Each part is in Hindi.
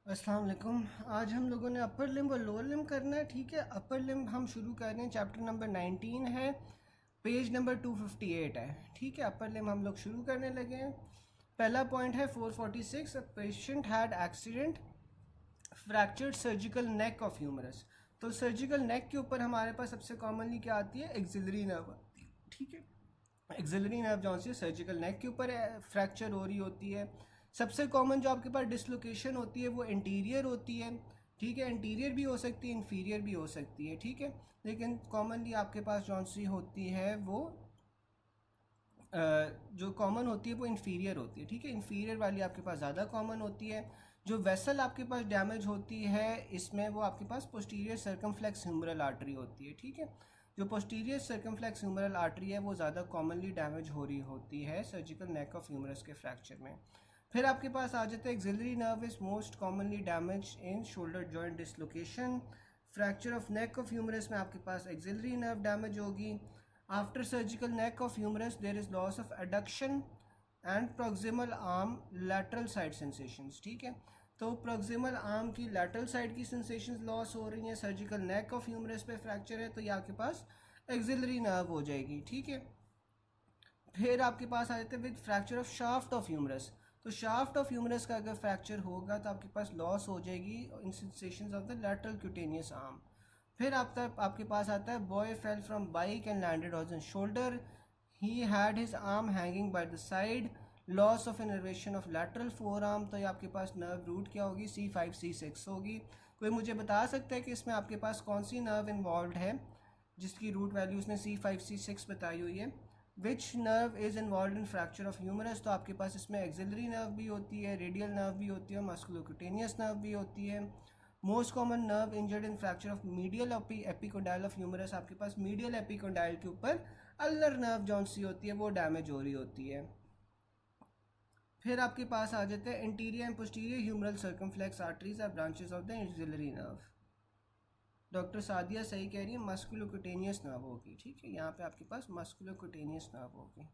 अस्सलाम वालेकुम। आज हम लोगों ने अपर लिम्ब और लोअर लिम्ब करना है। ठीक है, अपर लिम्ब हम शुरू कर रहे हैं। चैप्टर नंबर 19 है, पेज नंबर 258 है। ठीक है, अपर लिम्ब हम लोग शुरू करने लगे हैं। पहला पॉइंट है 446, a patient had accident fractured surgical neck of humerus. तो सर्जिकल नेक के ऊपर हमारे पास सबसे कॉमनली क्या आती है? एक्सिलरी नर्व आती है। ठीक है, एक्सिलरी नर्व जो सी सर्जिकल नेक के ऊपर फ्रैक्चर हो रही होती है। सबसे कॉमन जो आपके पास डिसलोकेशन होती है वो इंटीरियर होती है। ठीक है, इंटीरियर भी हो सकती है, इंफीरियर भी हो सकती है। ठीक है, लेकिन कॉमनली आपके पास जो सी होती है वो जो कॉमन होती है वो इन्फीरियर होती है। ठीक है, इन्फीरियर वाली आपके पास ज़्यादा कॉमन होती है। जो वेसल आपके पास डैमेज होती है इसमें वो आपके पास पोस्टीरियर सर्कमफ्लेक्स ह्यूमरल आर्टरी होती है। ठीक है, जो पोस्टीरियर सर्कमफ्लेक्स ह्यूमरल आर्टरी है वो ज़्यादा कॉमनली डैमेज हो रही होती है सर्जिकल नेक ऑफ ह्यूमरस के फ्रैक्चर में। फिर आपके पास आ जाता है axillary nerve is most commonly damage in shoulder joint dislocation. Fracture of neck of humerus में आपके पास एक्सिलरी नर्व डैमेज होगी। After surgical neck of humerus there is loss of adduction and proximal arm lateral side sensations. ठीक है, तो प्रोक्सिमल आर्म की लैटरल साइड की सेंसेशंस लॉस हो रही हैं। सर्जिकल नेक ऑफ ह्यूमरस पे फ्रैक्चर है तो ये आपके पास एक्सिलरी नर्व हो जाएगी। ठीक है, फिर आपके पास आ जाते हैं with fracture of shaft of humerus. तो शाफ्ट ऑफ ह्यूमरस का अगर फ्रैक्चर होगा तो आपके पास लॉस हो जाएगी in sensations of the lateral cutaneous arm. फिर आपके पास आता है boy fell from bike and landed on his shoulder. He had his arm hanging by the side. Loss of innervation of lateral forearm. तो ये आपके पास नर्व रूट क्या होगी? C5C6 होगी। कोई मुझे बता सकता है कि इसमें आपके पास कौन सी नर्व इन्वॉल्व है जिसकी रूट वैल्यू उसने C5C6 बताई हुई है? Which nerve is involve in fracture of humerus? तो आपके पास इसमें एक्सिलरी नर्व भी होती है, रेडियल नर्व भी होती है, मस्कुलोक्यूटेनियस नर्व भी होती है। Most common nerve injured in fracture of medial epicondyle of humerus. आपके पास मीडियल एपिकोंडाइल के ऊपर अल्लर नर्व जौन सी होती है वो डैमेज हो रही होती है। फिर आपके पास आ जाते हैं anterior and posterior humeral circumflex arteries are branches of the axillary nerve. Doctor Sadia सही कह रही है, मस्कुलोक्यूटेनियस नर्व होगी। ठीक है, यहाँ पे आपके पास मस्कुलोक्यूटेनियस नर्व होगी।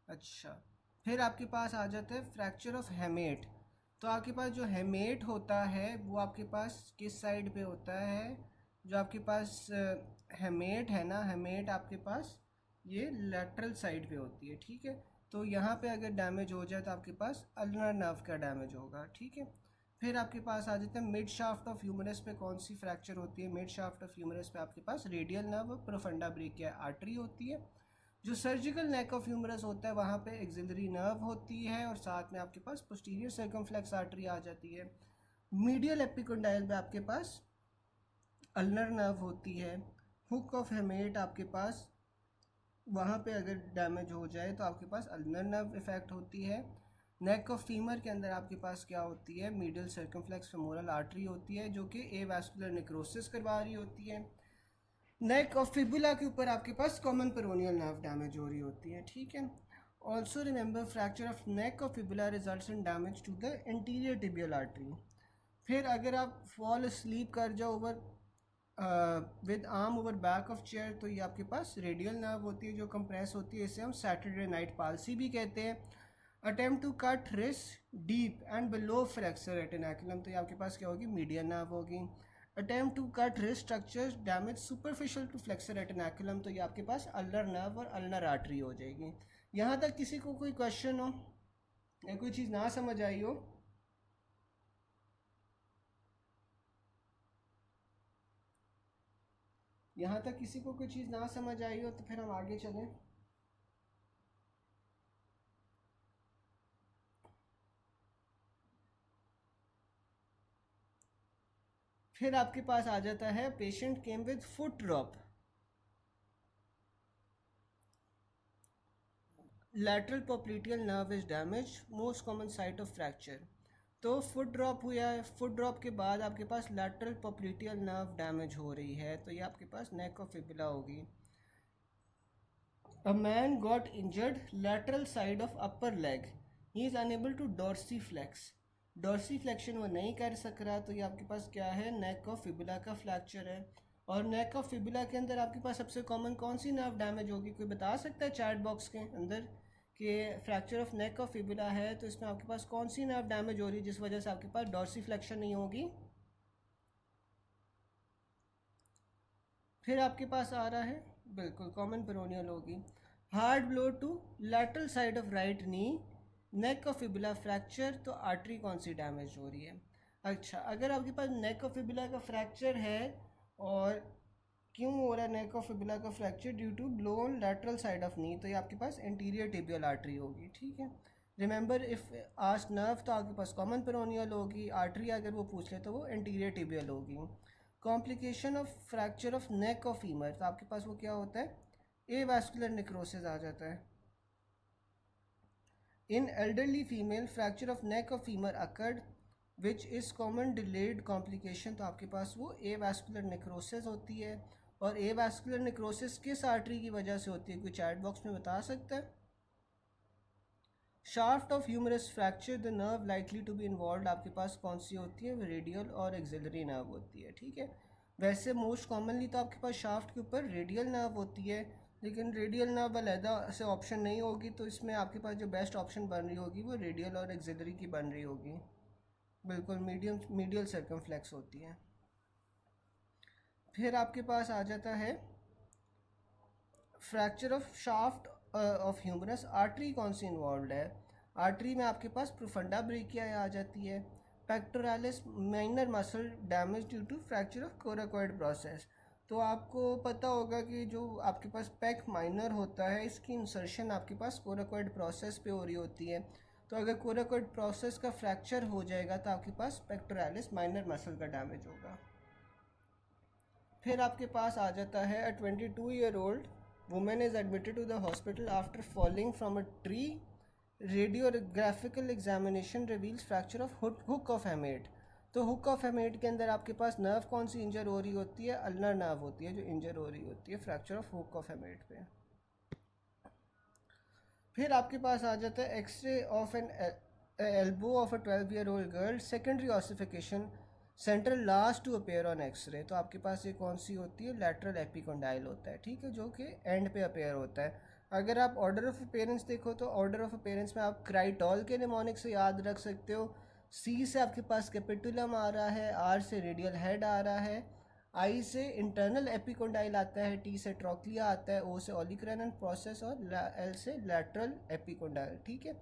अच्छा, फिर आपके पास आ जाता है फ्रैक्चर ऑफ हेमेट। तो आपके पास जो हेमेट होता है वो आपके पास किस साइड पे होता है? जो आपके पास हेमेट है ना, हेमेट आपके पास ये लैटरल साइड पे होती है। ठीक है, तो यहाँ पे अगर डैमेज हो जाए तो आपके पास अल्नर नर्व का डैमेज होगा। ठीक है, फिर आपके पास आ जाता है मिड शाफ्ट ऑफ ह्यूमरस पे कौन सी फ्रैक्चर होती है? मिड शाफ्ट ऑफ ह्यूमरस पे आपके पास radial nerve profunda brachii artery होती है। जो सर्जिकल नेक ऑफ ह्यूमरस होता है वहाँ पे एक्सिलरी नर्व होती है और साथ में आपके पास पोस्टीरियर सर्कमफ्लेक्स आर्टरी आ जाती है। मीडियल एपिकोंडाइल पे आपके पास अल्नर नर्व होती है। हुक ऑफ हेमेट आपके पास वहाँ पे अगर डैमेज हो जाए तो आपके पास अल्नर नर्व इफेक्ट होती है। नेक ऑफ फीमर के अंदर आपके पास क्या होती है? मीडियल सर्कमफ्लेक्स फेमोरल आर्टरी होती है जो कि एवास्कुलर नेक्रोसिस करवा रही होती है। नेक ऑफ फिबुला के ऊपर आपके पास कॉमन पेरोनियल नर्व डैमेज हो रही होती है। ठीक है, also remember fracture of neck of fibula results in damage to the anterior tibial artery. फिर अगर आप फॉल स्लीप कर जाओ over with arm over back of chair तो ये आपके पास रेडियल नर्व होती है जो कंप्रेस होती है। इसे हम सैटरडे नाइट पाल्सी भी कहते हैं। Attempt to cut wrist deep and below fracture retinaculum तो ये आपके पास क्या होगी? मीडियन नर्व होगी। Attempt to cut wrist structures damage superficial to flexor retinaculum तो ये आपके पास अल्नर नर्व और अल्नर आर्टरी हो जाएगी। यहाँ तक किसी को कोई क्वेश्चन हो या कोई चीज़ ना समझ आई हो? यहाँ तक किसी को कोई चीज़ ना समझ आई हो तो फिर हम आगे चलें। फिर आपके पास आ जाता है patient came with foot drop, lateral popliteal nerve is damage, most common site of fracture. तो फुट ड्रॉप हुआ है, फुट ड्रॉप के बाद आपके पास लैटरल पोप्लिटियल नर्व डैमेज हो रही है तो ये आपके पास नेक ऑफ फिबुला होगी। A man got injured lateral side of upper leg, he is unable to dorsiflex. Dorsiflexion वो नहीं कर सक रहा तो ये आपके पास क्या है? नेक ऑफ फिबुला का फ्रैक्चर है। और नेक ऑफ फिबुला के अंदर आपके पास सबसे कॉमन कौन सी नर्व डैमेज होगी, कोई बता सकता है चैट बॉक्स के अंदर कि fracture of neck of fibula है तो इसमें आपके पास कौन सी नर्व डैमेज हो रही है जिस वजह से आपके पास डॉर्सीफ्लेक्शन नहीं होगी। फिर आपके पास आ रहा है बिल्कुल कॉमन पेरोनियल होगी। Hard blow to lateral side of right knee, neck of fibula fracture, तो आर्टरी कौन सी डैमेज हो रही है। अच्छा, अगर आपके पास नेक ऑफ फिबुला का फ्रैक्चर है और क्यों हो रहा है नेक ऑफ फिबुला का fracture, due to blow on lateral side of knee, तो ये आपके पास एंटीरियर टिबियल आर्टरी होगी। ठीक है, रिमेंबर इफ़ आस्क नर्व तो आपके पास कॉमन पेरोनियल होगी, आर्टरी अगर वो पूछ ले तो वो एंटीरियर टिबियल होगी। Complication of fracture of neck of femur, तो आपके पास वो क्या होता है, ए वैस्कुलर नेक्रोसिस आ जाता है। इन elderly female fracture of neck of femur occurred which is common delayed complication, तो आपके पास वो ए वैस्कुलर नेक्रोसिस होती है। और ए वैस्कुलर नेक्रोसिस किस आर्टरी की वजह से होती है, कोई चैट बॉक्स में बता सकता है। Shaft of humerus fracture, the nerve likely to be involve आपके पास कौन सी होती है, रेडियल और एक्सिलरी नर्व होती है। ठीक है, वैसे मोस्ट कॉमनली तो आपके पास शाफ्ट के ऊपर रेडियल नर्व होती है, लेकिन रेडियल नर्व अलहदा से ऑप्शन नहीं होगी, तो इसमें आपके पास जो बेस्ट ऑप्शन बन रही होगी वो रेडियल और एक्सिलरी की बन रही होगी। बिल्कुल मीडियल सर्कमफ्लेक्स होती है। फिर आपके पास आ जाता है fracture of shaft of humerus, artery कौन सी इन्वॉल्व है, आर्टरी में आपके पास प्रोफंडा ब्रेकिया आ जाती है। Pectoralis minor muscle damage due to fracture of coracoid process, तो आपको पता होगा कि जो आपके पास पैक माइनर होता है इसकी इंसर्शन आपके पास कोराकोइड प्रोसेस पे हो रही होती है, तो अगर कोराकोइड प्रोसेस का फ्रैक्चर हो जाएगा तो आपके पास पेक्टोरालिस माइनर मसल का डैमेज होगा। फिर आपके पास आ जाता है अ 22-year-old woman is admitted to the hospital after falling from a tree. Radiographical examination reveals fracture of hook of hamate, तो हुक ऑफ हेमेट के अंदर आपके पास नर्व कौन सी इंजर हो रही होती है, अल्नर नर्व होती है जो इंजर हो रही होती है fracture of hook of hamate पे। फिर आपके पास आ जाता है X-ray of an elbow of a 12-year-old girl, secondary ossification central last to appear on x ray, तो आपके पास ये कौन सी होती है, लैटरल एपिकोंडाइल होता है। ठीक है, जो कि एंड पे अपेयर होता है। अगर आप ऑर्डर ऑफ अपेयरेंस देखो तो ऑर्डर ऑफ अपेयरेंस में आप क्राइटॉल के निमोनिक से याद रख सकते हो। सी से आपके पास कैपिटुलम आ रहा है, आर से रेडियल हेड आ रहा है, आई से इंटरनल एपिकोंडाइल आता है, टी से ट्रोक्लिया आता है, ओ से ओलिक्रेनन प्रोसेस और एल से लैटरल एपिकोंडाइल। ठीक है,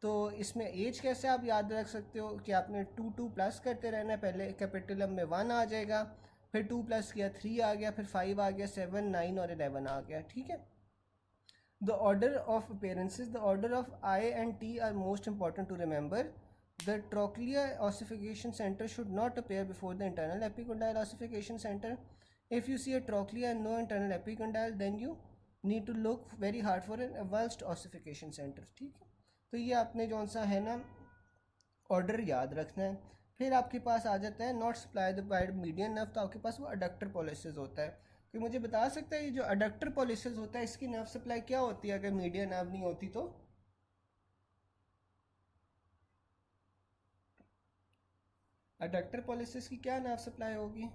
तो इसमें एज कैसे आप याद रख सकते हो कि आपने 2 प्लस करते रहना है, पहले कैपिटलम में 1 आ जाएगा, फिर 2 प्लस किया 3 आ गया, फिर 5 आ गया, 7, 9 और 11 आ गया। ठीक है, the order of appearances, the order of I and T are most important to remember. The trochlear ossification center should not appear before the internal epicondyle ossification center. If you see a trochlea and no internal epicondyle, then you need to look very hard for an avulsed ossification center. ठीक है, तो ये आपने जौन सा है ना ऑर्डर याद रखना है। फिर आपके पास आ जाता है not supply bye median nerve, तो आपके पास वो अडक्टर पॉलिसिस होता है। तो मुझे बता सकता है ये जो अडक्टर पॉलिसिस होता है इसकी नर्व सप्लाई क्या होती है अगर मीडियन नर्व नहीं होती तो। अडक्टर पॉलिसिस की क्या नर्व सप्लाई होगी,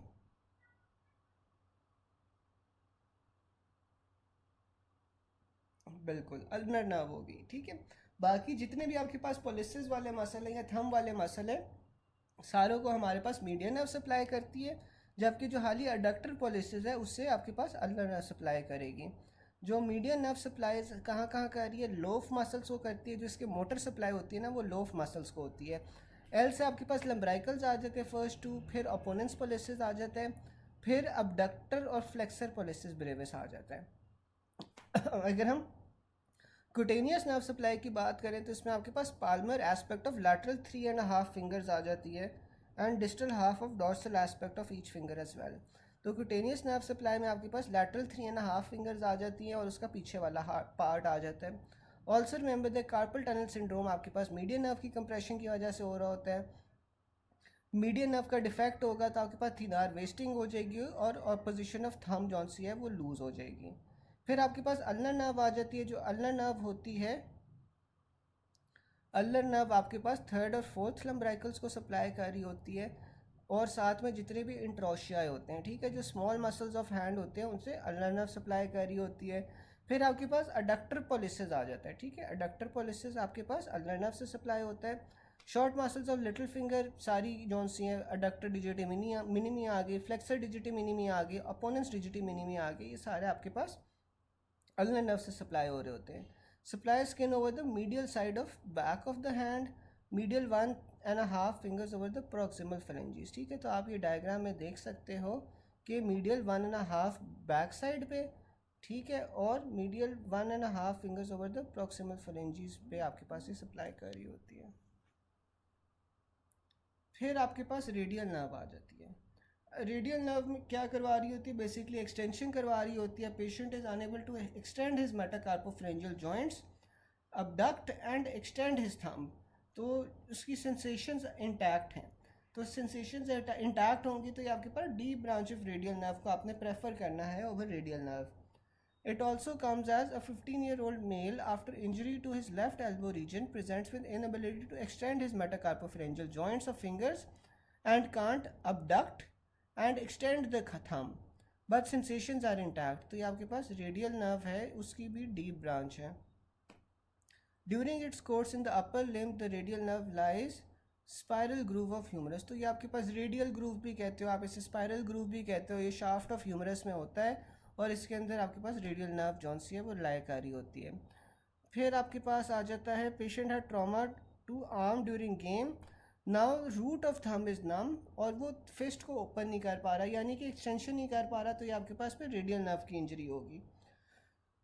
बिल्कुल अल्नर नर्व होगी। ठीक है, बाकी जितने भी आपके पास पॉलिसिस वाले मसल हैं या थंब वाले मसल हैं सारों को हमारे पास मीडियन नर्व सप्लाई करती है, जबकि जो हाली अडक्टर पॉलिसिस है उससे आपके पास अल्नर नर्व सप्लाई करेगी। जो मीडियन नर्व सप्लाई कहाँ कहाँ कर रही है, लोफ मसल्स को करती है, जो इसके मोटर सप्लाई होती है ना वो लोफ मसल्स को होती है। एल से आपके पास लम्ब्राइकल्स आ जाते हैं फर्स्ट 2, फिर अपोनेंस पॉलिसिस आ जाता है, फिर अबडक्टर और फ्लेक्सर पॉलिसिस ब्रेविस आ जाता है। अगर हम क्यूटेनियस नर्व सप्लाई की बात करें तो इसमें आपके पास palmar aspect of lateral 3.5 fingers आ जाती है and distal half of dorsal aspect of each finger as well. तो क्यूटेनियस नर्व सप्लाई में आपके पास लैटरल 3.5 फिंगर्स आ जाती हैं और उसका पीछे वाला पार्ट आ जाता है। Also remember the carpal tunnel syndrome आपके पास मीडियन नर्व की कंप्रेशन की वजह से हो रहा होता है। मीडियन नर्व का डिफेक्ट होगा तो आपके पास थिनार वेस्टिंग हो जाएगी और पोजिशन ऑफ थंब जौन सी है वो लूज हो जाएगी। फिर आपके पास अल्नर नर्व आ जाती है, जो अल्नर नर्व होती है, अल्नर नर्व आपके पास 3rd और 4th लम्ब्राइकल्स को सप्लाई कर रही होती है। और साथ में जितने भी इंट्रोशियाए होते हैं, ठीक है, जो स्मॉल मसल्स ऑफ हैंड होते हैं उनसे अल्नर नर्व सप्लाई कर रही होती है। फिर आपके पास अडक्टर पोलिसेस आ जाता है, ठीक है, अडक्टर पोलिसेस आपके पास अल्नर नर्व से सप्लाई होता है। Short muscles of little finger सारी जौन सी हैं, अडक्टर डिजिटी मिनिमी आ गई, फ्लेक्सर डिजिटी मिनिमी आ गई, अपोनेंस डिजिटी मिनिमी आ गई, ये सारे आपके पास अल्नर नर्व से सप्लाई हो रहे होते हैं। Supply skin over the medial side of back of the hand, medial 1.5 fingers over the proximal phalanges, ठीक है। तो आप ये डायग्राम में देख सकते हो कि मीडियल 1.5 बैक साइड पे, ठीक है, और medial 1.5 fingers over the proximal phalanges पे आपके पास ये सप्लाई कर रही होती है। फिर आपके पास रेडियल नर्व आ जाती है। रेडियल नर्व में क्या करवा रही होती है, बेसिकली एक्सटेंशन करवा रही होती है। Patient is unable to extend his metacarpophalangeal joints, abduct and extend his thumb, तो उसकी सेंसेशंस इंटैक्ट हैं। तो सेंसेशंस इंटैक्ट होंगी तो ये आपके पास deep branch of radial nerve को आपने प्रेफर करना है over radial nerve. It also comes as a 15-year-old male after injury to his left elbow region presents with inability to extend his metacarpopharyngeal joints of fingers and can't abduct and extend the thumb, but sensations are intact। तो ये आपके पास रेडियल नर्व है, उसकी भी डीप ब्रांच है। During its course in the upper limb, the radial nerve lies spiral groove of humerus. तो ये आपके पास रेडियल ग्रूव भी कहते हो, आप इसे स्पायरल ग्रूव भी कहते हो, ये शाफ्ट ऑफ ह्यूमरस में होता है और इसके अंदर आपके पास रेडियल नर्व जौन सी है वो लायकारी होती है। फिर आपके पास आ जाता है पेशेंट है trauma to arm during game, now root of thumb is numb, और वो फिस्ट को ओपन नहीं कर पा रहा, यानी कि एक्सटेंशन नहीं कर पा रहा, तो ये आपके पास फिर रेडियल नर्व की इंजरी होगी।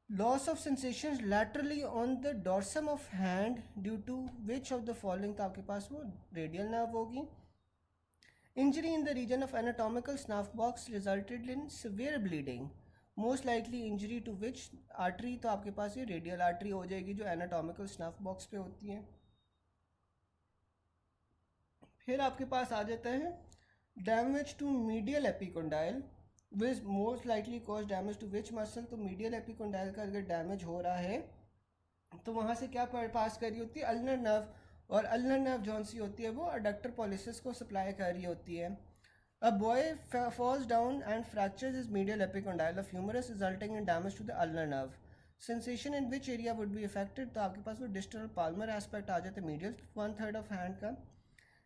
Loss of sensations laterally on the dorsum of hand due to which of the following, तो आपके पास वो रेडियल नर्व होगी। Injury in the region of anatomical snuff box resulted in severe bleeding, most likely injury to which artery, तो आपके पास ये रेडियल आर्टरी हो जाएगी जो एनाटॉमिकल स्नफ बॉक्स पे होती है। फिर आपके पास आ जाता है damage to medial epicondyle which most likely cause damage to which muscle, तो मीडियल एपिकोंडाइल का अगर डैमेज हो रहा है तो वहाँ से क्या पास कर रही होती है, अल्नर नर्व, और अल्नर नर्व जौन सी होती है वो अडक्टर पॉलिसिस को सप्लाई कर रही होती है। A boy falls down and fractures his medial epicondyle of humerus resulting in damage to the ulnar nerve. Sensation in which area would be affected, तो आपके पास वो distal palmar aspect आ जाता है medial 1/3 of hand का।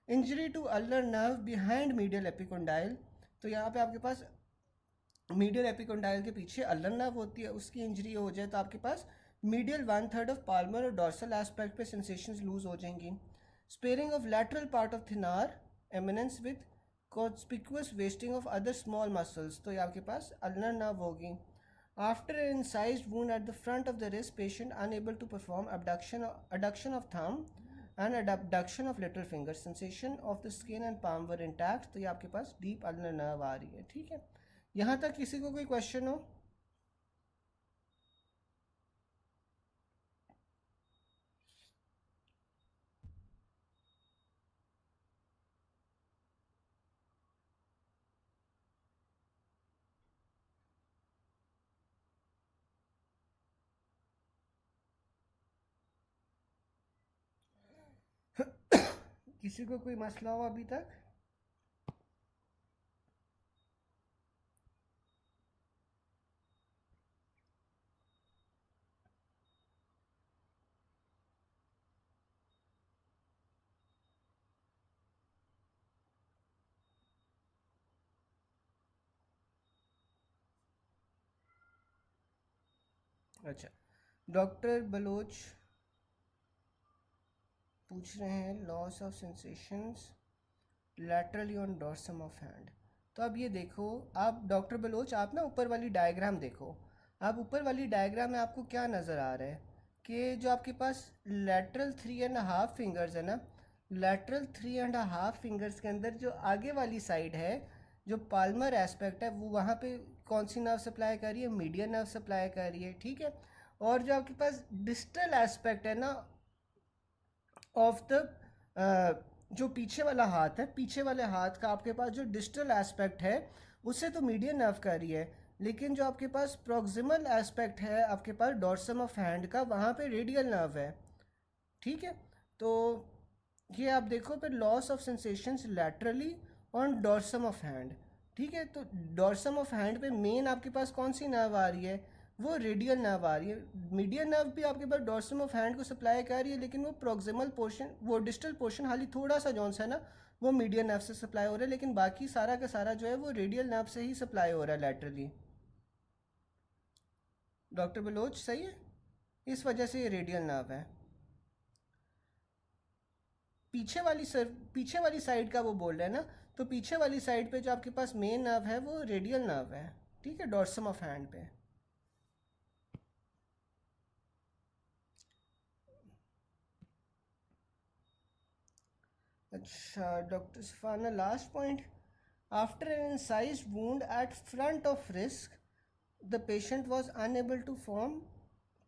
Injury to ulnar nerve behind medial epicondyle, तो यहाँ पे आपके पास medial epicondyle के पीछे ulnar nerve होती है, उसकी इंजरी हो जाए तो आपके पास medial 1/3 of palmar और dorsal aspect पे sensations lose हो जाएंगी। Sparing of lateral part of thenar eminence with conspicuous wasting of other small muscles, तो ये आपके पास अल्नर नर्व होगी। After an incised wound at the front of the wrist, patient unable to perform adduction of thumb and abduction of little finger, sensation of the skin and palm were intact, तो ये आपके पास डीप अल्नर नर्व आ रही है, ठीक है। यहाँ तक किसी को कोई क्वेश्चन हो? किसी को कोई मसला हो अभी तक? अच्छा, डॉक्टर बलोच पूछ रहे हैं loss of sensations laterally on dorsum of hand. तो अब ये देखो, आप डॉक्टर बलोच आप ना ऊपर वाली डायग्राम देखो, आप ऊपर वाली डायग्राम में आपको क्या नज़र आ रहा है कि जो आपके पास लैटरल 3.5 फिंगर्स है ना, लैटरल 3.5 फिंगर्स के अंदर जो आगे वाली साइड है, जो पाल्मर एस्पेक्ट है, वो वहाँ पे कौन सी नर्व सप्लाई कर रही है, मीडियन नर्व सप्लाई कर रही है, ठीक है। और जो आपके पास डिस्टल एस्पेक्ट है ना ऑफ द जो पीछे वाला हाथ है, पीछे वाले हाथ का आपके पास जो डिस्टल एस्पेक्ट है उससे तो मीडियन नर्व कर रही है, लेकिन जो आपके पास प्रॉक्सिमल एस्पेक्ट है आपके पास डॉर्सम ऑफ हैंड का, वहाँ पे रेडियल नर्व है, ठीक है। तो ये आप देखो फिर loss of sensations laterally on dorsum of hand. ठीक है, तो डॉर्सम ऑफ हैंड पे मेन आपके पास कौन सी नर्व आ रही है, वो रेडियल नर्व आ रही है। मीडियल नर्व भी आपके पास डॉर्सम ऑफ हैंड को सप्लाई कर रही है, लेकिन वो प्रोक्सिमल पोर्शन, वो डिस्टल पोर्शन हाली थोड़ा सा जौन सा है ना, वो मीडियल नर्व से सप्लाई हो रहा है, लेकिन बाकी सारा का सारा जो है वो रेडियल नर्व से ही सप्लाई हो रहा है लैटरली। डॉक्टर बलोच सही है, इस वजह से ये रेडियल नर्व है। पीछे वाली साइड का वो बोल रहे हैं ना, तो पीछे वाली साइड पे जो आपके पास मेन नर्व है वो रेडियल नर्व है। ठीक है, डॉर्सम ऑफ हैंड पे। अच्छा doctor Safana, last point, after an incised wound at front of wrist the patient was unable to form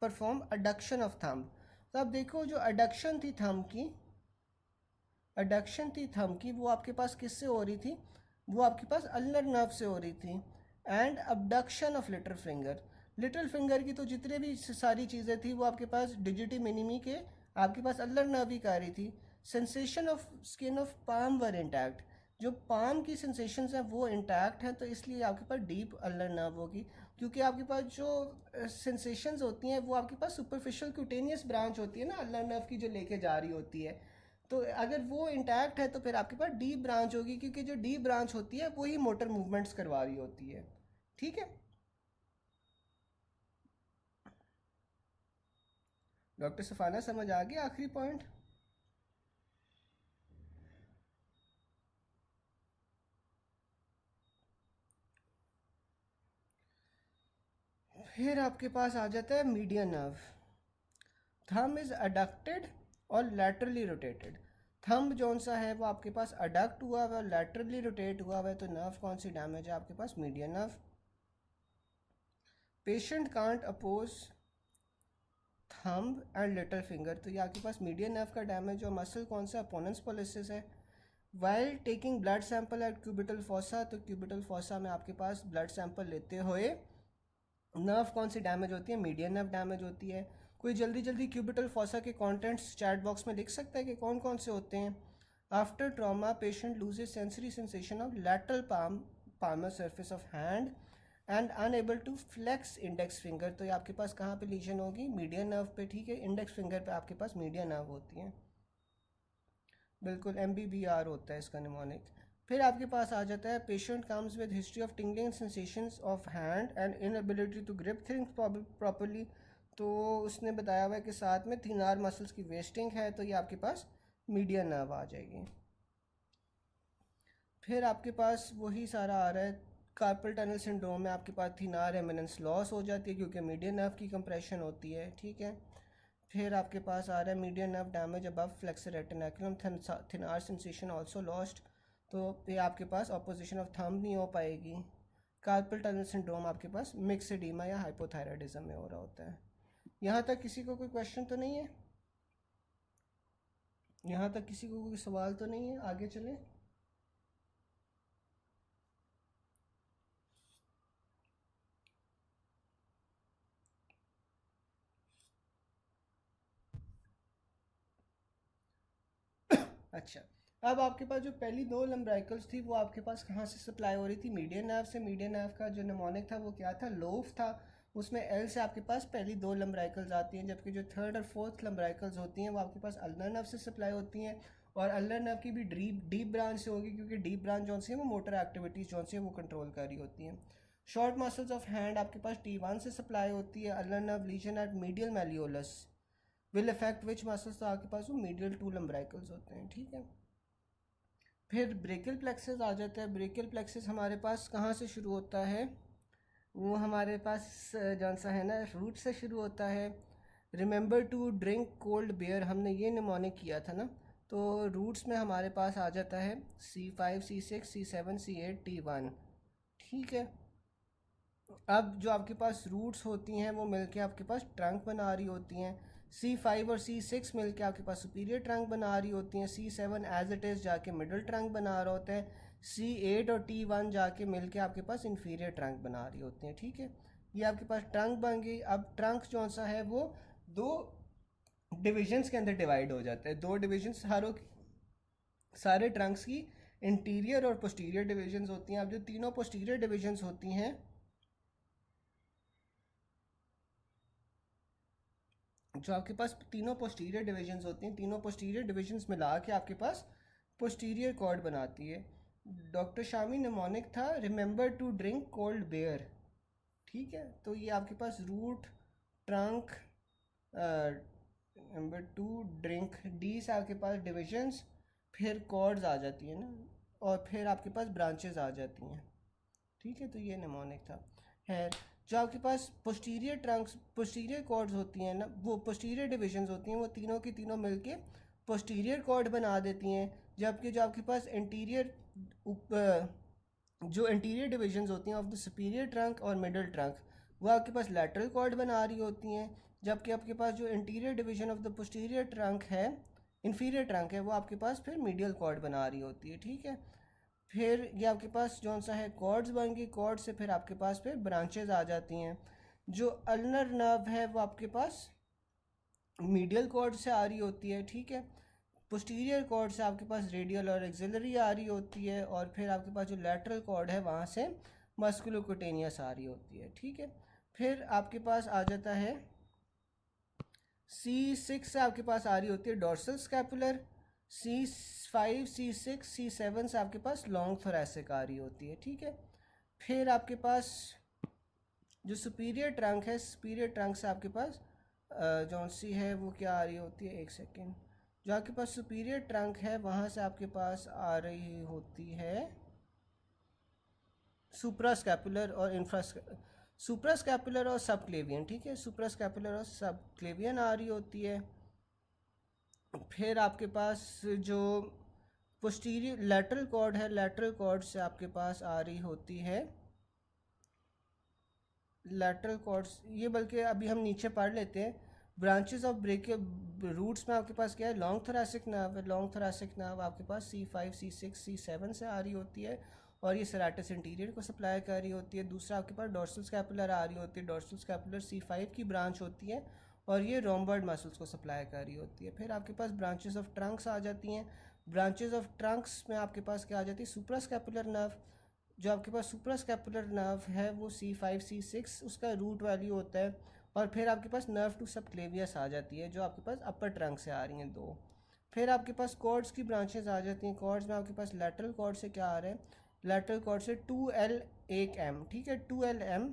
perform adduction of thumb. तो अब देखो, जो अडक्शन थी थंब की, वो आपके पास किससे हो रही थी, वो आपके पास अल्नर नर्व से हो रही थी। And abduction of little finger की तो जितने भी सारी चीज़ें थी वो आपके पास डिजिटी मिनिमी के आपके पास अल्नर नर्व ही कर रही थी। Sensation of skin of palm were intact, जो पाम की सेंसेशंस हैं वो इंटैक्ट हैं, तो इसलिए आपके पास डीप अल्नर नर्व होगी। क्योंकि आपके पास जो सेंसेशंस होती हैं वो आपके पास सुपरफिशियल क्यूटेनियस ब्रांच होती है ना अल्नर नर्व की, जो लेके जा रही होती है। तो अगर वो इंटैक्ट है तो फिर आपके पास डीप ब्रांच होगी, क्योंकि जो डीप ब्रांच होती है वही मोटर मूवमेंट्स करवा रही होती है। ठीक है डॉक्टर सफाना, समझ आ गया आखिरी पॉइंट? फिर आपके पास आ जाता है मीडियन नर्व। थंब इज अडक्टेड और लैटरली रोटेटेड। थंब जौन सा है वो आपके पास अडक्ट हुआ हुआ है, लैटरली रोटेट हुआ हुआ है, तो नर्व कौन सी डैमेज है आपके पास, median nerve. Patient can't oppose thumb and little finger, तो ये आपके पास मीडियन नर्व का डैमेज, और मसल कौन सा, अपोनेंस पोलिसिस है। While taking blood sample at cubital fossa, तो क्यूबिटल फोसा में आपके पास ब्लड सैंपल लेते हुए नर्व कौन सी डैमेज होती है, मीडियन नर्व डैमेज होती है। कोई जल्दी जल्दी क्यूबिटल फोसा के कंटेंट्स चैट बॉक्स में लिख सकता है कि कौन कौन से होते हैं। After trauma patient loses sensory sensation of lateral palmar surface of hand and unable to flex index finger, तो ये आपके पास कहाँ पे लीजन होगी, मीडियन नर्व पे। ठीक है, इंडेक्स फिंगर पे आपके पास मीडियन नर्व होती है। बिल्कुल MBBR होता है इसका निमोनिक। फिर आपके पास आ जाता है patient comes with history of tingling sensations of hand and inability to grip things properly, तो उसने बताया हुआ है कि साथ में थिनार मसल्स की वेस्टिंग है, तो ये आपके पास मीडियन नर्व आ जाएगी। फिर आपके पास वही सारा आ रहा है, कार्पल टनल सिंड्रोम में आपके पास थिनार एमिनेंस लॉस हो जाती है क्योंकि मीडियन नर्व की कंप्रेशन होती है। ठीक है, फिर आपके पास आ रहा है median nerve damage above flexor retinaculum, thenar sensation also lost, तो ये आपके पास ऑपोजिशन ऑफ थंब नहीं हो पाएगी। कार्पल टनल सिंड्रोम आपके पास मिक्स एडीमा या हाइपोथायराइडिज्म में हो रहा होता है। यहाँ तक किसी को कोई क्वेश्चन तो नहीं है? यहाँ तक किसी को कोई सवाल तो नहीं है? आगे चलें। अच्छा, अब आपके पास जो पहली दो लम्ब्राइकल्स थी वो आपके पास कहाँ से सप्लाई हो रही थी, मीडियन नर्व से। मीडियन नर्व का जो निमोनिक था वो क्या था, लोफ था। उसमें एल से आपके पास पहली दो लम्ब्राइकल्स आती हैं, जबकि जो थर्ड और फोर्थ लम्ब्राइकल्स होती हैं वो आपके पास अल्नर नर्व से सप्लाई होती हैं। और अल्नर नर्व की भी डीप ब्रांच से होगी, क्योंकि डीप ब्रांच जौन सी है वो मोटर एक्टिविटीज़ जौन सी है वो कंट्रोल कर रही होती हैं। शॉर्ट मसल्स ऑफ हैंड आपके पास T1 से सप्लाई होती है। Ulnar nerve lesion at medial malleolus will affect which muscles, तो आपके पास वो मीडियल टू लम्ब्राइकल्स होते हैं। ठीक है, फिर ब्रेकियल प्लेक्सस आ जाता है। ब्रेकियल प्लेक्सस हमारे पास कहाँ से शुरू होता है, वो हमारे पास जौन सा है ना रूट से शुरू होता है। Remember to drink cold beer, हमने ये निमोनिक किया था ना, तो रूट्स में हमारे पास आ जाता है C5 C6 C7 C8 T1। ठीक है, अब जो आपके पास रूट्स होती हैं वो मिलके आपके पास ट्रंक बना रही होती हैं। C5 और C6 मिलके आपके पास सुपीरियर ट्रंक बना रही होती हैं। C7 एज इट इज़ जाके मिडल ट्रंक बना रहे होते हैं। C8 और T1 जाके मिलके आपके पास इन्फीरियर ट्रंक बना रही होती हैं। ठीक है, ये आपके पास ट्रंक बन गई। अब ट्रंक जो सा है वो दो डिविजन्स के अंदर डिवाइड हो जाता है। दो डिविजन्स सारे ट्रंक्स की इंटीरियर और पोस्टीरियर डिविजन्स होती हैं। अब जो तीनों पोस्टीरियर डिविजन्स होती हैं, जो आपके पास तीनों पोस्टीरियर डिविजन्स होती हैं, तीनों पोस्टीरियर डिविजन्स मिला के आपके पास पोस्टीरियर कॉर्ड बनाती है। डॉक्टर शामी निमोनिक था, remember to drink cold beer, ठीक है। तो ये आपके पास root, trunk, number 2 drink, D से आपके पास डिविजन्स, फिर कॉर्ड्स आ जाती है ना, और फिर आपके पास ब्रांचेस आ जाती हैं, ठीक है। तो ये निमोनिक था। है जो आपके पास पोस्टीरियर ट्रंक्स, पोस्टीरियर कॉर्ड्स होती हैं ना, वो पोस्टीरियर डिविजन्स होती हैं, वो तीनों की तीनों मिलके पोस्टीरियर कॉर्ड बना देती हैं। जबकि जो आपके पास इंटीरियर, जो इंटीरियर डिविजन्स होती हैं ऑफ द सुपीरियर ट्रंक और मिडल ट्रंक, वो आपके पास लैटरल कॉर्ड बना रही होती हैं। जबकि आपके पास जो interior division of the posterior trunk है, इंफीरियर ट्रंक है, वो आपके पास फिर मीडियल कॉर्ड बना रही होती है, ठीक है। फिर ये आपके पास जौन सा है कॉर्ड्स बन गई, कॉर्ड से फिर आपके पास फिर ब्रांचेज आ जाती हैं। जो अल्नर नर्व है वो आपके पास मीडियल कॉर्ड से आ रही होती है, ठीक है। पोस्टीरियर कॉर्ड से आपके पास रेडियल और एक्सिलरी आ रही होती है, और फिर आपके पास जो लैटरल कॉर्ड है वहाँ से मस्कुलोक्यूटेनियस आ रही होती है, ठीक है। फिर आपके पास आ जाता है C6 से आपके पास आ रही होती है dorsal scapular, C5, C6, C7 से आपके पास लॉन्ग थोरैसिक आ रही होती है, ठीक है। फिर आपके पास जो सुपीरियर ट्रंक है, सुपीरियर ट्रंक से आपके पास जौन सी है वो क्या आ रही होती है, एक सेकेंड, जो आपके पास सुपीरियर ट्रंक है वहाँ से आपके पास आ रही होती है सुप्रास्कैपुलर और सुप्रास्कैपुलर और सबक्लेवियन, ठीक है। सुप्रास्कैपुलर और सबक्लेवियन आ रही होती है। फिर आपके पास जो पोस्टीरियर लैटरल कॉर्ड है, लैटरल कॉर्ड से आपके पास आ रही होती है लैटरल कॉर्ड्स, ये बल्कि अभी हम नीचे पढ़ लेते हैं। ब्रांचेस ऑफ ब्रेकियल रूट्स में आपके पास क्या है, लॉन्ग थोरैसिक नर्व है। लॉन्ग थोरैसिक नर्व आपके पास C5, C6, C7 से आ रही होती है, और ये सेरेटस इंटीरियर को सप्लाई कर रही होती है। दूसरा आपके पास डोर्सल स्कैपुलर आ रही होती है, डोर्सल स्कैपुलर C5 की ब्रांच होती है, और ये रोम्बॉइड मसल्स को सप्लाई कर रही होती है। फिर आपके पास ब्रांचेस ऑफ ट्रंक्स आ जाती हैं। ब्रांचेस ऑफ ट्रंक्स में आपके पास क्या आ जाती है, सुप्रास्कैपुलर नर्व। जो आपके पास सुप्रास्कैपुलर नर्व है वो C5, C6 उसका रूट वैल्यू होता है, और फिर आपके पास नर्व टू सबक्लेवियस आ जाती है, जो आपके पास अपर ट्रंक से आ रही हैं दो। फिर आपके पास कॉर्ड्स की ब्रांचेस आ जाती हैं। कॉर्ड्स में आपके पास लैटरल कॉर्ड से क्या आ रहा है, लैटरल कॉर्ड से 2L1M, ठीक है। 2LM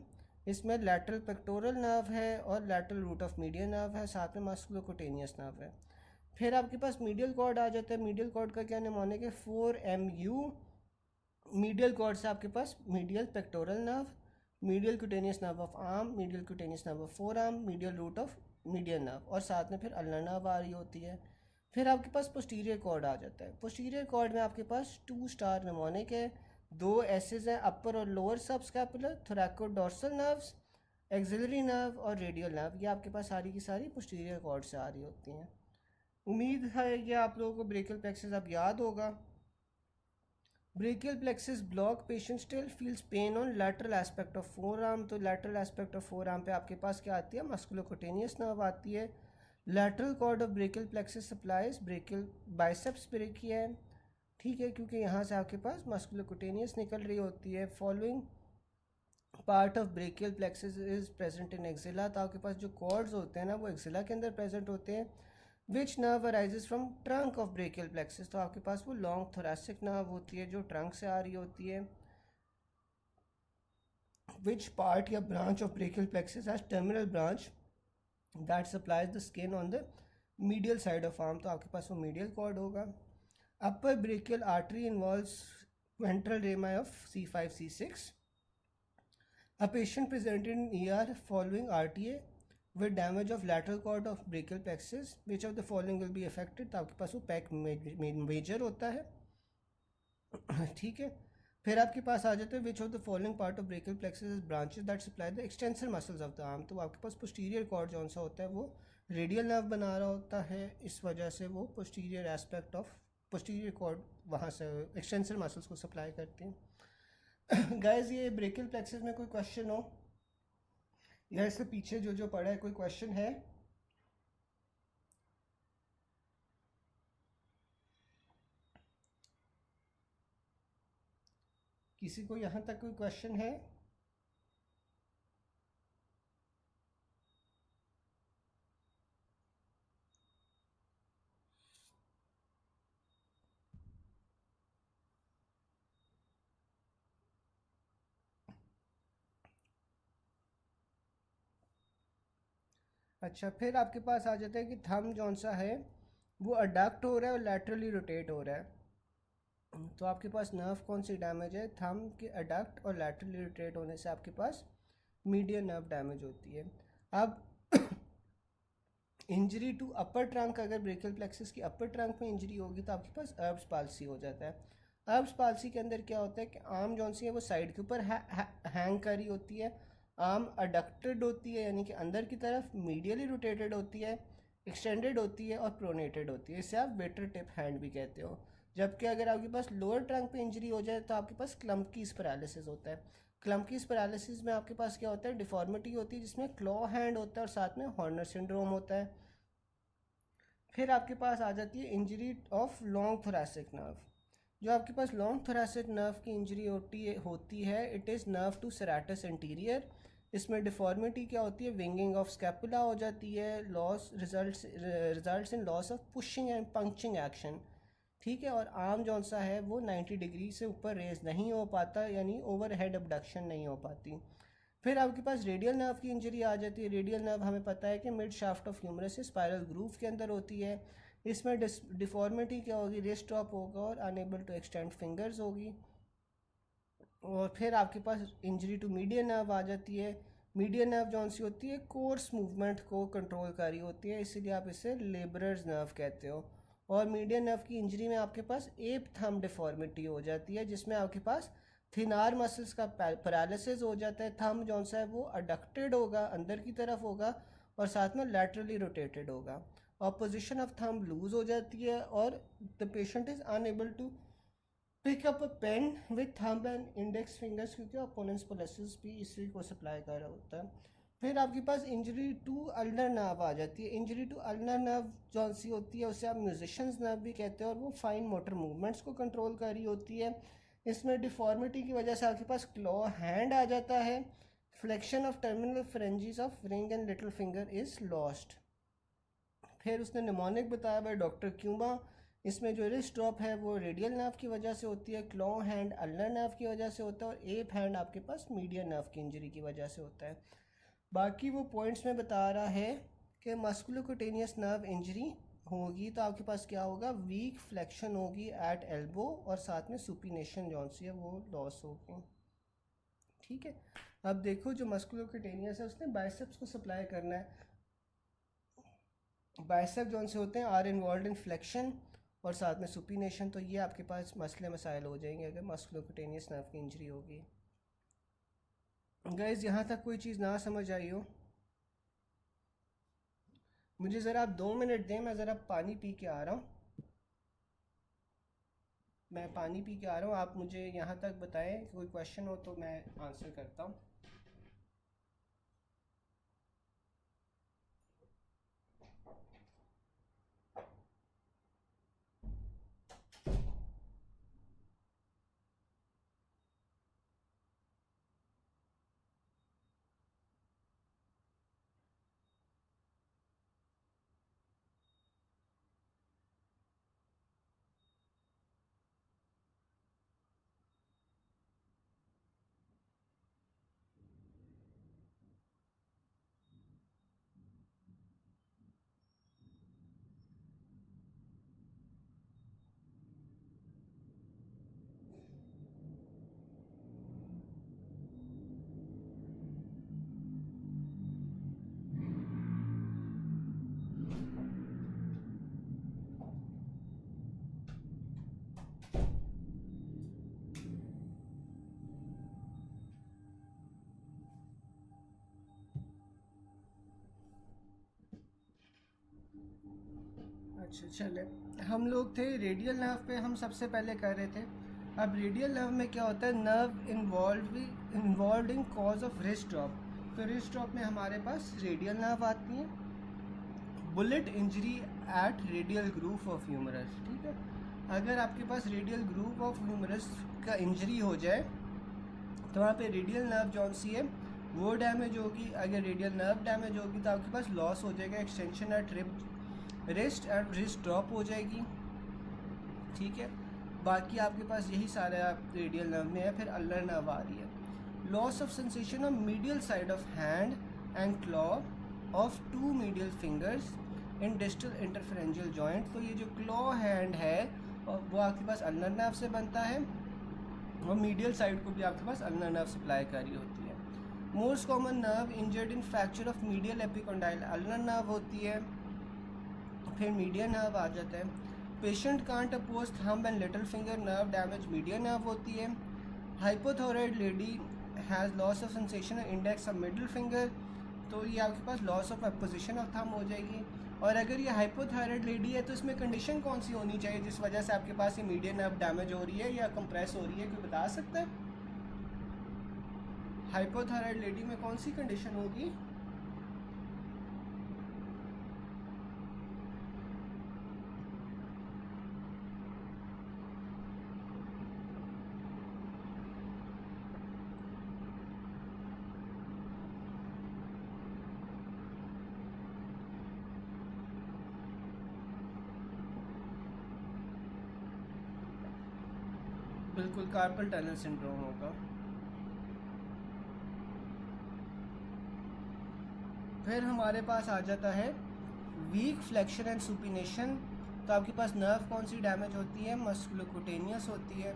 इसमें लैटरल पेक्टोरल नर्व है और lateral root of median nerve है, साथ में मस्कुलोक्यूटेनियस नर्व है। फिर आपके पास मीडियल कॉर्ड आ जाता है। मीडियल कॉर्ड का क्या निमोनिक है, 4MU। मीडियल कॉर्ड से आपके पास medial pectoral nerve, medial cutaneous nerve of arm, medial cutaneous nerve of forearm, medial root of medial nerve, और साथ में फिर अल्नर नर्व आ रही होती है। फिर आपके पास पोस्टीरियर कॉर्ड आ जाता है। पोस्टीरियर कॉर्ड में आपके पास 2 स्टार निमोनिक है, 2 एसेज हैं, अपर और lower subscapular, thoracodorsal nerves, axillary nerve और रेडियल नर्व। ये आपके पास सारी की सारी पोस्टीरियर कॉर्ड से आ रही होती हैं। उम्मीद है कि आप लोगों को ब्रेकियल प्लेक्सस अब याद होगा। Brachial plexus block, patient still feels pain on lateral aspect of forearm. तो lateral aspect of forearm पे आपके पास क्या आती है, मस्कुलोक्यूटेनियस नर्व आती है। Lateral cord of brachial plexus supplies brachial biceps brachia, ठीक है, क्योंकि यहाँ से आपके पास मस्कुलोक्यूटेनियस निकल रही होती है। Following part of brachial plexus is present in axilla. तो आपके पास जो कॉर्ड्स होते हैं ना वो एक्सिला के अंदर प्रेजेंट होते हैं। Which nerve arises from trunk of brachial plexus. तो आपके पास वो लॉन्ग थोरैसिक नर्व होती है जो ट्रंक से आ रही होती है। विच पार्ट या branch of brachial plexus has terminal branch that supplies the skin on the medial side of arm. तो आपके पास वो मीडियल कॉर्ड होगा। Upper brachial artery involves ventral rami of C5, C6। A patient presented in ER following RTA with damage of lateral cord of brachial plexus, which of the following will be affected। तो आपके पास वो पैक मेजर होता है, ठीक है। फिर आपके पास आ जाता है विच of the following part of brachial plexus is branches that supply the extensor muscles of the arm. तो आपके पास पोस्टीरियर कॉर्ड जौन सा होता है वो रेडियल नर्व बना रहा होता है, इस वजह से वो posterior aspect of posterior cord वहाँ से एक्सटेंसर मसल्स को सप्लाई करते हैं। गाइस ये ब्रेकियल प्लेक्सस में कोई क्वेश्चन हो या इससे पीछे जो जो पढ़ा है कोई क्वेश्चन है? किसी को यहाँ तक कोई क्वेश्चन है? अच्छा, फिर आपके पास आ जाता है कि थंब जौन सा है वो अडक्ट हो रहा है और लैटरली रोटेट हो रहा है। तो आपके पास नर्व कौन सी डैमेज है? थंब के अडक्ट और लैटरली रोटेट होने से आपके पास मीडियन नर्व डैमेज होती है। अब इंजरी टू अपर ट्रंक, अगर ब्रेकियल प्लेक्सस की अपर ट्रंक में इंजरी होगी तो आपके पास अर्ब्स पाल्सी हो जाता है। अर्ब्स पाल्सी के अंदर क्या होता है कि आर्म जौन सी है वो साइड के ऊपर हैंग करी होती है, आर्म अडक्टेड होती है यानी कि अंदर की तरफ, मीडियली रोटेटेड होती है, एक्सटेंडेड होती है और प्रोनेटेड होती है। इसे आप वेटर टिप हैंड भी कहते हो। जबकि अगर आपके पास लोअर ट्रंक पे इंजरी हो जाए तो आपके पास क्लम्पकीज पैरालिसिस होता है। क्लम्पकीज पैरालिसिस में आपके पास क्या होता है? डिफॉर्मिटी होती है जिसमें क्लॉ हैंड होता है और साथ में हॉर्नर सिंड्रोम होता है। फिर आपके पास आ जाती है injury of long thoracic nerve. जो आपके पास लॉन्ग थोरैसिक नर्व की इंजरी होती है it is nerve to serratus anterior. इसमें डिफॉर्मिटी क्या होती है? विंगिंग ऑफ स्कैपुला हो जाती है, loss results in loss of pushing and punching action. ठीक है, और आर्म जौन सा है वो 90 डिग्री से ऊपर रेज नहीं हो पाता, यानी ओवर हेड अबडक्शन नहीं हो पाती। फिर आपके पास रेडियल नर्व की इंजरी आ जाती है। रेडियल नर्व हमें पता है कि मिड शाफ्ट ऑफ ह्यूमरस से स्पाइरल ग्रूव के अंदर होती है। इसमें डिफॉर्मिटी क्या होगी? रिस्ट ड्रॉप होगा और अनएबल टू एक्सटेंड फिंगर्स होगी। और फिर आपके पास इंजरी टू मीडियन नर्व आ जाती है। मीडियन नर्व जौन सी होती है कोर्स मूवमेंट को कंट्रोल कर रही होती है, इसीलिए आप इसे लेबरर्स नर्व कहते हो। और मीडियन नर्व की इंजरी में आपके पास एप थंब डिफॉर्मिटी हो जाती है जिसमें आपके पास थिनार मसल्स का पैरालिसिस हो जाता है। थंब जौन सा है वो अडक्टेड होगा, अंदर की तरफ होगा और साथ में लैटरली रोटेटेड होगा। और पोजीशन ऑफ थंब लूज हो जाती है और the patient is unable to pick up a pen with thumb and index fingers, क्योंकि अपोनेंट्स पोलेसिस भी इसी को सप्लाई कर रहा होता है। फिर आपके पास इंजरी टू अल्नर नर्व आ जाती है। इंजरी टू अल्नर नर्व जौन सी होती है उसे आप म्यूजिशियंस नर्व भी कहते हैं और वो फाइन मोटर मूवमेंट्स को कंट्रोल कर रही होती है। इसमें डिफॉर्मिटी की वजह से आपके पास क्लॉ हैंड आ जाता है। Flexion of terminal phalanges of ring and little finger is lost. फिर उसने निमोनिक बताया बाय डॉक्टर क्यूबा। इसमें जो रिस्ट ड्रॉप है वो रेडियल नर्व की वजह से होती है, क्लॉ हैंड अल्नर नर्व की वजह से होता है और एप हैंड आपके पास मीडियन नर्व की इंजरी की वजह से होता है। बाकी वो पॉइंट्स में बता रहा है कि मस्कुलोक्यूटेनियस नर्व इंजरी होगी तो आपके पास क्या होगा? वीक फ्लेक्शन होगी एट एल्बो और साथ में सुपिनेशन जौन सी है वो लॉस होगी। ठीक है, अब देखो जो मस्कुलोक्यूटेनियस है उसने बाइसेप्स को सप्लाई करना है। बाइसेप जौन से होते हैं आर इन्वॉल्व इन फ्लेक्शन और साथ में सुपिनेशन, तो ये आपके पास मसले मसाइल हो जाएंगे अगर मस्कुलोक्यूटेनियस नर्व की इंजरी होगी। गाइस यहाँ तक कोई चीज़ ना समझ आई हो मुझे ज़रा आप 2 मिनट दें, मैं ज़रा पानी पी के आ रहा हूँ। मैं पानी पी के आ रहा हूँ, आप मुझे यहाँ तक बताएं, कोई क्वेश्चन हो तो मैं आंसर करता हूँ। अच्छा चले, हम लोग थे रेडियल नर्व पे, हम सबसे पहले कर रहे थे। अब रेडियल नर्व में क्या होता है? Nerve involve in cause of wrist drop. तो रिस्ट ड्रॉप में हमारे पास रेडियल नर्व आती है। Bullet injury at radial groove of humerus. ठीक है, अगर आपके पास रेडियल ग्रूव ऑफ ह्यूमरस का इंजरी हो जाए तो वहाँ पे रेडियल नर्व जौन सी है वो डैमेज होगी। अगर रेडियल नर्व डैमेज होगी तो आपके पास लॉस हो जाएगा extension eight wrist and wrist drop हो जाएगी, ठीक है। बाकी आपके पास यही सारा रेडियल नर्व में है। फिर अल्नर नर्व आ रही है, loss of sensation of medial side of hand and claw of 2 medial fingers in distal interphalangeal joint. तो ये जो क्लॉ हैंड है वो आपके पास अल्नर नर्व से बनता है और मीडियल साइड को भी आपके पास अल्नर नर्व सप्लाई कर रही होती है। Most common nerve injured in fracture of medial epicondyle ulnar nerve होती है। फिर मीडियन नर्व आ जाता है, patient can't oppose thumb and little finger nerve damage median nerve होती है। Hypothyroid lady has loss of sensation index of middle finger, तो ये आपके पास loss of opposition of thumb हो जाएगी। और अगर ये हाइपोथायराइड लेडी है तो इसमें कंडीशन कौन सी होनी चाहिए जिस वजह से आपके पास ये मीडियन नर्व डैमेज हो रही है या कंप्रेस हो रही है, कोई बता सकता है? हाइपोथायराइड लेडी में कौन सी कंडीशन होगी? बिल्कुल कार्पल टनल सिंड्रोम होगा। फिर हमारे पास आ जाता है वीक फ्लेक्शन एंड सुपिनेशन। तो आपके पास नर्व कौन सी डैमेज होती है? मस्कुलोक्यूटेनियस होती है।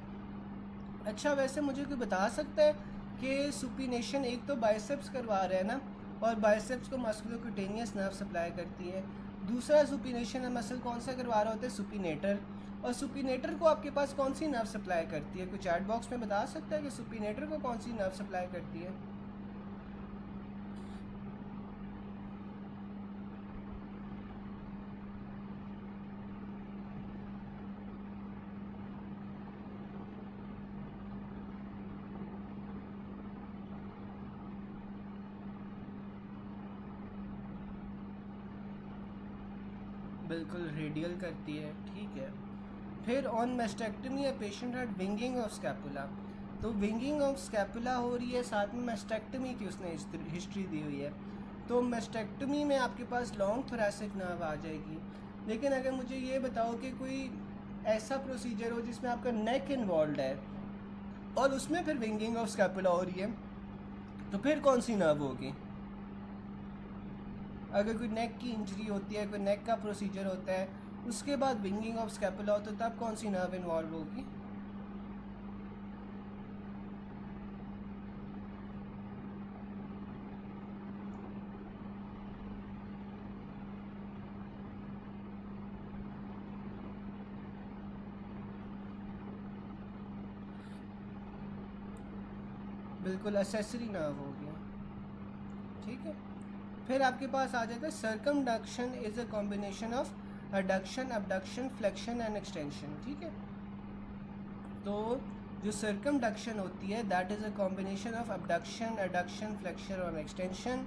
अच्छा, वैसे मुझे कोई बता सकता है कि सुपिनेशन एक तो बाइसेप्स करवा रहे हैं ना, और बाइसेप्स को मस्कुलोक्यूटेनियस नर्व सप्लाई करती है। दूसरा सुपिनेशन मसल कौन सा करवा रहा होता है? सुपिनेटर। और सुपिनेटर को आपके पास कौन सी नर्व सप्लाई करती है? कोई चैट बॉक्स में बता सकता है कि सुपिनेटर को कौन सी नर्व सप्लाई करती है? बिल्कुल रेडियल करती है, ठीक है। फिर on mastectomy a patient had winging of scapula. तो विंगिंग ऑफ स्कैपुला हो रही है, साथ में मेस्टेक्टमी की उसने हिस्ट्री दी हुई है। तो मेस्टेक्टमी में आपके पास लॉन्ग थोरैसिक नर्व आ जाएगी। लेकिन अगर मुझे ये बताओ कि कोई ऐसा प्रोसीजर हो जिसमें आपका नेक इन्वॉल्व है और उसमें फिर विंगिंग ऑफ स्कैपुला हो रही है, तो फिर कौन सी नर्व होगी? अगर कोई नेक की इंजरी होती है, कोई नेक का प्रोसीजर होता है, उसके बाद विंगिंग ऑफ स्कैपुला होता है, तब कौन सी नर्व इन्वॉल्व होगी? बिल्कुल एसेसरी नर्व होगी, ठीक है। फिर आपके पास आ जाता है circumduction is a combination of adduction, abduction, flexion and extension, ठीक है। तो जो सर्कमडक्शन होती है that is a combination of abduction, adduction, flexion और extension.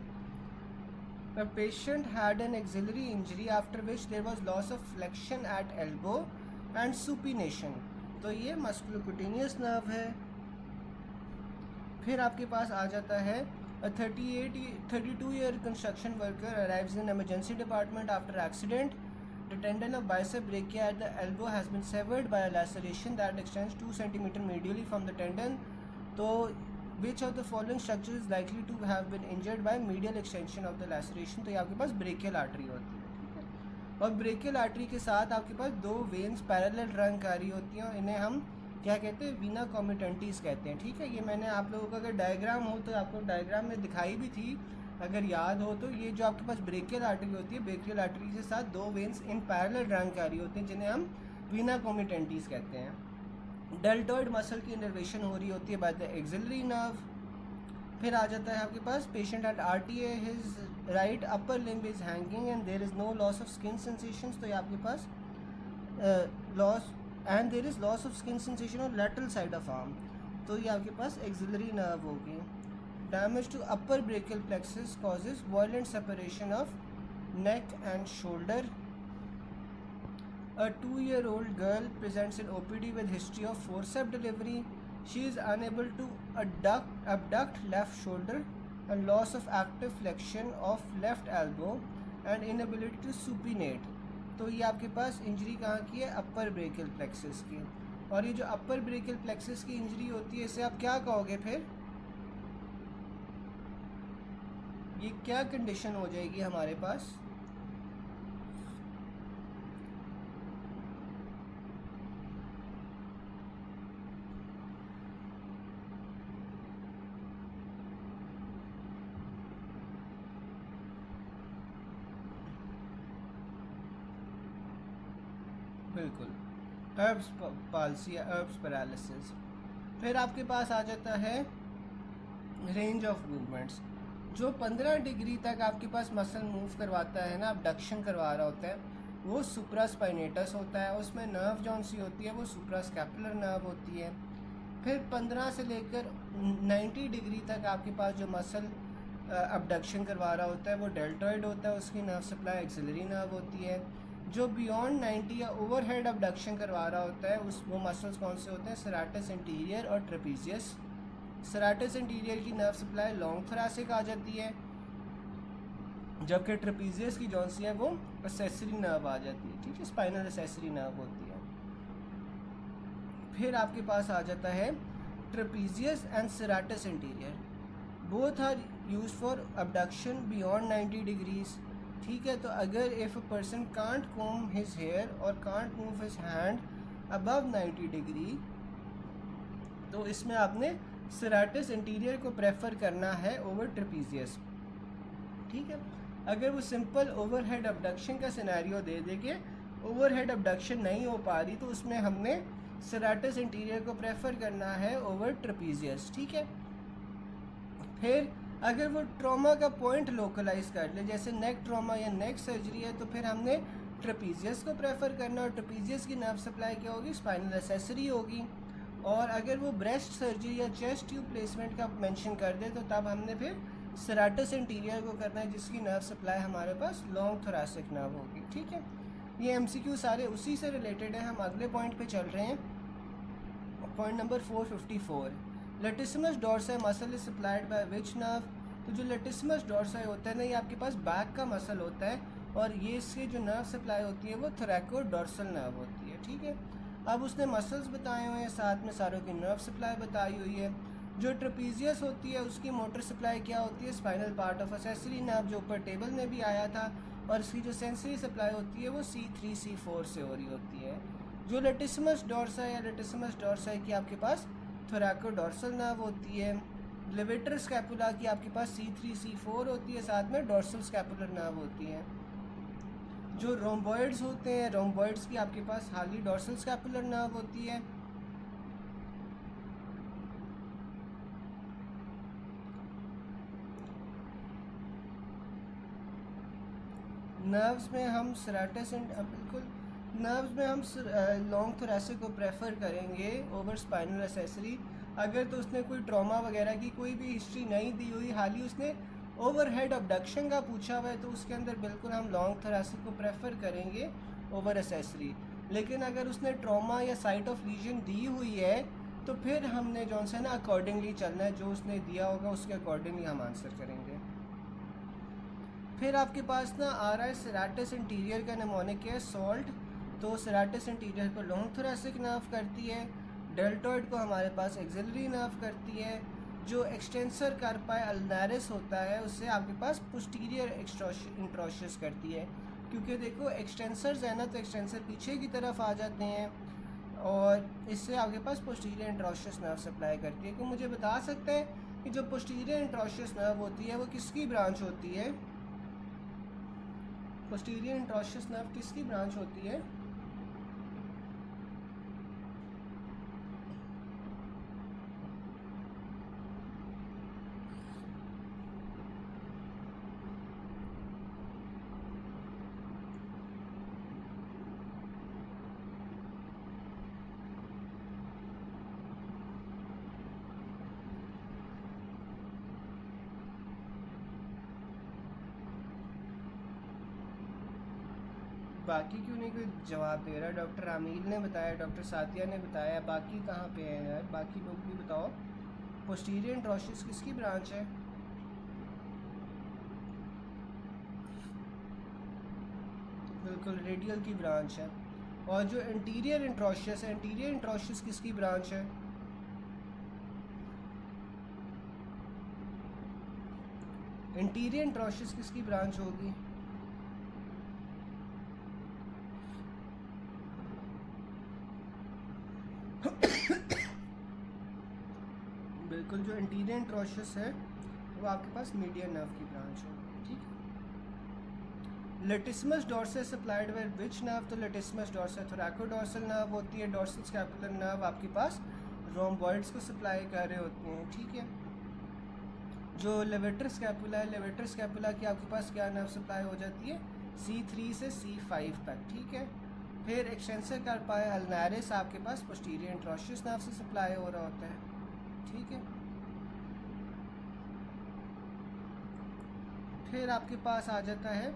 The patient had an axillary injury after which there was loss of flexion at elbow and supination. तो ये मस्कुलोक्यूटेनियस नर्व है। फिर आपके पास आ जाता है A 32-year construction worker arrives in emergency department after accident. The tendon of bicep brachia at the elbow has been severed by a laceration that extends 2 cm medially from the tendon. So, which of the following structures is likely to have been injured by medial extension of the laceration? तो ये आपके पास brachial artery होती है, ठीक है। और brachial artery के साथ आपके पास 2 veins parallel रन कर रही होती हैं और इन्हें हम क्या कहते हैं? वीना कॉमिटेंटिस कहते हैं, ठीक है। ये मैंने आप लोगों का अगर डायग्राम हो तो आपको डायग्राम में दिखाई भी थी, अगर याद हो तो। ये जो आपके पास ब्रेकियल आर्टरी होती है, ब्रेकियल आर्टरी के साथ 2 वेन्स इन पैरेलल रन कर रही होती हैं जिन्हें हम वीना कॉमिटेंटिस कहते हैं। डेल्टॉइड मसल की इनर्वेशन हो रही होती है बाय द एक्सिलरी नर्व। फिर आ जाता है आपके पास patient at RTA, his right upper limb is hanging and there is no loss of skin sensations. तो ये आपके पास loss and there is loss of skin sensation on lateral side of arm. तो ये आपके पास एक्सिलरी नर्व होगी। Damage to upper brachial plexus causes violent separation of neck and shoulder. A 2-year-old girl presents in OPD with history of forceps delivery. She is unable to abduct left shoulder and loss of active flexion of left elbow and inability to supinate। तो ये आपके पास इंजरी कहाँ की है? अपर ब्रेकियल प्लेक्सस की। और ये जो अपर ब्रेकियल प्लेक्सस की इंजरी होती है इसे आप क्या कहोगे फिर? ये क्या कंडीशन हो जाएगी हमारे पास? बिल्कुल, अर्ब्स पाल्सी या अर्ब्स पैरालिसिस। फिर आपके पास आ जाता है रेंज ऑफ मूवमेंट्स। जो 15 डिग्री तक आपके पास मसल मूव करवाता है ना, abduction करवा रहा होता है, वो सुप्रास्पाइनेटस होता है। उसमें नर्व जौन सी होती है वो सुप्रास्कैपुलर नर्व होती है। फिर 15 से लेकर 90 डिग्री तक आपके पास जो मसल abduction करवा रहा होता है वो डेल्टॉइड होता है, उसकी नर्व सप्लाई एक्सिलरी नर्व होती है। जो बियॉन्ड 90 या ओवरहेड abduction करवा रहा होता है वो मसल्स कौन से होते हैं? सेराटस इंटीरियर और ट्रेपीजियस। सेराटस इंटीरियर की नर्व सप्लाई लॉन्ग थोरैसिक आ जाती है, जबकि ट्रेपीजियस की जौन सी है वो एसेसरी नर्व आ जाती है। ठीक है, स्पाइनल एसेसरी नर्व होती है। फिर आपके पास आ जाता है trapezius and serratus anterior, both are use for abduction beyond 90 degrees. ठीक है, तो अगर if a person can't comb his hair और can't move his hand above 90 degree, तो इसमें आपने सेराटस इंटीरियर को प्रेफर करना है ओवर ट्रेपीजियस। ठीक है, अगर वो सिंपल ओवरहेड abduction का सिनेरियो दे दे के ओवरहेड abduction नहीं हो पा रही, तो उसमें हमने सेराटस इंटीरियर को प्रेफर करना है ओवर ट्रेपीजियस। ठीक है, फिर अगर वो ट्रॉमा का पॉइंट लोकलाइज कर ले, जैसे नेक ट्रॉमा या नेक सर्जरी है, तो फिर हमने ट्रेपीजियस को प्रेफर करना, और ट्रेपीजियस की नर्व सप्लाई क्या होगी? स्पाइनल एसेसरी होगी। और अगर वो ब्रेस्ट सर्जरी या चेस्ट ट्यूब प्लेसमेंट का मेंशन कर दे, तो तब हमने फिर सेराटस इंटीरियर को करना है, जिसकी नर्व सप्लाई हमारे पास लॉन्ग थोरैसिक नर्व होगी। ठीक है, ये एमसीक्यू सारे उसी से रिलेटेड है। हम अगले पॉइंट पे चल रहे हैं, point number 454। Latissimus dorsi muscle is supplied by which nerve? तो जो लेटिसिमस डोर्साई होता है ना, ये आपके पास बैक का मसल होता है, और ये इससे जो नर्व सप्लाई होती है वो थोरैकोडोर्सल नर्व होती है। ठीक है, अब उसने मसल्स बताए हुए हैं, साथ में सारों की नर्व सप्लाई बताई हुई है। जो ट्रेपीजियस होती है उसकी मोटर सप्लाई क्या होती है? Spinal part of accessory nerve, जो ऊपर टेबल में भी आया था, और इसकी जो सेंसरी सप्लाई होती है वो C3 C4 से हो रही होती है। जो लेटिसिमस डोर्साई या लेटिसिमस डोर्साई की आपके पास थोरैकोडोर्सल नर्व होती है। लेवेटर स्कैपुला की आपके पास C3 C4 होती है, साथ में डोर्सल स्कैपुलर नर्व होती है। जो रोम्बॉइड्स होते हैं, रोम्बॉइड्स की आपके पास हाली डोर्सल स्कैपुलर नर्व होती है। नर्व्स में हम सेराटस बिल्कुल नर्व्स में हम लॉन्ग थोरैसिक को प्रेफर करेंगे ओवर स्पाइनल एसेसरी। अगर तो उसने कोई ट्रॉमा वगैरह की कोई भी हिस्ट्री नहीं दी हुई, हाल ही उसने ओवरहेड abduction का पूछा हुआ है, तो उसके अंदर बिल्कुल हम लॉन्ग थोरैसिक को प्रेफर करेंगे ओवर एसेसरी। लेकिन अगर उसने ट्रॉमा या साइट ऑफ लीजन दी हुई है, तो फिर हमने जौन सा ना अकॉर्डिंगली चलना है, जो उसने दिया होगा उसके अकॉर्डिंगली हम आंसर करेंगे। फिर आपके पास ना आ रहा है सेराटस इंटीरियर का निमोनिक है सॉल्ट। तो सेराटस इंटीरियर को लॉन्ग थोरैसिक नर्व करती है, डेल्टॉइड को हमारे पास एक्सिलरी नर्व करती है। जो एक्सटेंसर कार्पाई अल्नारिस होता है उससे आपके पास पोस्टीरियर इंट्रोशियस करती है, क्योंकि देखो एक्सटेंसर्स है ना, तो एक्सटेंसर पीछे की तरफ आ जाते हैं, और इससे आपके पास पोस्टीरियर इंट्रोशियस नर्व सप्लाई करती है। तो मुझे बता सकते हैं कि जो पोस्टीरियर इंट्रोशियस नर्व होती है वो किसकी ब्रांच होती है? पोस्टीरियर इंट्रोशियस नर्व किसकी ब्रांच होती है? बाकी क्यों नहीं कोई जवाब दे रहा? डॉक्टर आमील ने बताया, डॉक्टर सातिया ने बताया, बाकी कहाँ पे है यार? बाकी लोग भी बताओ। पोस्टीरियर इंट्रोशियस किसकी ब्रांच है? बिल्कुल रेडियल की ब्रांच है। और जो एंटीरियर इंट्रोशियस है, एंटीरियर इंट्रोशियस किसकी ब्रांच है? एंटीरियर इंट्रोशियस किसकी ब्रांच होगी? बिल्कुल, जो एंटीरियर इंट्रोशियस है वो आपके पास मीडियन नर्व की ब्रांच होगी, ठीक है। लेटिस्मस डॉर्सस सप्लाइड बाय विच नर्व? तो लेटिस्मस डॉर्सस थोरैकोडोर्सल नर्व होती है। डॉर्सल स्कैपुलर नर्व आपके पास रोम्बॉइड्स को सप्लाई कर रहे होते हैं, ठीक है। जो लेवेटर स्कैपुला है, लेवेटर स्कैपुला की आपके पास क्या नर्व सप्लाई हो जाती है? C3 से C5 तक, ठीक है। फिर एक्सटेंसर कार्पाई अल्नारिस आपके पास पोस्टीरियर इंट्रोशियस नर्व से सप्लाई हो रहा होता है, ठीक है। फिर आपके पास आ जाता है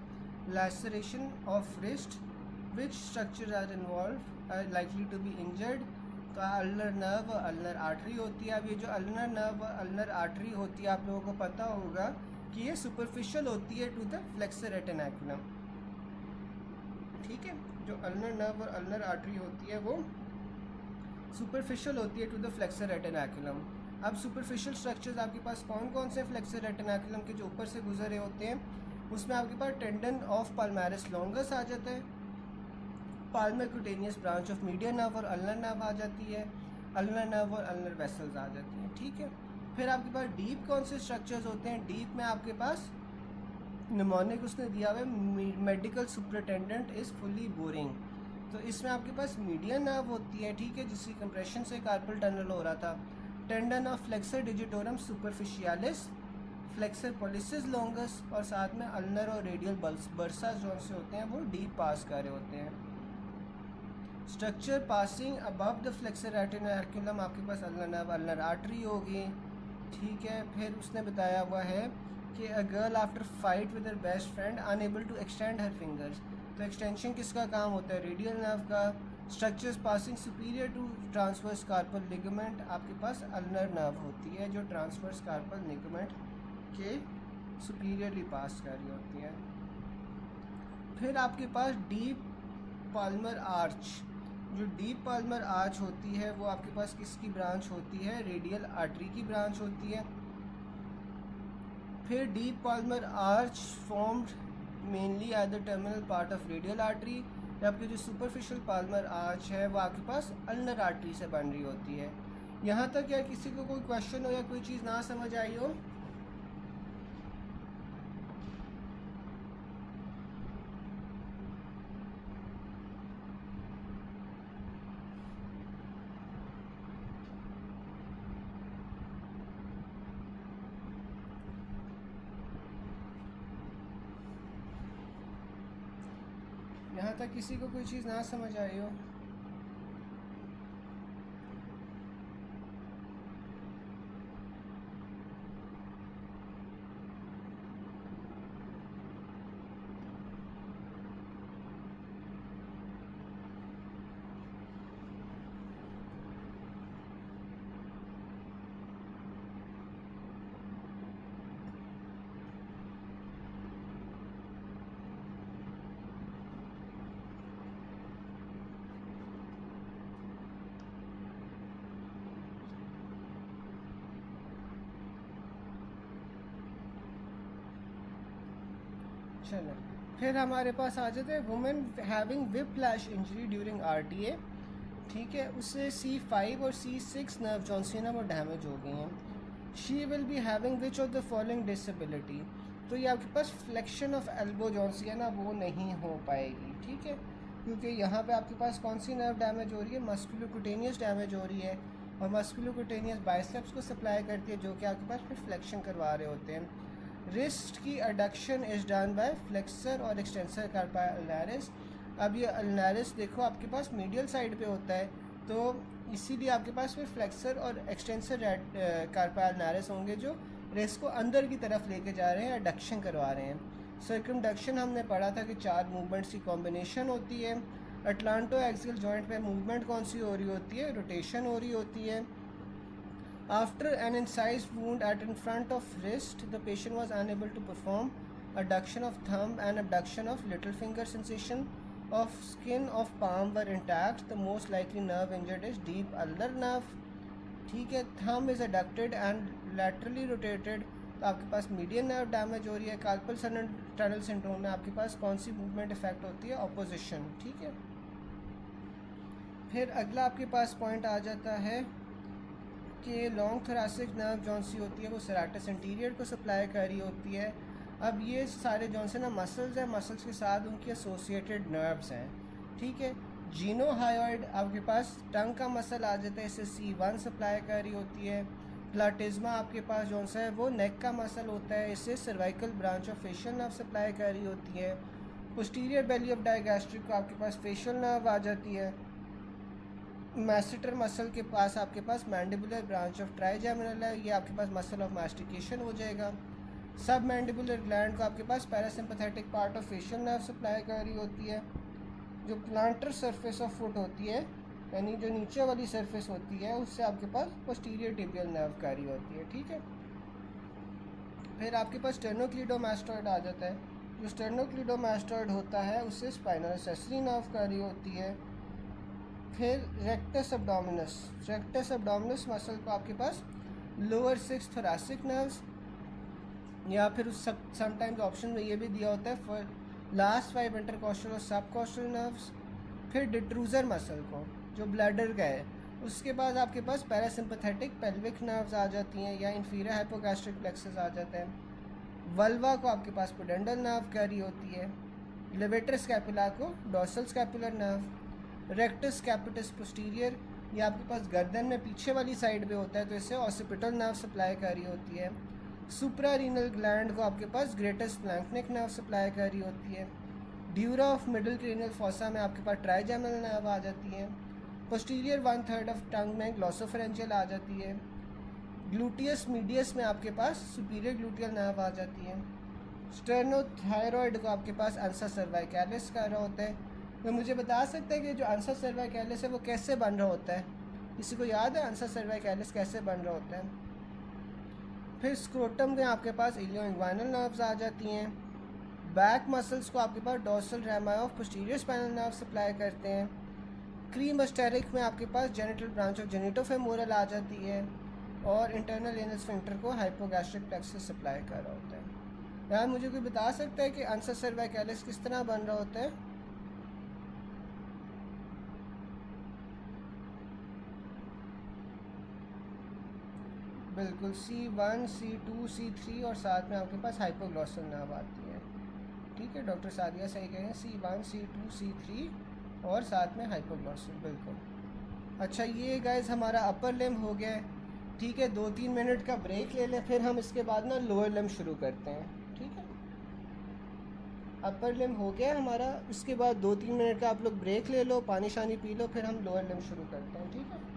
laceration of wrist, which structure are involve are likely to be injured? तो अल्नर नर्व, अल्नर आर्टरी होती है। अब ये जो अल्नर नर्व, अल्नर आर्टरी होती है, आप लोगों को पता होगा कि ये सुपरफिशियल होती है टू द फ्लेक्सर रेटिनाकुलम, ठीक है। जो अल्नर नर्व और अल्नर आर्टरी होती है वो सुपरफिशियल होती है टू द फ्लेक्सर रेटिनाकुलम। अब सुपरफिशियल स्ट्रक्चर्स आपके पास कौन कौन से फ्लेक्सर रेटिनाकुलम के जो ऊपर से गुजरे होते हैं? उसमें आपके पास टेंडन ऑफ पाल्मारिस लॉन्गस आ जाता है, Palmer cutaneous branch of median nerve और अल्नर नर्व आ जाती है, अल्नर नर्व और अल्नर वेसल्स आ जाती हैं, ठीक है। फिर आपके पास डीप कौन से स्ट्रक्चर्स होते हैं? डीप में आपके पास निमोनिक उसने दिया हुआ है, medical superintendent is fully boring. तो इसमें आपके पास मीडियन नर्व होती है, ठीक है, जिसकी कंप्रेशन से कार्पल टनल हो रहा था। Tendon of flexor digitorum सुपरफिशियालिस, flexor pollicis longus, और साथ में अल्नर और रेडियल बर्सा जो से होते हैं वो डीप पास कर रहे होते हैं। Structure passing above the flexor retinaculum आपके पास अल्नर नर्व, अल्नर आर्टरी होगी, ठीक है। फिर उसने बताया हुआ है कि a girl after fight with her best friend unable to extend her fingers, तो एक्सटेंशन किसका काम होता है? रेडियल नर्व का। Structures passing superior to transverse carpal ligament आपके पास अल्नर नर्व होती है, जो ट्रांसवर्स कार्पल लिगामेंट के सुपीरियरली पास कर रही होती है। फिर आपके पास डीप पाल्मर आर्च, जो डीप पाल्मर आर्च होती है वो आपके पास किसकी ब्रांच होती है? रेडियल आर्टरी की ब्रांच होती है। फिर deep Palmer arch formed mainly at the terminal part of radial artery, जबकि जो सुपरफिशियल पाल्मर आर्च है वो आपके पास अल्नर आर्टरी से बन रही होती है। यहाँ तक या किसी को कोई क्वेश्चन हो या कोई चीज़ ना समझ आई हो? यहाँ तक किसी को कोई चीज़ ना समझ आई हो? चलो, फिर हमारे पास आ जाते हैं women having whiplash injury during RTA, ठीक है। उससे C5 और C6 नर्व जॉन्सियनम और डैमेज हो गई हैं। She will be having which of the following disability? तो ये आपके पास फ्लेक्शन ऑफ एल्बो जॉन्सियना वो नहीं हो पाएगी, ठीक है, क्योंकि यहाँ पे आपके पास कौन सी नर्व डैमेज हो रही है? मस्कुलोक्यूटेनियस डैमेज हो रही है, और मस्कुलोक्यूटेनियस बाइसेप्स को सप्लाई करती है, जो कि आपके पास फिर फ्लेक्शन करवा रहे होते हैं। रिस्ट की adduction is done by flexor और एक्सटेंसर कार्पाई अल्नारिस। अब ये अल्नारिस देखो आपके पास मीडियल साइड पे होता है, तो इसीलिए आपके पास फिर फ्लेक्सर और एक्सटेंसर कार्पाई अल्नारिस होंगे जो रिस्ट को अंदर की तरफ लेके जा रहे हैं, अडक्शन करवा रहे हैं। सर्कमडक्शन हमने पढ़ा था कि 4 मूवमेंट्स की कॉम्बिनेशन होती है। अटलांटो एक्सियल जॉइंट पे मूवमेंट कौन सी हो रही होती है? रोटेशन हो रही होती है। After an incised wound at in front of wrist the patient was unable to perform adduction of thumb and abduction of little finger, sensation of skin of palm were intact. The most likely nerve injured is deep ulnar nerve. ठीक है, thumb is adducted and laterally rotated, तो आपके पास मीडियन नर्व डैमेज हो रही है। कार्पल टनल सिंड्रोम में आपके पास कौन सी मूवमेंट इफेक्ट होती है? ऑपोजिशन। ठीक है, फिर अगला आपके पास पॉइंट आ जाता है कि लॉन्ग थोरेसिक नर्व जौन सी होती है वो सेरेटस इंटीरियर को सप्लाई कर रही होती है। अब ये सारे जौन से ना मसल्स हैं, मसल्स के साथ उनकी एसोसिएटेड नर्व्स हैं। ठीक है, जीनोहायोइड आपके पास टंग का मसल आ जाता है, इसे C1 सप्लाई कर रही होती है। प्लाटिज्मा आपके पास जौन सा है वो नेक का मसल होता है, इसे cervical branch of facial nerve supply कर रही होती है। पोस्टीरियर बेली ऑफ डायगैस्ट्रिक को आपके पास फेशियल नर्व आ जाती है। मैसेटर मसल के पास आपके पास मैंडिबुलर ब्रांच ऑफ ट्राइजेमिनल है, ये आपके पास मसल ऑफ मास्टिकेशन हो जाएगा। सब मैंडिबुलर ग्लैंड को आपके पास parasympathetic part of facial nerve supply कर रही होती है। जो प्लांटर सरफेस ऑफ फुट होती है, यानी जो नीचे वाली सरफेस होती है, उससे आपके पास पोस्टीरियर टिबियल नर्व कर रही होती है। ठीक है, फिर आपके पास स्टेर्नोक्लीडोमास्टॉइड आ जाता है। जो स्टेर्नोक्लीडोमास्टॉइड होता है उससे स्पाइनल एक्सेसरी नर्व कर रही होती है। फिर रेक्टस एब्डोमिनस मसल को आपके पास लोअर 6 थोरेसिक नर्व्स, या फिर उस समटाइम्स ऑप्शन में ये भी दिया होता है फॉर लास्ट 5 इंटरकॉस्टल और सबकॉस्टल नर्व्स। फिर डिट्रूजर मसल को जो ब्लैडर का है, उसके बाद आपके पास पैरासिम्पैथेटिक पेल्विक नर्व्स आ जाती हैं या इंफीरियर हाइपोगैस्ट्रिक प्लेक्सस आ जाते हैं। वल्वा को आपके पास पोडेंडल नर्व कह रही होती है। लेवेटर स्कैपुला को dorsal scapular nerve. Rectus capitis posterior, ये आपके पास गर्दन में पीछे वाली साइड पे होता है, तो इसे ऑसिपिटल नर्व सप्लाई कर रही होती है। सुप्रारीनल ग्लैंड को आपके पास ग्रेटस प्लैंक्निक नर्व सप्लाई कर रही होती है। Dura of middle cranial fossa में आपके पास ट्राइजेमिनल नर्व आ जाती है। पोस्टीरियर 1/3 ऑफ टंग में ग्लॉसोफरेंजियल आ जाती है। ग्लूटियस मीडियस में आपके पास सुपीरियर ग्लूटियल नर्व आ जाती है। स्टेर्नोथायरॉइड को आपके पास अंसा सर्वाइकैलिस कर रहा होता है। तो मुझे बता सकते हैं कि जो अंसा सर्वाइकैलिस है वो कैसे बन रहा होता है? किसी को याद है अंसा सर्वाइकैलिस कैसे बन रहा होता है? फिर स्क्रोटम में आपके पास इलियो-इंग्वाइनल नर्व्स आ जाती हैं। बैक मसल्स को आपके पास dorsal rami of posterior spinal nerve supply करते हैं। क्रीम अस्टेरिक में आपके पास जेनिटल ब्रांच ऑफ जेनिटोफेमोरल आ जाती है और इंटरनल एनल स्फिंक्टर को हाइपोगैस्ट्रिक प्लेक्सस सप्लाई कर रहा होता है। यार मुझे कोई बता सकता है कि अंसा सर्वाइकैलिस किस तरह बन रहा होता है? बिल्कुल C1, C2, C3 और साथ में आपके पास हाइपोग्लॉसल नर्व आती है। ठीक है, डॉक्टर सादिया सही कह रहे हैं, C1, C2, C3 और साथ में हाइपोग्लॉसल। बिल्कुल। अच्छा, ये गाइस हमारा अपर लिम्ब हो गया है। ठीक है, 2-3 मिनट का ब्रेक ले लें, फिर हम इसके बाद ना लोअर लिम्ब शुरू करते हैं। ठीक है, अपर लिम्ब हो गया हमारा, उसके बाद 2-3 मिनट का आप लोग ब्रेक ले लो, पानी शानी पी लो, फिर हम लोअर लिम्ब शुरू करते हैं। ठीक है,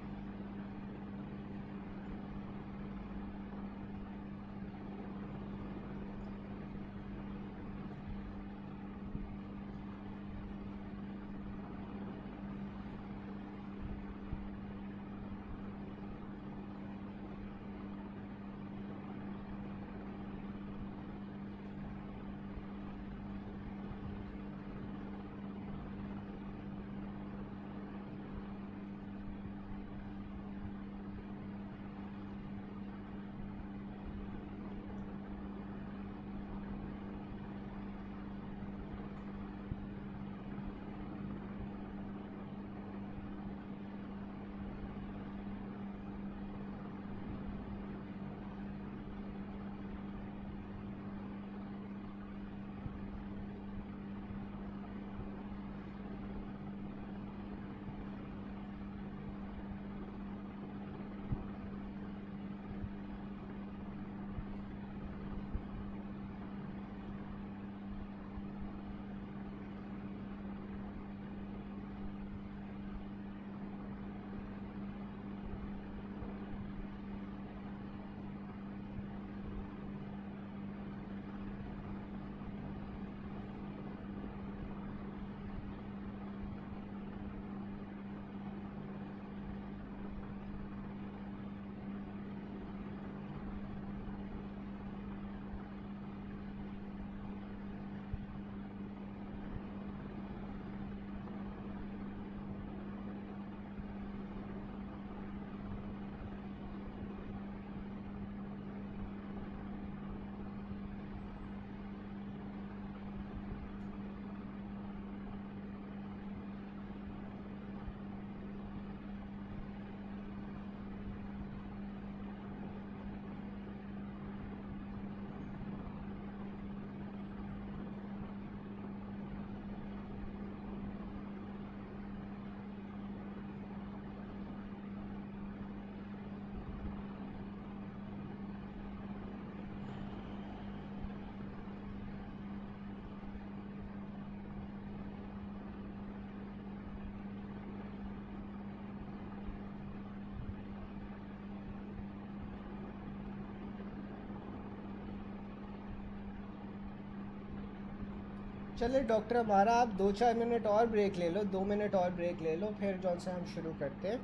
चले डॉक्टर हमारा, आप 2-4 मिनट और ब्रेक ले लो, 2 मिनट और ब्रेक ले लो, फिर जौन सा हम शुरू करते हैं।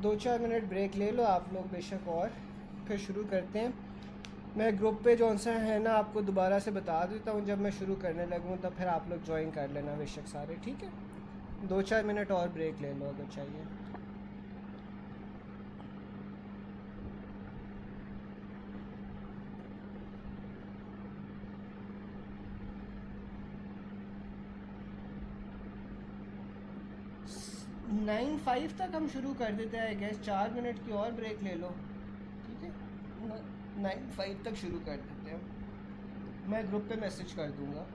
2-4 मिनट ब्रेक ले लो आप लोग बेशक, और फिर शुरू करते हैं। मैं ग्रुप पे जौन सा है ना आपको दोबारा से बता देता हूँ, जब मैं शुरू करने लगूँ तब फिर आप लोग ज्वाइन कर लेना बेशक सारे, ठीक है। 2-4 मिनट और ब्रेक ले लो अगर चाहिए। नाइन फाइव तक हम शुरू कर देते हैं गैस, 4 मिनट की और ब्रेक ले लो, ठीक है। 9:05 तक शुरू कर देते हैं, मैं ग्रुप पे मैसेज कर दूंगा।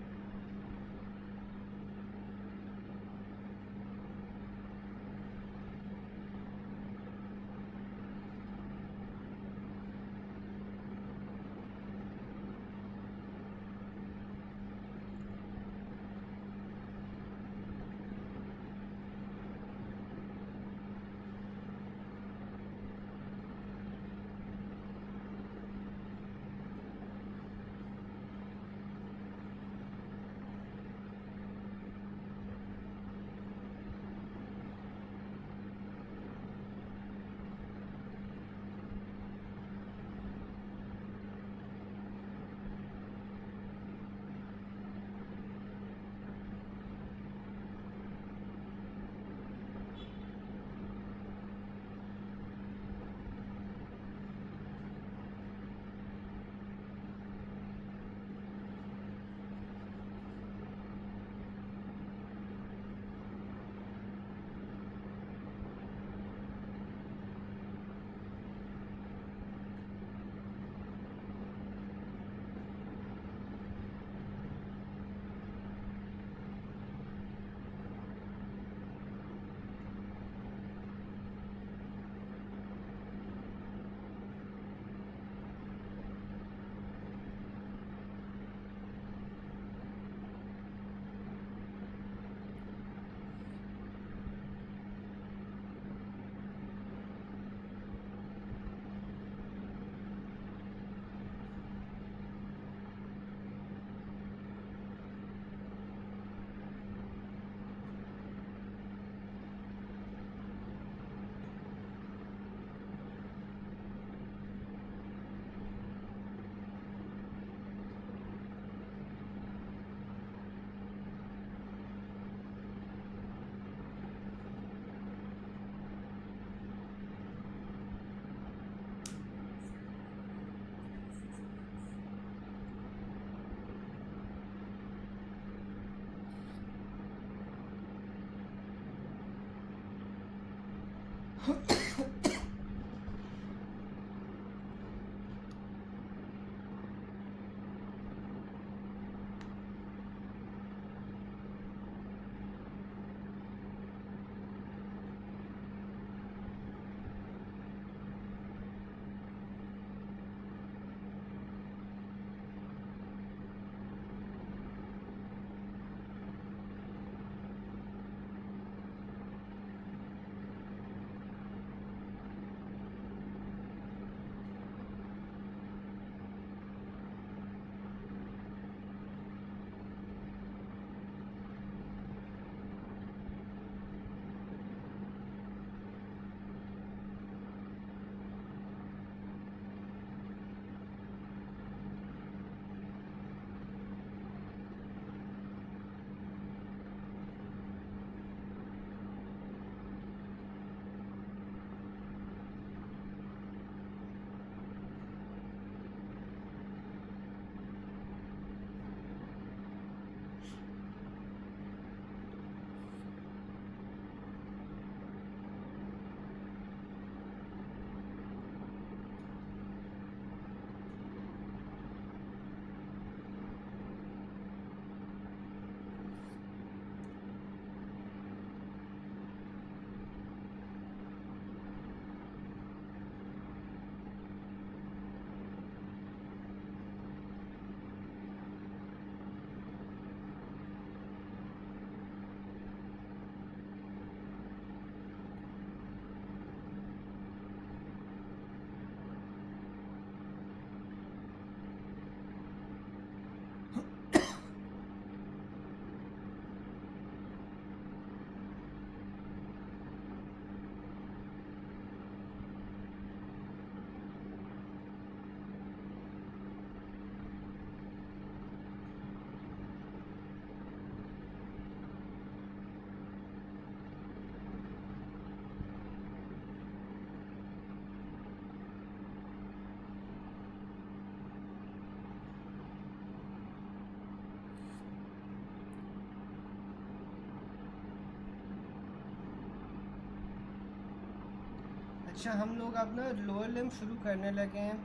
अच्छा, हम लोग अपना लोअर लिम्ब शुरू करने लगे हैं।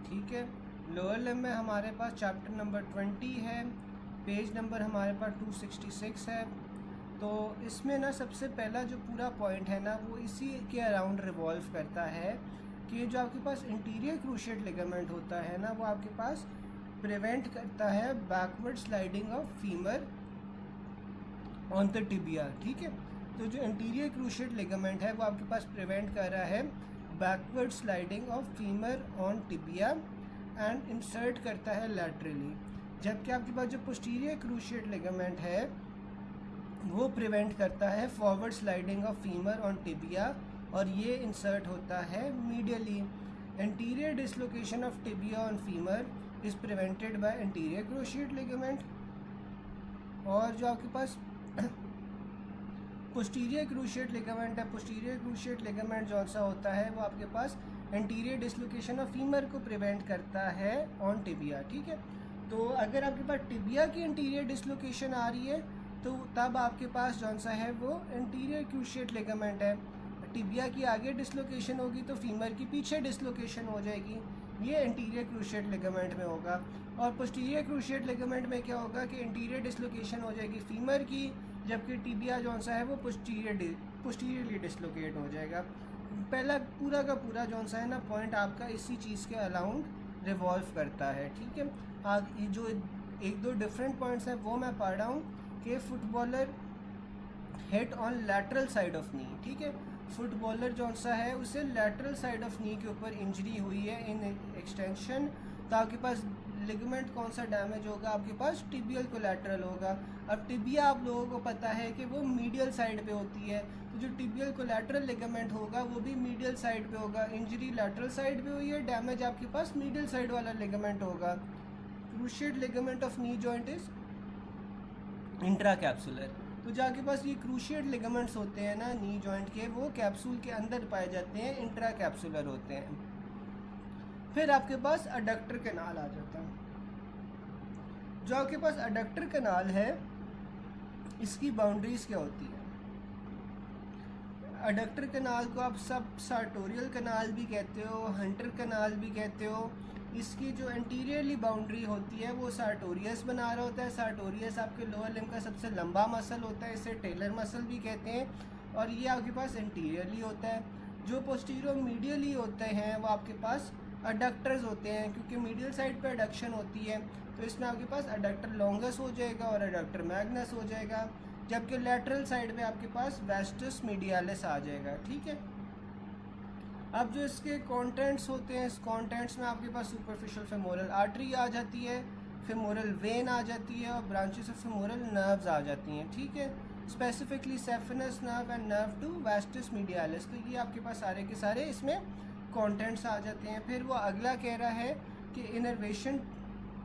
ठीक है, लोअर लिम्ब में हमारे पास चैप्टर नंबर 20 है, पेज नंबर हमारे पास 266 है। तो इसमें ना सबसे पहला जो पूरा पॉइंट है ना वो इसी के अराउंड रिवॉल्व करता है कि जो आपके पास इंटीरियर क्रूशिएट लिगामेंट होता है ना वो आपके पास प्रिवेंट करता है backward sliding of femur on the tibia. ठीक है, तो जो इंटीरियर क्रूशिएट लिगामेंट है वो आपके पास प्रिवेंट कर रहा है backward sliding of femur on tibia and insert करता है लैटरली। जबकि आपके पास जो पोस्टीरियर क्रूशिएट लिगामेंट है वो प्रिवेंट करता है forward sliding of femur on tibia और ये इंसर्ट होता है medially. Interior dislocation of tibia on femur is prevented by interior cruciate ligament. और जो आपके पास पोस्टीरियर क्रूशिएट लिगामेंट है, पोस्टीरियर क्रूशिएट लिगामेंट जो सा होता है वो आपके पास इंटीरियर डिसलोकेशन ऑफ फीमर को प्रिवेंट करता है ऑन टिबिया। ठीक है, तो अगर आपके पास टिबिया की इंटीरियर डिसलोकेशन आ रही है तो तब आपके पास जौन सा है वो इंटीरियर क्रूशिएट लिगामेंट है। टिबिया की आगे डिसलोकेशन होगी तो फीमर की पीछे डिसलोकेशन हो जाएगी, ये इंटीरियर क्रूशिएट लिगामेंट में होगा। और पोस्टीरियर क्रूशिएट लिगामेंट में क्या होगा कि इंटीरियर डिसलोकेशन हो जाएगी फीमर की, जबकि टिबिया जौन सा है वो पोस्टीरियरली डिसलोकेट हो जाएगा। पहला पूरा का पूरा जौन सा है ना पॉइंट आपका इसी चीज़ के अराउंड रिवॉल्व करता है। ठीक है, ये जो एक दो डिफरेंट पॉइंट्स हैं वो मैं पढ़ रहा हूँ कि footballer hit on lateral side of नी। ठीक है, फुटबॉलर जौन सा है उसे लैटरल साइड ऑफ नी के ऊपर इंजरी हुई है इन एक्सटेंशन। तो आपके पास लिगामेंट कौन सा डैमेज होगा, आपके पास टिबियल कोलैटरल होगा। अब टिबिया आप लोगों को पता है कि वो मीडियल साइड पे होती है, तो जो टिबियल कोलैटरल लिगामेंट होगा वो भी मीडियल साइड पे होगा। इंजरी लैटरल साइड पे हुई है, डैमेज आपके पास मीडियल साइड वाला लिगामेंट होगा। Cruciate ligament of knee joint is intra capsular. तो जो आपके पास ये क्रूशिएट लिगामेंट्स होते हैं ना नी जॉइंट के, वो कैप्सूल के अंदर पाए जाते हैं, इंट्रा कैप्सुलर होते हैं। फिर आपके पास अडक्टर कैनाल आ जाता है। जो आपके पास अडक्टर कैनाल है इसकी बाउंड्रीज क्या होती है? अडक्टर कैनाल को आप सब सार्टोरियल कैनाल भी कहते हो, हंटर कैनाल भी कहते हो। इसकी जो एंटीरियरली बाउंड्री होती है वो सार्टोरियस बना रहा होता है। सार्टोरियस आपके लोअर लिम्ब का सबसे लंबा मसल होता है, इसे टेलर मसल भी कहते हैं। और ये आपके पास एंटीरियरली होता है। जो पोस्टीरियर मीडियली होते हैं वो आपके पास अडक्टर्स होते हैं, क्योंकि मीडियल साइड पे अडक्शन होती है तो इसमें आपके पास अडक्टर लॉन्गस हो जाएगा और अडक्टर मैग्नस हो जाएगा। जबकि लैटरल साइड पे आपके पास वेस्टस मीडियालिस आ जाएगा। ठीक है, अब जो इसके कंटेंट्स होते हैं, इस कंटेंट्स में आपके पास सुपरफिशियल फेमोरल आर्टरी आ जाती है, फेमोरल वेन आ जाती है और ब्रांचेस ऑफ फेमोरल नर्व्स आ जाती हैं। ठीक है, specifically saphenous nerve and nerve to vastus medialis. तो ये आपके पास सारे के सारे इसमें कंटेंट्स आ जाते हैं। फिर वो अगला कह रहा है कि इनर्वेशन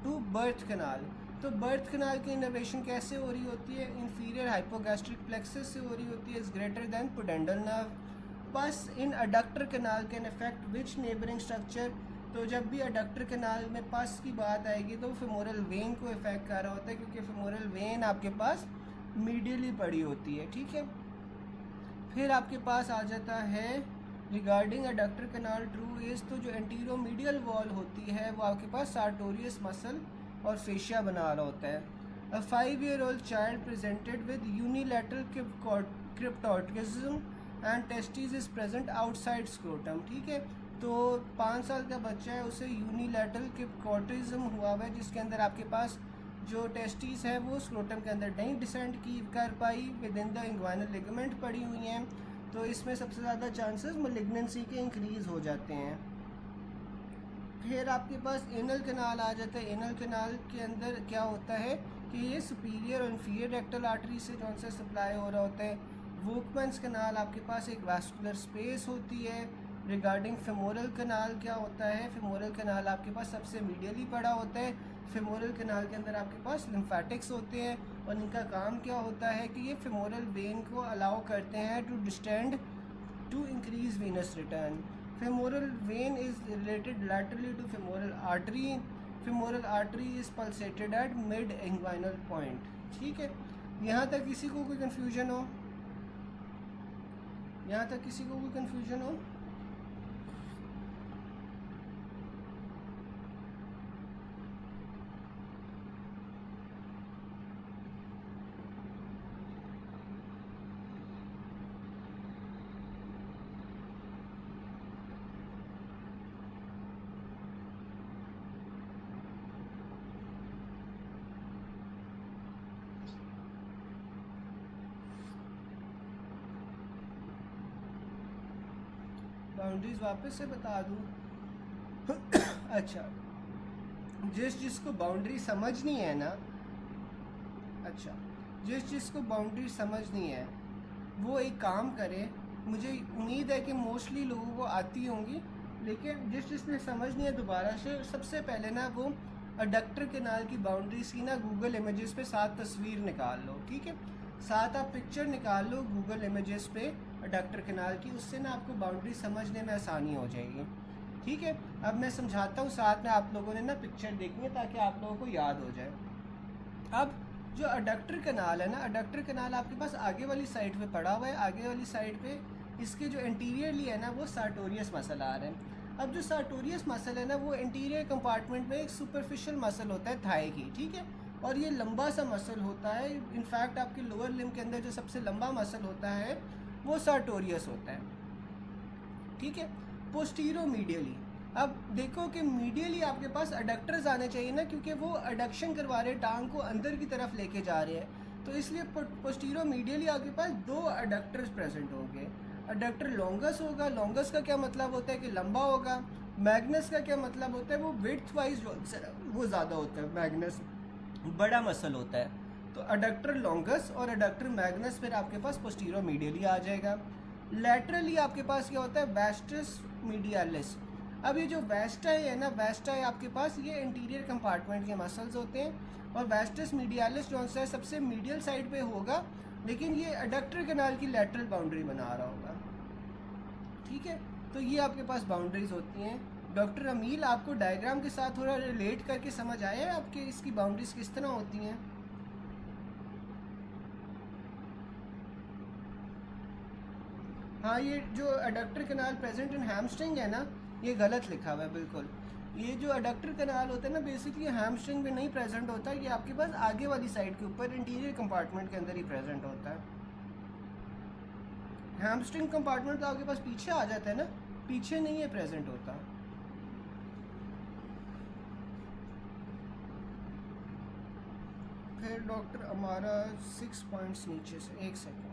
टू बर्थ कैनाल। तो बर्थ कैनाल की इनर्वेशन कैसे हो रही होती है? इंफीरियर हाइपोगैस्ट्रिक प्लेक्सस से हो रही होती है, is greater than pudendal nerve. बस in adductor canal can affect which neighbouring structure. तो जब भी अडक्टर कैनाल में पस की बात आएगी तो फेमोरल वेन को इफेक्ट कर रहा होता है, क्योंकि फेमोरल वेन आपके पास मीडियली पड़ी होती है। ठीक है, फिर आपके पास आ जाता है regarding adductor canal true is. तो जो एंटीरो मीडियल वॉल होती है वो आपके पास सार्टोरियस मसल और फेशिया बना रहा होता है। A 5-year-old child presented with unilateral cryptorchidism and testis is present outside scrotum. ठीक है, तो 5 साल का बच्चा है, उसे यूनिलैटरल क्रिप्टोटिज्म हुआ हुआ है, जिसके अंदर आपके पास जो टेस्टिस है वो स्क्रोटम के अंदर नहीं डिसेंड की कर पाई, within the inguinal ligament पड़ी हुई हैं। तो इसमें सबसे ज़्यादा चांसेस मलिग्नेंसी के इंक्रीज़ हो जाते हैं। फिर आपके पास एनल कैनाल आ जाता है। एनल कैनाल के अंदर क्या होता है कि ये सुपीरियर और इन्फीरियर रेक्टल आर्टरी से जौन सा सप्लाई हो रहा होता है। वोकमैन्स कैनाल आपके पास एक वास्कुलर स्पेस होती है। रिगार्डिंग फेमोरल कैनाल क्या होता है? फेमोरल कैनाल आपके पास सबसे मीडियली पड़ा होता है। फेमोरल कैनाल के अंदर आपके पास लिम्फेटिक्स होते हैं और इनका काम क्या होता है कि ये फेमोरल वेन को अलाउ करते हैं to distend to increase venous return. Femoral vein is related laterally to femoral artery. Femoral artery is pulsated at mid inguinal point. ठीक है, यहाँ तक किसी को कोई कन्फ्यूजन हो? यहाँ तक किसी को कोई कन्फ्यूजन हो? बाउंड्रीज वापस से बता दूँ। अच्छा, जिसको बाउंड्री समझनी है ना, अच्छा जिसको बाउंड्री समझनी है वो एक काम करे। मुझे उम्मीद है कि मोस्टली लोगों को आती होंगी, लेकिन जिसने समझनी है दोबारा से, सबसे पहले ना वो अडक्टर केनाल की बाउंड्रीज की ना गूगल इमेजेस पे 7 तस्वीर निकाल लो, ठीक है। 7 आप पिक्चर निकाल लो गूगल इमेजेस पे अडक्टर केनाल की, उससे ना आपको बाउंड्री समझने में आसानी हो जाएगी, ठीक है। अब मैं समझाता हूँ, साथ में आप लोगों ने ना पिक्चर देखनी है ताकि आप लोगों को याद हो जाए। अब जो अडक्टर कनाल है ना, अडक्टर कनाल आपके पास आगे वाली साइड पे पड़ा हुआ है। आगे वाली साइड पे इसके जो इंटीरियरली है ना वो सार्टोरियस मसल आ रहे हैं। अब जो सार्टोरियस मसल है ना वो इंटीरियर कंपार्टमेंट में एक सुपरफिशियल मसल होता है थाई की, ठीक है। और ये लंबा सा मसल होता है। इनफैक्ट आपके लोअर लिम्ब के अंदर जो सबसे लंबा मसल होता है वो सार्टोरियस होता है, ठीक है। पोस्टीरो मीडियली, अब देखो कि मीडियली आपके पास अडक्टर्स आने चाहिए ना, क्योंकि वो अडक्शन करवा रहे हैं, टांग को अंदर की तरफ लेके जा रहे हैं, तो इसलिए पोस्टीरो मीडियली आपके पास 2 अडक्टर्स प्रेजेंट होंगे। अडक्टर लॉन्गस होगा, लॉन्गस का क्या मतलब होता है कि लंबा होगा। मैग्नस का क्या मतलब होता है, वो विड्थ वाइज वो ज़्यादा होता है, मैग्नस बड़ा मसल होता है। तो अडक्टर लॉन्गस और अडक्टर मैग्नस फिर आपके पास पोस्टीरो मीडियली आ जाएगा। लैटरली आपके पास क्या होता है, वेस्टस मीडियालिस। अब ये जो वेस्टाई है ना, वेस्टाई आपके पास ये इंटीरियर कंपार्टमेंट के मसल्स होते हैं, और वेस्टस मीडियालिस जो है सबसे मीडियल साइड पे होगा, लेकिन ये अडक्टर कैनाल की लैटरल बाउंड्री बना रहा होगा, ठीक है। तो ये आपके पास बाउंड्रीज होती हैं। डॉक्टर अमील, आपको डायग्राम के साथ थोड़ा रिलेट करके समझ आया है आपके इसकी बाउंड्रीज किस तरह होती हैं? हाँ, ये जो adductor canal present in hamstring है ना, ये गलत लिखा हुआ है बिल्कुल। ये जो अडक्टर कैनाल होता है ना, बेसिकली हैमस्ट्रिंग में नहीं प्रेजेंट होता, ये आपके पास आगे वाली साइड के ऊपर इंटीरियर कंपार्टमेंट के अंदर ही प्रेजेंट होता है। हैमस्ट्रिंग कंपार्टमेंट तो आपके पास पीछे आ जाता है ना, पीछे नहीं है प्रेजेंट होता। फिर डॉक्टर हमारा 6 पॉइंट्स नीचे से, एक सेकेंड।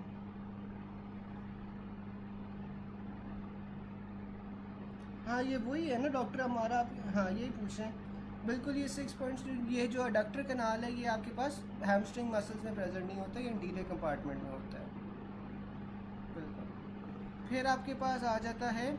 हाँ, ये वही है ना डॉक्टर हमारा, हाँ यही पूछ रहे हैं बिल्कुल। ये 6 पॉइंट्स, ये जो अडक्टर कैनाल है ये आपके पास हैमस्ट्रिंग मसल्स में प्रेजेंट नहीं होता, ये इंटीरियर कंपार्टमेंट में होता है बिल्कुल। फिर आपके पास आ जाता है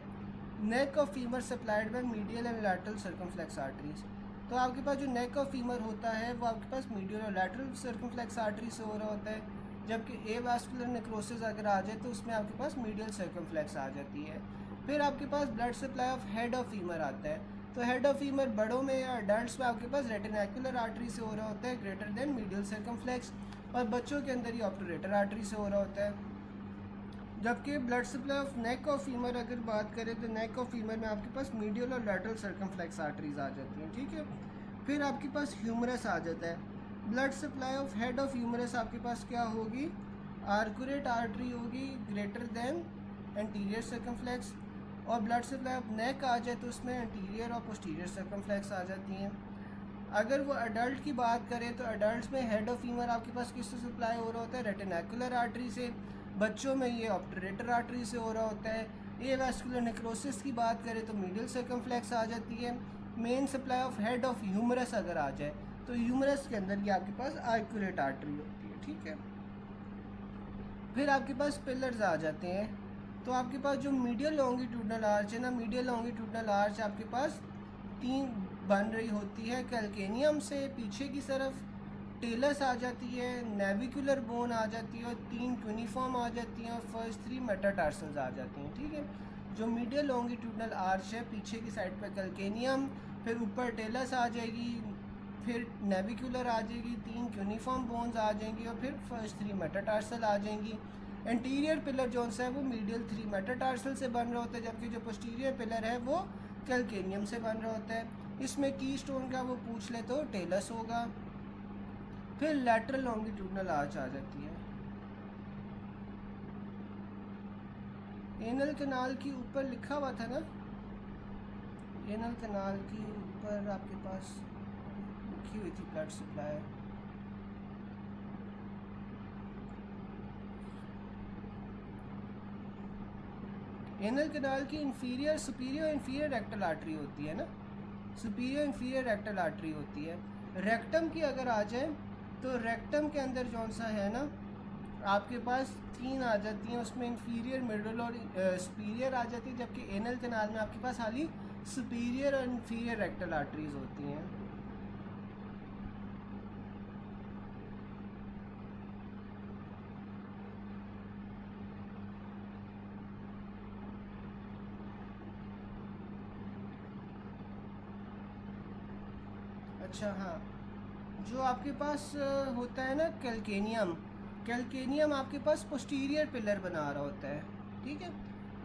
neck of femur supplied by medial and lateral circumflex arteries. तो आपके पास जो नेक ऑफ फीमर होता है वो आपके पास मीडियल और लैटरल सर्कमफ्लेक्स आर्टरी से हो रहा होता है, जबकि एवास्कुलर नेक्रोसिस अगर आ जाए तो उसमें आपके पास मीडियल सर्कमफ्लेक्स आ जाती है। फिर आपके पास blood supply of head of femur आता है। तो हेड ऑफ फीमर बड़ों में या अडल्ट्स में आपके पास रेटिनैकुलर आर्टरी से हो रहा होता है ग्रेटर देन मीडियल सर्कमफ्लेक्स, और बच्चों के अंदर ये ऑब्टरेटर आर्टरी से हो रहा होता है। जबकि blood supply of neck of femur अगर बात करें तो नेक ऑफ फीमर में आपके पास मीडियल और लैटरल सर्कमफ्लेक्स आर्टरीज आ जाती हैं, ठीक है। फिर आपके पास ह्यूमरस आ जाता है। Blood supply of head of humerus आपके पास क्या होगी, आर्कुरेट आर्टरी होगी ग्रेटर देन एंटीरियर सर्कमफ्लेक्स, और ब्लड सप्लाई ऑफ नेक आ जाए तो उसमें एंटीरियर और पोस्टीरियर सर्कमफ्लेक्स आ जाती हैं। अगर वो अडल्ट की बात करें तो अडल्ट में हेड ऑफ फीमर आपके पास किससे सप्लाई हो रहा होता है, रेटिनैकुलर आर्टरी से। बच्चों में ये ऑब्टरेटर आर्टरी से हो रहा होता है। एवास्कुलर नेक्रोसिस की बात करें तो मीडियल सर्कमफ्लेक्स आ जाती है। Main supply of head of humerus अगर आ जाए तो ह्यूमरस के अंदर ये आपके पास आर्कुरेट आर्टरी होती है, ठीक है। फिर आपके पास पिलर्स आ जाते हैं। तो आपके पास जो मीडियल लॉन्गिट्यूडनल आर्च है ना, मीडियल लॉन्गिट्यूडनल आर्च आपके पास 3 बन रही होती है। कैल्केनियम से पीछे की तरफ टेलस आ जाती है, नेविकुलर बोन आ जाती है, और 3 ट्यूनिफॉर्म आ जाती हैं, और फर्स्ट 3 मेटाटार्सल्स आ जाती हैं, ठीक है। जो मीडियल लॉन्गिट्यूडनल आर्च है पीछे की साइड पर कैल्केनियम, फिर ऊपर टेलस आ जाएगी, फिर नेविकुलर आ जाएगी, 3 ट्यूनिफॉर्म बोन्स आ जाएंगी, और फिर फर्स्ट 3 मेटाटार्सल आ जाएंगी। इंटीरियर पिलर जो है वो मीडियल 3 मेटाटार्सल से बन रहा होता है, जबकि जो पोस्टीरियर पिलर है वो कैल्केनियम से बन रहा होता है। इसमें की स्टोन का वो पूछ ले तो टेलस होगा। फिर लैटरल लॉन्गिट्यूडनल आर्च आ जाती है। एनल कैनाल की ऊपर लिखा हुआ था ना, एनल कैनाल की ऊपर आपके पास लिखी हुई थी ब्लड सप्लाई। एनल कैनाल की inferior superior inferior rectal artery होती है ना, सुपीरियर इंफीरियर रेक्टल आर्टरी होती है। रेक्टम की अगर आ जाए तो रेक्टम के अंदर जौन सा है ना आपके पास 3 आ जाती हैं, उसमें इंफीरियर मिडल और सुपीरियर आ जाती है, जबकि एनल कैनाल में आपके पास खाली सुपीरियर और इंफीरियर रेक्टल आर्टरीज होती हैं। अच्छा हाँ, जो आपके पास होता है ना कैल्केनियम, कैल्केनियम आपके पास पोस्टीरियर पिलर बना रहा होता है, ठीक है।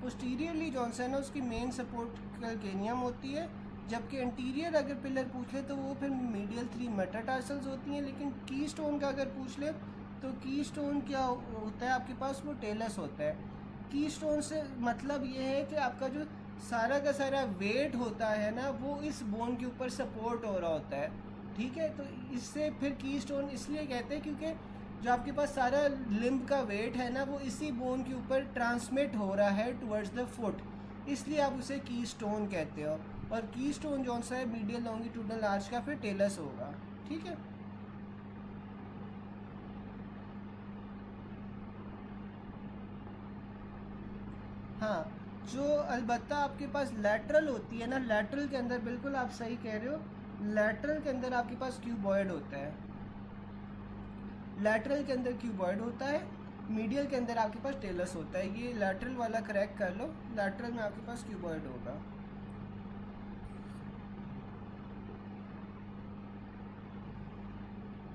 पोस्टीरियरली जौन सा है ना उसकी मेन सपोर्ट कैल्केनियम होती है, जबकि इंटीरियर अगर पिलर पूछ ले तो वो फिर मीडियल 3 मेटाटार्सल्स होती हैं। लेकिन की स्टोन का अगर पूछ ले तो की स्टोन क्या होता है आपके पास, वो टेलस होता है। की स्टोन से मतलब ये है कि आपका जो सारा का सारा वेट होता है ना वो इस बोन के ऊपर सपोर्ट हो रहा होता है, ठीक है। तो इससे फिर की स्टोन इसलिए कहते हैं क्योंकि जो आपके पास सारा लिम्ब का वेट है ना वो इसी बोन के ऊपर ट्रांसमिट हो रहा है टुवर्ड्स द फुट, इसलिए आप उसे की स्टोन कहते हो। और की स्टोन जौन सा है मीडियल लॉन्गिट्यूडनल आर्च का फिर टेलस होगा, ठीक है। हाँ, जो अलबत्ता आपके पास लैटरल होती है ना, लैटरल के अंदर बिल्कुल आप सही कह रहे हो, लैटरल के अंदर आपके पास क्यूबॉइड होता है, लैटरल के अंदर क्यूबॉइड होता है, मीडियल के अंदर आपके पास टेलस होता है। ये लैटरल वाला करेक्ट कर लो, लैटरल में आपके पास क्यूबॉइड होगा।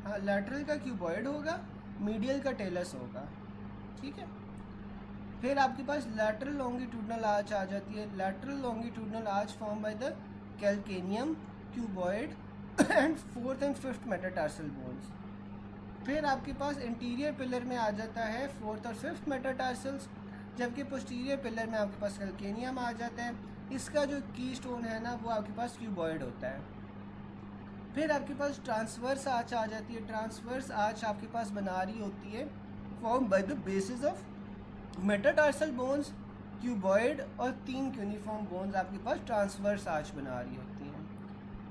हाँ, लैटरल का क्यूबॉइड होगा, मीडियल का टेलस होगा, ठीक है। फिर आपके पास लैटरल लॉन्गिट्यूडनल आर्च आ जाती है। Lateral longitudinal arch form by the calcaneum, cuboid and 4th and 5th metatarsal bones. फिर आपके पास इंटीरियर पिलर में आ जाता है 4th और 5th मेटाटार्सल्स, जबकि पोस्टीरियर पिलर में आपके पास कैल्केनियम आ जाता है। इसका जो की स्टोन है ना वो आपके पास क्यूबॉइड होता है। फिर आपके पास ट्रांसवर्स आर्च आ जाती है। ट्रांसवर्स आर्च आपके पास बना रही होती है form by the basis of metatarsal bones, cuboid और 3 यूनिफॉर्म बोन्स आपके पास ट्रांसवर्स आर्च बना रही होती हैं।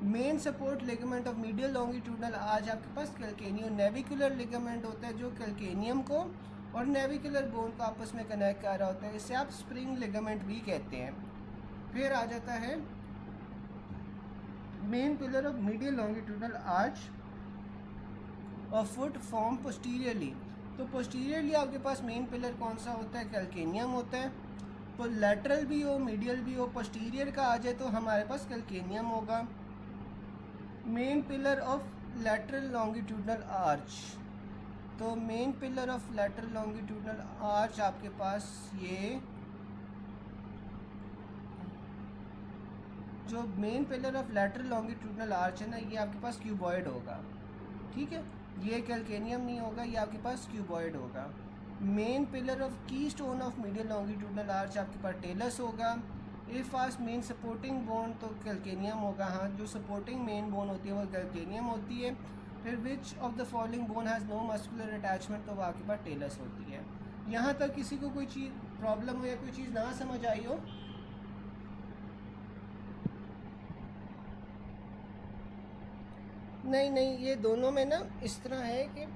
Main support ligament of medial longitudinal arch आपके पास कैल्केनियम नेविकुलर लिगामेंट होता है, जो कैल्केनियम को और नेविकुलर बोन को आपस में कनेक्ट कर रहा होता है। इसे आप स्प्रिंग लिगामेंट भी कहते हैं। फिर आ जाता है main pillar of medial longitudinal arch of foot form posteriorly. तो पोस्टीरियरली आपके पास मेन पिलर कौन सा होता है, कैल्केनियम होता है। तो लैटरल भी हो मीडियल भी हो, पोस्टीरियर का आ जाए तो हमारे पास कैल्केनियम होगा। Main pillar of lateral longitudinal arch, तो main pillar of lateral longitudinal arch आपके पास ये जो main pillar of lateral longitudinal arch है ना ये आपके पास क्यूबॉइड होगा, ठीक है। ये कैल्केनियम नहीं होगा, ये आपके पास क्यूबॉइड होगा। Main pillar of keystone of medial longitudinal arch आपके पास टेलस होगा। If as main supporting bone तो कैल्केनियम होगा। हाँ, जो सपोर्टिंग मेन बोन होती है वो कैल्केनियम होती है। फिर which of the following bone has no muscular attachment, तो वो आपके पास टेलस होती है। यहाँ तक किसी को कोई चीज़ प्रॉब्लम हो या कोई चीज़ ना समझ आई हो? नहीं, ये दोनों में ना इस तरह है कि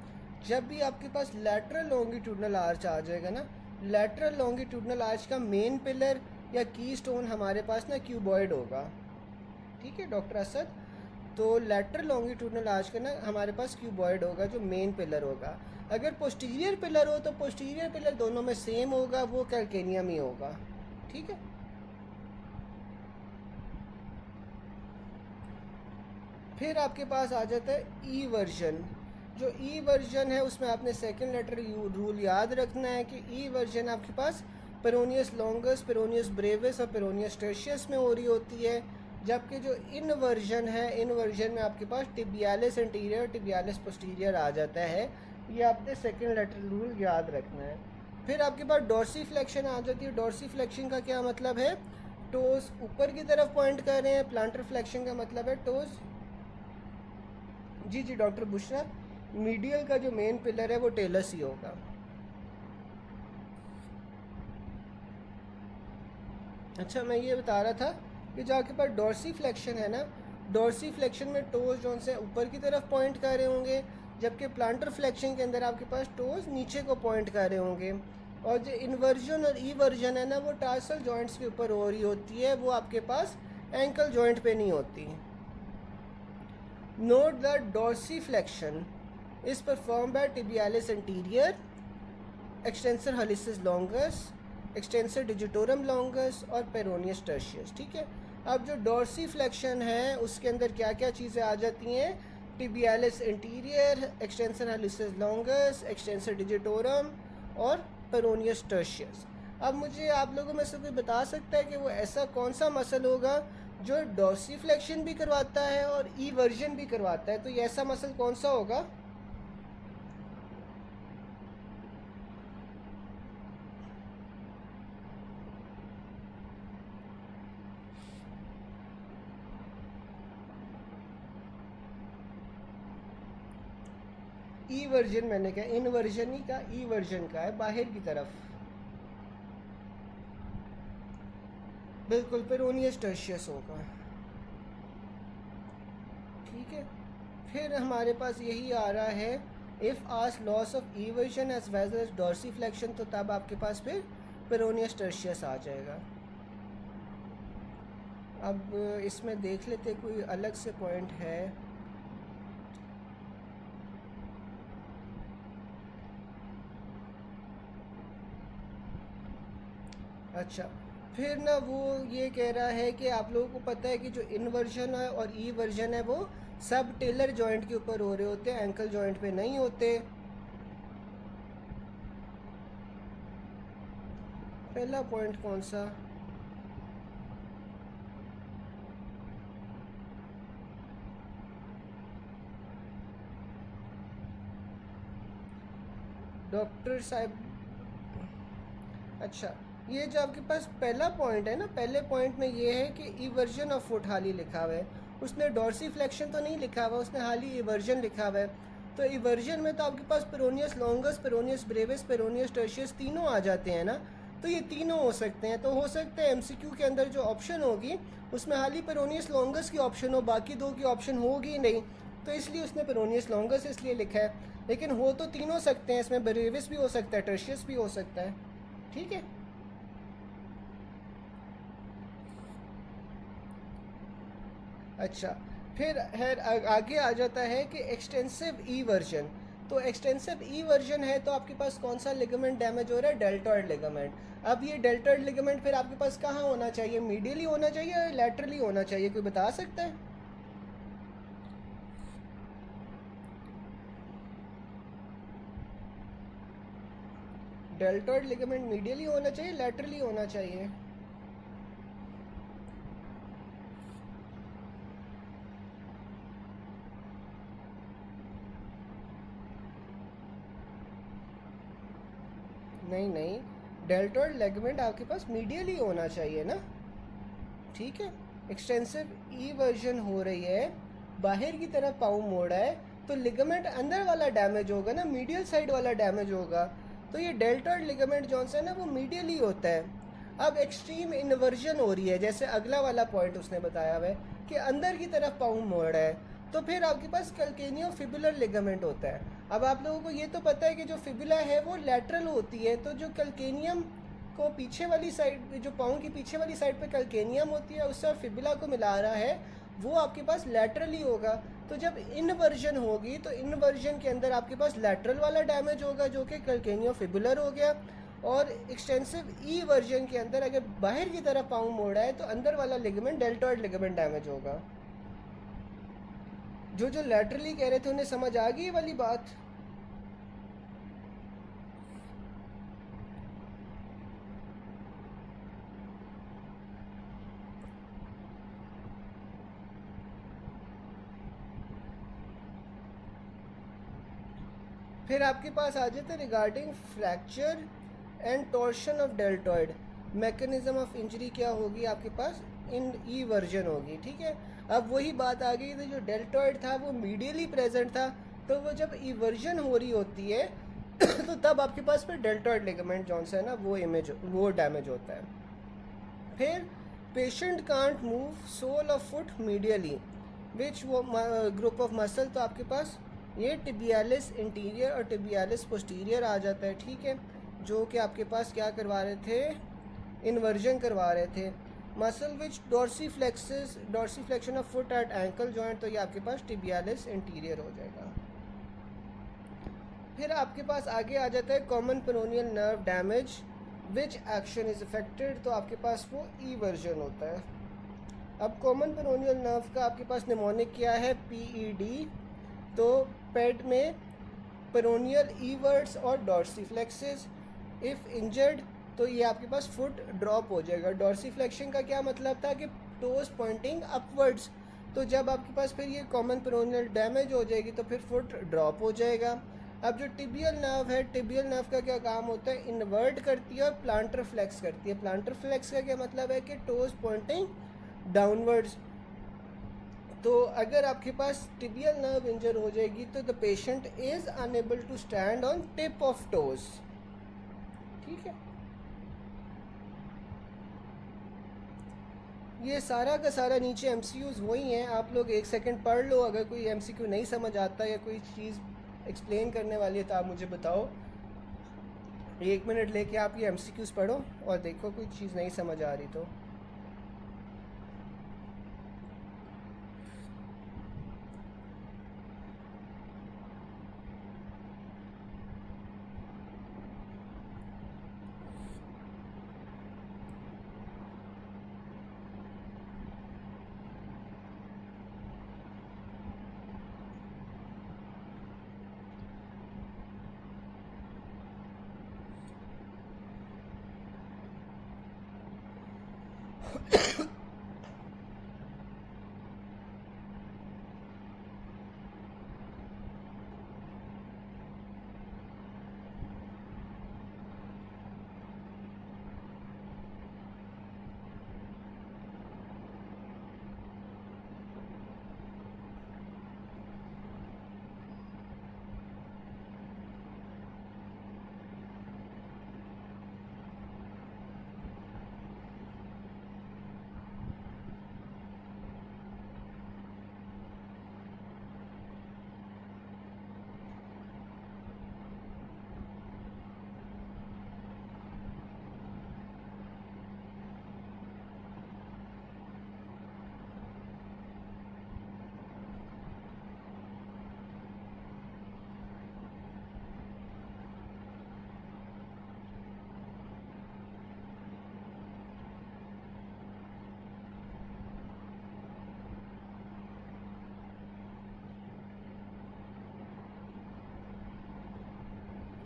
जब भी आपके पास लैटरल लॉन्गिट्यूडनल आर्च आ जाएगा ना, लैटरल लॉन्गिट्यूडनल आर्च का मेन पिलर या की स्टोन हमारे पास ना क्यूबॉइड होगा, ठीक है डॉक्टर असद। तो लैटरल लॉन्गिट्यूडनल आर्च का ना हमारे पास क्यूबॉइड होगा जो मेन पिलर होगा। अगर पोस्टीरियर पिलर हो तो पोस्टीरियर पिलर दोनों में सेम होगा, वो कैल्केनियम ही होगा, ठीक है। फिर आपके पास आ जाता है ई वर्जन। जो ई वर्जन है उसमें आपने सेकंड लेटर रूल याद रखना है कि ई वर्जन आपके पास पेरोनियस लॉन्गस, पेरोनियस ब्रेविस और पेरोनियस टर्शियस में हो रही होती है। जबकि जो इन वर्जन है, इन वर्जन में आपके पास टिबियालिस एंटीरियर, टिबियालिस पोस्टीरियर आ जाता है। ये आपने सेकंड लेटर रूल याद रखना है। फिर आपके पास डॉर्सी फ्लेक्शन आ जाती है। डॉर्सी फ्लेक्शन का क्या मतलब है, टोज ऊपर की तरफ पॉइंट कर रहे हैं। प्लांटर फ्लेक्शन का मतलब है टोज, जी डॉक्टर बुशरा, मीडियल का जो मेन पिलर है वो टेलस ही होगा। अच्छा, मैं ये बता रहा था कि जो आपके पास डॉर्सी फ्लेक्शन है ना, डॉर्सी फ्लेक्शन में टोज जो से ऊपर की तरफ पॉइंट कर रहे होंगे, जबकि प्लांटर फ्लेक्शन के अंदर आपके पास टोज नीचे को पॉइंट कर रहे होंगे। और जो इन्वर्जन और ईवर्जन है ना, वो टार्सल जॉइंट्स के ऊपर हो रही होती है, वो आपके पास एंकल जॉइंट पे नहीं होती। Note the dorsiflexion is perform by tibialis anterior, extensor hallucis longus, extensor digitorum longus और पेरोनियस टर्शियस। ठीक है, अब जो डॉर्सी फ्लेक्शन है उसके अंदर क्या क्या चीज़ें आ जाती हैं? Tibialis anterior, extensor hallucis longus, extensor digitorum और पेरोनियस टर्शियस। अब मुझे आप लोगों में से कोई बता सकता है कि वो ऐसा कौन सा मसल होगा जो डॉर्सी फ्लेक्शन भी करवाता है और ईवर्जन भी करवाता है? तो ये ऐसा मसल कौन सा होगा? ई वर्जन मैंने कहा, इनवर्जन ही का, ई वर्जन का है बाहर की तरफ। बिल्कुल पेरोनियस टर्शियस होगा। ठीक है, फिर हमारे पास यही आ रहा है, if as loss of eversion as well as dorsiflexion, तो तब आपके पास फिर पेरोनियस टर्शियस आ जाएगा। अब इसमें देख लेते कोई अलग से पॉइंट है। अच्छा, फिर ना वो ये कह रहा है कि आप लोगों को पता है कि जो इन्वर्जन है और ई वर्जन है वो सब टेलर जॉइंट के ऊपर हो रहे होते हैं, एंकल जॉइंट पे नहीं होते। पहला पॉइंट कौन सा? डॉक्टर साहब, अच्छा, ये जो आपके पास पहला पॉइंट है ना, पहले पॉइंट में ये है कि इवर्जन ऑफ फुट हाली लिखा हुआ है, उसने डॉर्सी फ्लेक्शन तो नहीं लिखा हुआ, उसने हाली इवर्जन लिखा हुआ है। तो इवर्जन में तो आपके पास peroneus longus, peroneus brevis, peroneus tertius तीनों आ जाते हैं ना, तो ये तीनों हो सकते हैं। तो हो सकता है एमसीक्यू के अंदर जो ऑप्शन होगी उसमें हाली पेरोनियस लॉन्गस की ऑप्शन हो, बाकी दो की ऑप्शन होगी नहीं, तो इसलिए उसने पेरोनियस लॉन्गस इसलिए लिखा है। लेकिन हो तो तीनों सकते हैं, इसमें ब्रेविस भी हो सकता है, टर्शियस भी हो सकता है। ठीक है, अच्छा, फिर है आगे आ जाता है कि एक्सटेंसिव ई वर्जन। तो एक्सटेंसिव ई वर्जन है तो आपके पास कौन सा लिगामेंट डैमेज हो रहा है? Deltoid ligament. अब ये डेल्टॉइड लिगामेंट फिर आपके पास कहाँ होना चाहिए? मीडियली होना चाहिए या लैटरली होना चाहिए? कोई बता सकता है? डेल्टॉइड लिगामेंट मीडियली होना चाहिए, लैटरली होना चाहिए? नहीं नहीं, डेल्टॉइड लिगामेंट आपके पास मीडियली होना चाहिए ना। ठीक है, एक्सटेंसिव ई वर्जन हो रही है, बाहर की तरफ पाँव मोड़ा है, तो लिगामेंट अंदर वाला डैमेज होगा ना, मीडियल साइड वाला डैमेज होगा। तो ये डेल्टॉइड लिगामेंट जो है ना वो मीडियली होता है। अब एक्सट्रीम इन्वर्जन हो रही है, जैसे अगला वाला पॉइंट उसने बताया हुआ है कि अंदर की तरफ पाँव मोड़ा है, तो फिर आपके पास कैल्केनियो फिबुलर लिगामेंट होता है। अब आप लोगों को ये तो पता है कि जो फिबुला है वो लैटरल होती है, तो जो कैल्केनियम को पीछे वाली साइड, जो पाँव की पीछे वाली साइड पे कैल्केनियम होती है उससे फिबुला को मिला रहा है, वो आपके पास लैटरली होगा। तो जब इनवर्जन होगी तो इनवर्जन के अंदर आपके पास लैटरल वाला डैमेज होगा जो कि कैल्केनियो फिबुलर हो गया, और एक्सटेंसिव ई वर्जन के अंदर अगर बाहर की तरफ पाँव मोड़ा है तो अंदर वाला लिगामेंट डेल्टॉइड लिगामेंट डैमेज होगा। जो लैटरली कह रहे थे उन्हें समझ आ गई वाली बात? फिर आपके पास आ जाते regarding fracture and torsion of deltoid, mechanism of injury क्या होगी आपके पास? इन ई वर्जन होगी। ठीक है, अब वही बात आ गई थी, जो डेल्टॉइड था वो मीडियली प्रेजेंट था, तो वो जब ई वर्जन हो रही होती है तो तब आपके पास फिर डेल्टॉइड लिगामेंट जो है ना वो डैमेज होता है। फिर patient can't move sole of foot medially, which वो ग्रुप ऑफ मसल, तो आपके पास ये टिबियालिस इंटीरियर और टिबियालिस पोस्टीरियर आ जाता है, ठीक है, जो कि आपके पास क्या करवा रहे थे, इन्वर्जन करवा रहे थे। Muscle which dorsiflexion of foot at ankle joint, तो ये आपके पास टिबियालिस इंटीरियर हो जाएगा। फिर आपके पास आगे आ जाता है common peroneal nerve damage which action is affected, तो आपके पास वो ई वर्जन होता है। अब कॉमन पेरोनियल नर्व का आपके पास निमोनिक क्या है, पीईडी, तो पेड में पेरोनियल ईवर्ड्स और डॉर्सीफ्लेक्सेस। इफ़ इंजर्ड, तो ये आपके पास फुट ड्रॉप हो जाएगा। डॉर्सीफ्लेक्शन का क्या मतलब था कि टोज पॉइंटिंग अपवर्ड्स, तो जब आपके पास फिर ये कॉमन पेरोनियल डैमेज हो जाएगी तो फिर फुट ड्रॉप हो जाएगा। अब जो टिबियल नर्व है, टिबियल नर्व का क्या काम होता है, इन्वर्ट करती है और प्लांटर फ्लेक्स करती है। प्लांटर फ्लेक्स का क्या मतलब है कि टोज पॉइंटिंग डाउनवर्ड्स। तो अगर आपके पास टिबियल नर्व इंजर हो जाएगी तो the patient is unable to stand on tip of toes, ठीक है। ये सारा का सारा नीचे एमसीक्यूज वही हैं, आप लोग एक सेकंड पढ़ लो। अगर कोई एमसीक्यू नहीं समझ आता या कोई चीज़ एक्सप्लेन करने वाली है तो आप मुझे बताओ, 1 मिनट लेके आप ये एमसीक्यूज पढ़ो और देखो कोई चीज़ नहीं समझ आ रही तो।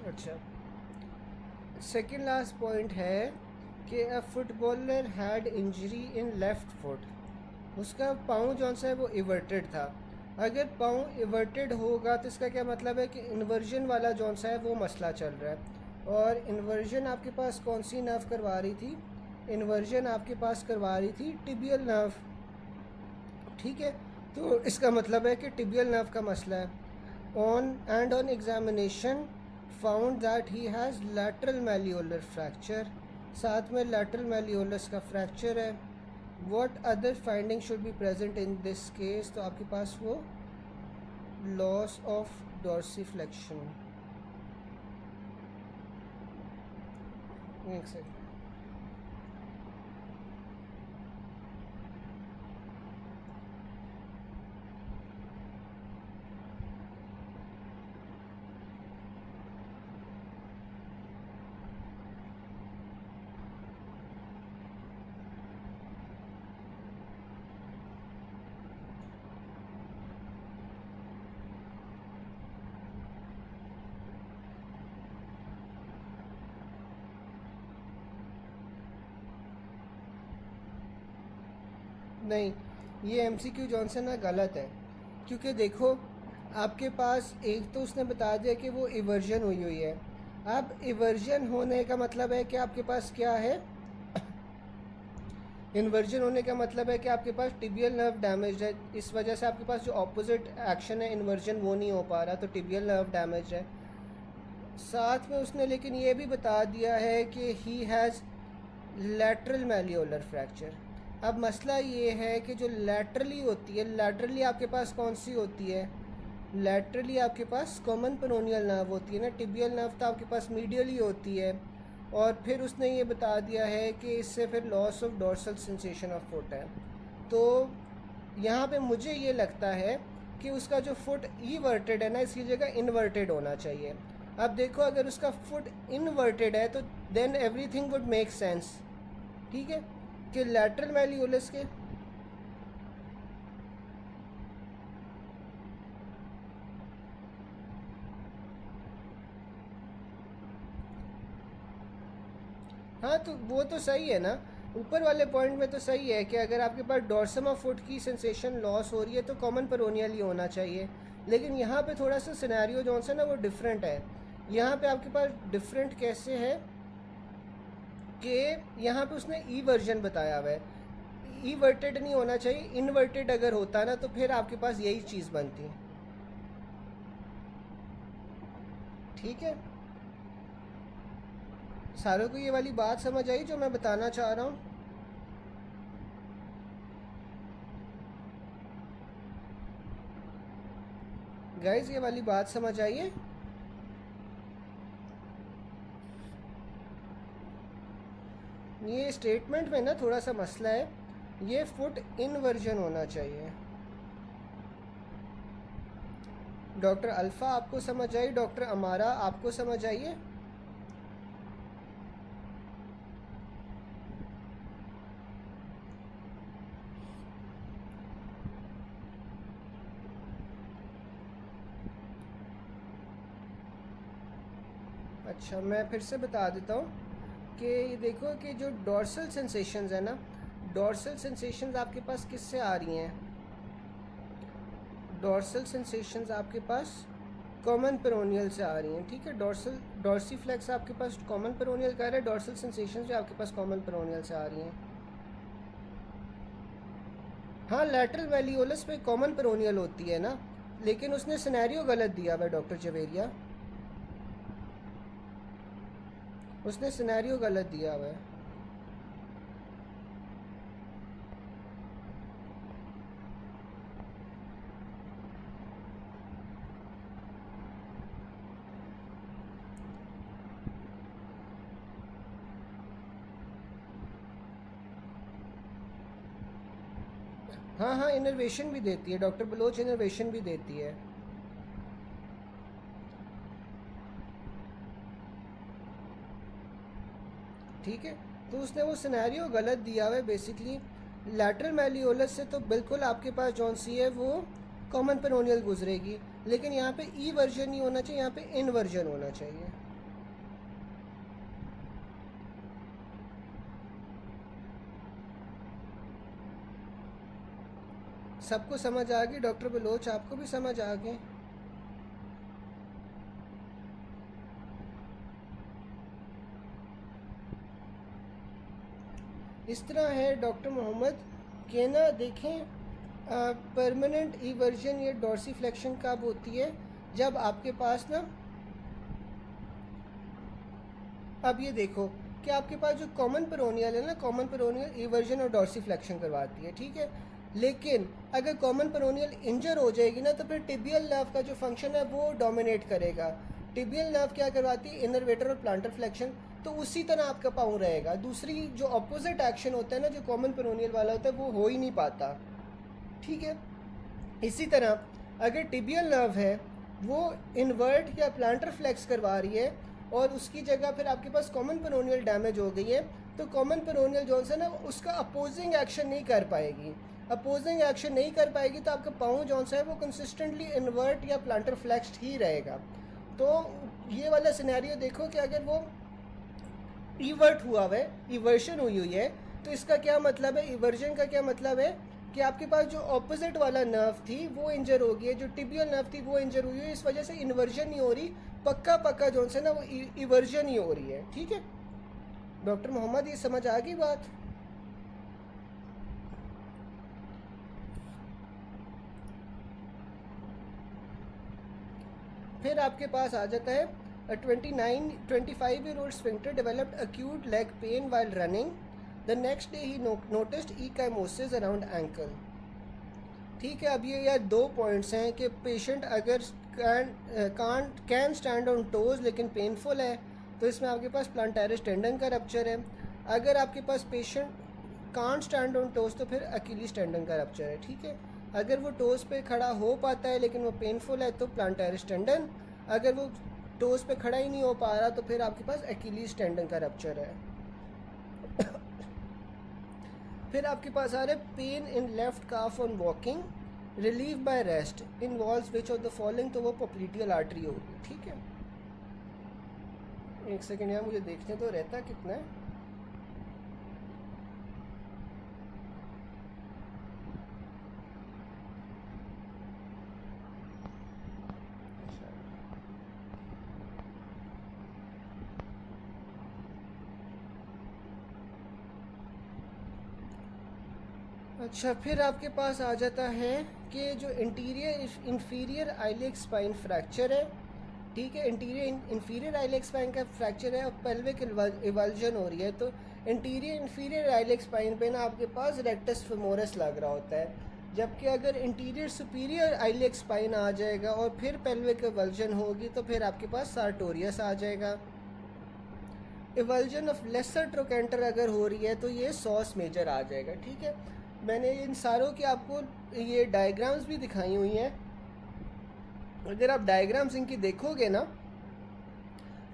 अच्छा, सेकेंड लास्ट पॉइंट है कि a footballer had injury in left foot, उसका पाँव जो सा है वो इवर्टेड था। अगर पाँव इवर्टेड होगा तो इसका क्या मतलब है कि इन्वर्जन वाला जो सा है वो मसला चल रहा है। और इन्वर्जन आपके पास कौन सी नर्व करवा रही थी, इन्वर्जन आपके पास करवा रही थी टिबियल नर्व, ठीक है। तो इसका मतलब है कि टिबियल नर्व का मसला है। On examination found that he has lateral malleolar fracture, साथ में लैटरल मैलियोलस का फ्रैक्चर है। What other finding should be present in this case, तो आपके पास वो लॉस ऑफ डॉर्सीफ्लेक्शन, एक सेकंड, नहीं, ये एमसीक्यू जॉनसन ना गलत है। क्योंकि देखो आपके पास एक तो उसने बता दिया कि वो इवर्जन हुई हुई है। अब इवर्जन होने का मतलब है कि आपके पास क्या है, इन्वर्जन होने का मतलब है कि आपके पास टिबियल नर्व डैमेज है, इस वजह से आपके पास जो ऑपोजिट एक्शन है इन्वर्जन वो नहीं हो पा रहा, तो टिबियल नर्व डैमेज है। साथ में उसने लेकिन ये भी बता दिया है कि ही हैज़ लैटरल मैलियोलर फ्रैक्चर। अब मसला ये है कि जो लैटरली होती है, लैटरली आपके पास कौन सी होती है, लैटरली आपके पास कॉमन पेरोनियल नर्व होती है ना, टिबियल नर्व तो आपके पास मीडियली होती है। और फिर उसने ये बता दिया है कि इससे फिर loss of dorsal sensation of foot है। तो यहाँ पे मुझे ये लगता है कि उसका जो फुट ईवर्टेड है ना, इसकी जगह इन्वर्टेड होना चाहिए। अब देखो, अगर उसका फुट इन्वर्टेड है तो then everything would make sense, ठीक है, कि लैटरल मैलियोलस के हाँ, तो वो तो सही है ना, ऊपर वाले पॉइंट में तो सही है कि अगर आपके पास डॉर्सम ऑफ फुट की सेंसेशन लॉस हो रही है तो कॉमन पेरोनियल ही होना चाहिए। लेकिन यहाँ पे थोड़ा सा सिनेरियो जो है ना वो डिफरेंट है। यहाँ पे आपके पास डिफरेंट कैसे है कि यहाँ पे उसने ई वर्जन बताया हुआ है, ई वर्टेड नहीं होना चाहिए, इनवर्टेड अगर होता ना तो फिर आपके पास यही चीज़ बनती। ठीक है, सारों को ये वाली बात समझ आई जो मैं बताना चाह रहा हूँ? गाइज ये वाली बात समझ आई है? ये स्टेटमेंट में ना थोड़ा सा मसला है, ये फुट इनवर्जन होना चाहिए। डॉक्टर अल्फ़ा आपको समझ आई? डॉक्टर अमारा आपको समझ आई है? अच्छा, मैं फिर से बता देता हूँ कि देखो कि जो डॉर्सल सेंसेशंस है ना, डॉर्सल सेंसेशंस आपके पास किससे आ रही हैं? डॉर्सल सेंसेशंस आपके पास कॉमन पेरोनियल से आ रही हैं, ठीक है। डॉर्सीफ्लेक्स आपके पास कॉमन पेरोनियल का है, डॉर्सल सेंसेशंस भी आपके पास कॉमन पेरोनियल से आ रही हैं। हाँ, लैटरल मैलियोलस पे कॉमन पेरोनियल होती है ना, लेकिन उसने सिनेरियो गलत दिया हुआ है डॉक्टर जवेरिया, उसने सिनेरियो गलत दिया हुआ है। हाँ हाँ, इनर्वेशन भी देती है डॉक्टर बलोच, इनर्वेशन भी देती है। ठीक है, तो उसने वो सिनेरियो गलत दिया हुआ है बेसिकली। लैटरल मैलियोलस से तो बिल्कुल आपके पास जौन सी है वो कॉमन पेरोनियल गुजरेगी, लेकिन यहाँ पे ई वर्जन नहीं होना चाहिए, यहाँ पे इन वर्जन होना चाहिए। सबको समझ आ गई? डॉक्टर बलोच आपको भी समझ आ गई? इस तरह है डॉक्टर मोहम्मद के ना, देखें परमानेंट इवर्जन या डॉर्सीफ्लेक्शन कब होती है? जब आपके पास ना, अब ये देखो कि आपके पास जो कॉमन पेरोनियल है ना, कॉमन पेरोनियल इवर्जन और डॉर्सीफ्लेक्शन करवाती है, ठीक है। लेकिन अगर कॉमन पेरोनियल इंजर हो जाएगी ना तो फिर टिबियल नर्व का जो फंक्शन है वो डोमिनेट करेगा। टिबियल नर्व क्या करवाती है? इनर्वेटर और प्लांटर फ्लेक्शन। तो उसी तरह आपका पाँव रहेगा। दूसरी जो अपोजिट एक्शन होता है ना, जो कॉमन पेरोनियल वाला होता है, वो हो ही नहीं पाता, ठीक है। इसी तरह अगर टिबियल नर्व है वो इन्वर्ट या प्लांटर फ्लेक्स करवा रही है और उसकी जगह फिर आपके पास कॉमन पेरोनियल डैमेज हो गई है, तो कॉमन पेरोनियल जो है ना उसका अपोजिंग एक्शन नहीं कर पाएगी। अपोजिंग एक्शन नहीं कर पाएगी तो आपका पाँव जो है वो कंसिस्टेंटली इन्वर्ट या प्लांटर फ्लेक्स्ड ही रहेगा। तो ये वाला सिनेरियो देखो कि अगर वो इवर्ट हुआ है, इवर्शन हुई हुई है, तो इसका क्या मतलब है? इवर्जन का क्या मतलब है कि आपके पास जो ऑपोजिट वाला नर्व थी वो इंजर हो गई है, जो टिबियल नर्व थी वो इंजर हुई है, इस वजह से इन्वर्जन नहीं हो रही, पक्का जो है ना वो इवर्जन ही हो रही है, ठीक है। डॉक्टर मोहम्मद ये समझ आ गई बात? फिर आपके पास आ जाता है 25 year old sphincter developed acute leg pain while running the next day he noticed ecchymosis around ankle. ठीक है, अब ये यार 2 पॉइंट्स हैं कि पेशेंट अगर कैन स्टैंड ऑन टोज लेकिन पेनफुल है तो इसमें आपके पास प्लांटारिस टेंडन का रप्चर है। अगर आपके पास patient can't stand on toes तो फिर अकीलीज टेंडन का रप्चर है। ठीक है, अगर वो टोज पे खड़ा हो पाता है लेकिन वो पेनफुल है तो प्लांटारिस टेंडन, अगर वो टोज पे खड़ा ही नहीं हो पा रहा तो फिर आपके पास अकीलीज टेंडन का रप्चर है। फिर आपके पास आ रहा है pain in left calf on walking, relieve by rest, involves which of the following, तो वो पोप्लिटियल आर्टरी होगी। ठीक है, एक सेकेंड यार मुझे देखने तो रहता कितना है। अच्छा, फिर आपके पास आ जाता है कि जो interior inferior iliac spine fracture है। ठीक है, इंटीरियर इंफीरियर आइलिक स्पाइन का फ्रैक्चर है और पेल्विक इवल्जन हो रही है, तो इंटीरियर इंफीरियर आइलिक स्पाइन पे ना आपके पास रेक्टस फेमोरस लग रहा होता है, जबकि अगर इंटीरियर सुपीरियर आइलिक स्पाइन आ जाएगा और फिर पेल्विक इवल्जन होगी तो फिर आपके पास सार्टोरियस आ जाएगा। इवल्जन ऑफ लेसर ट्रोकेंटर अगर हो रही है तो ये सॉस मेजर आ जाएगा। ठीक है, मैंने इन सारों की आपको ये डायग्राम्स भी दिखाई हुई हैं। अगर आप डायग्राम्स इनकी देखोगे ना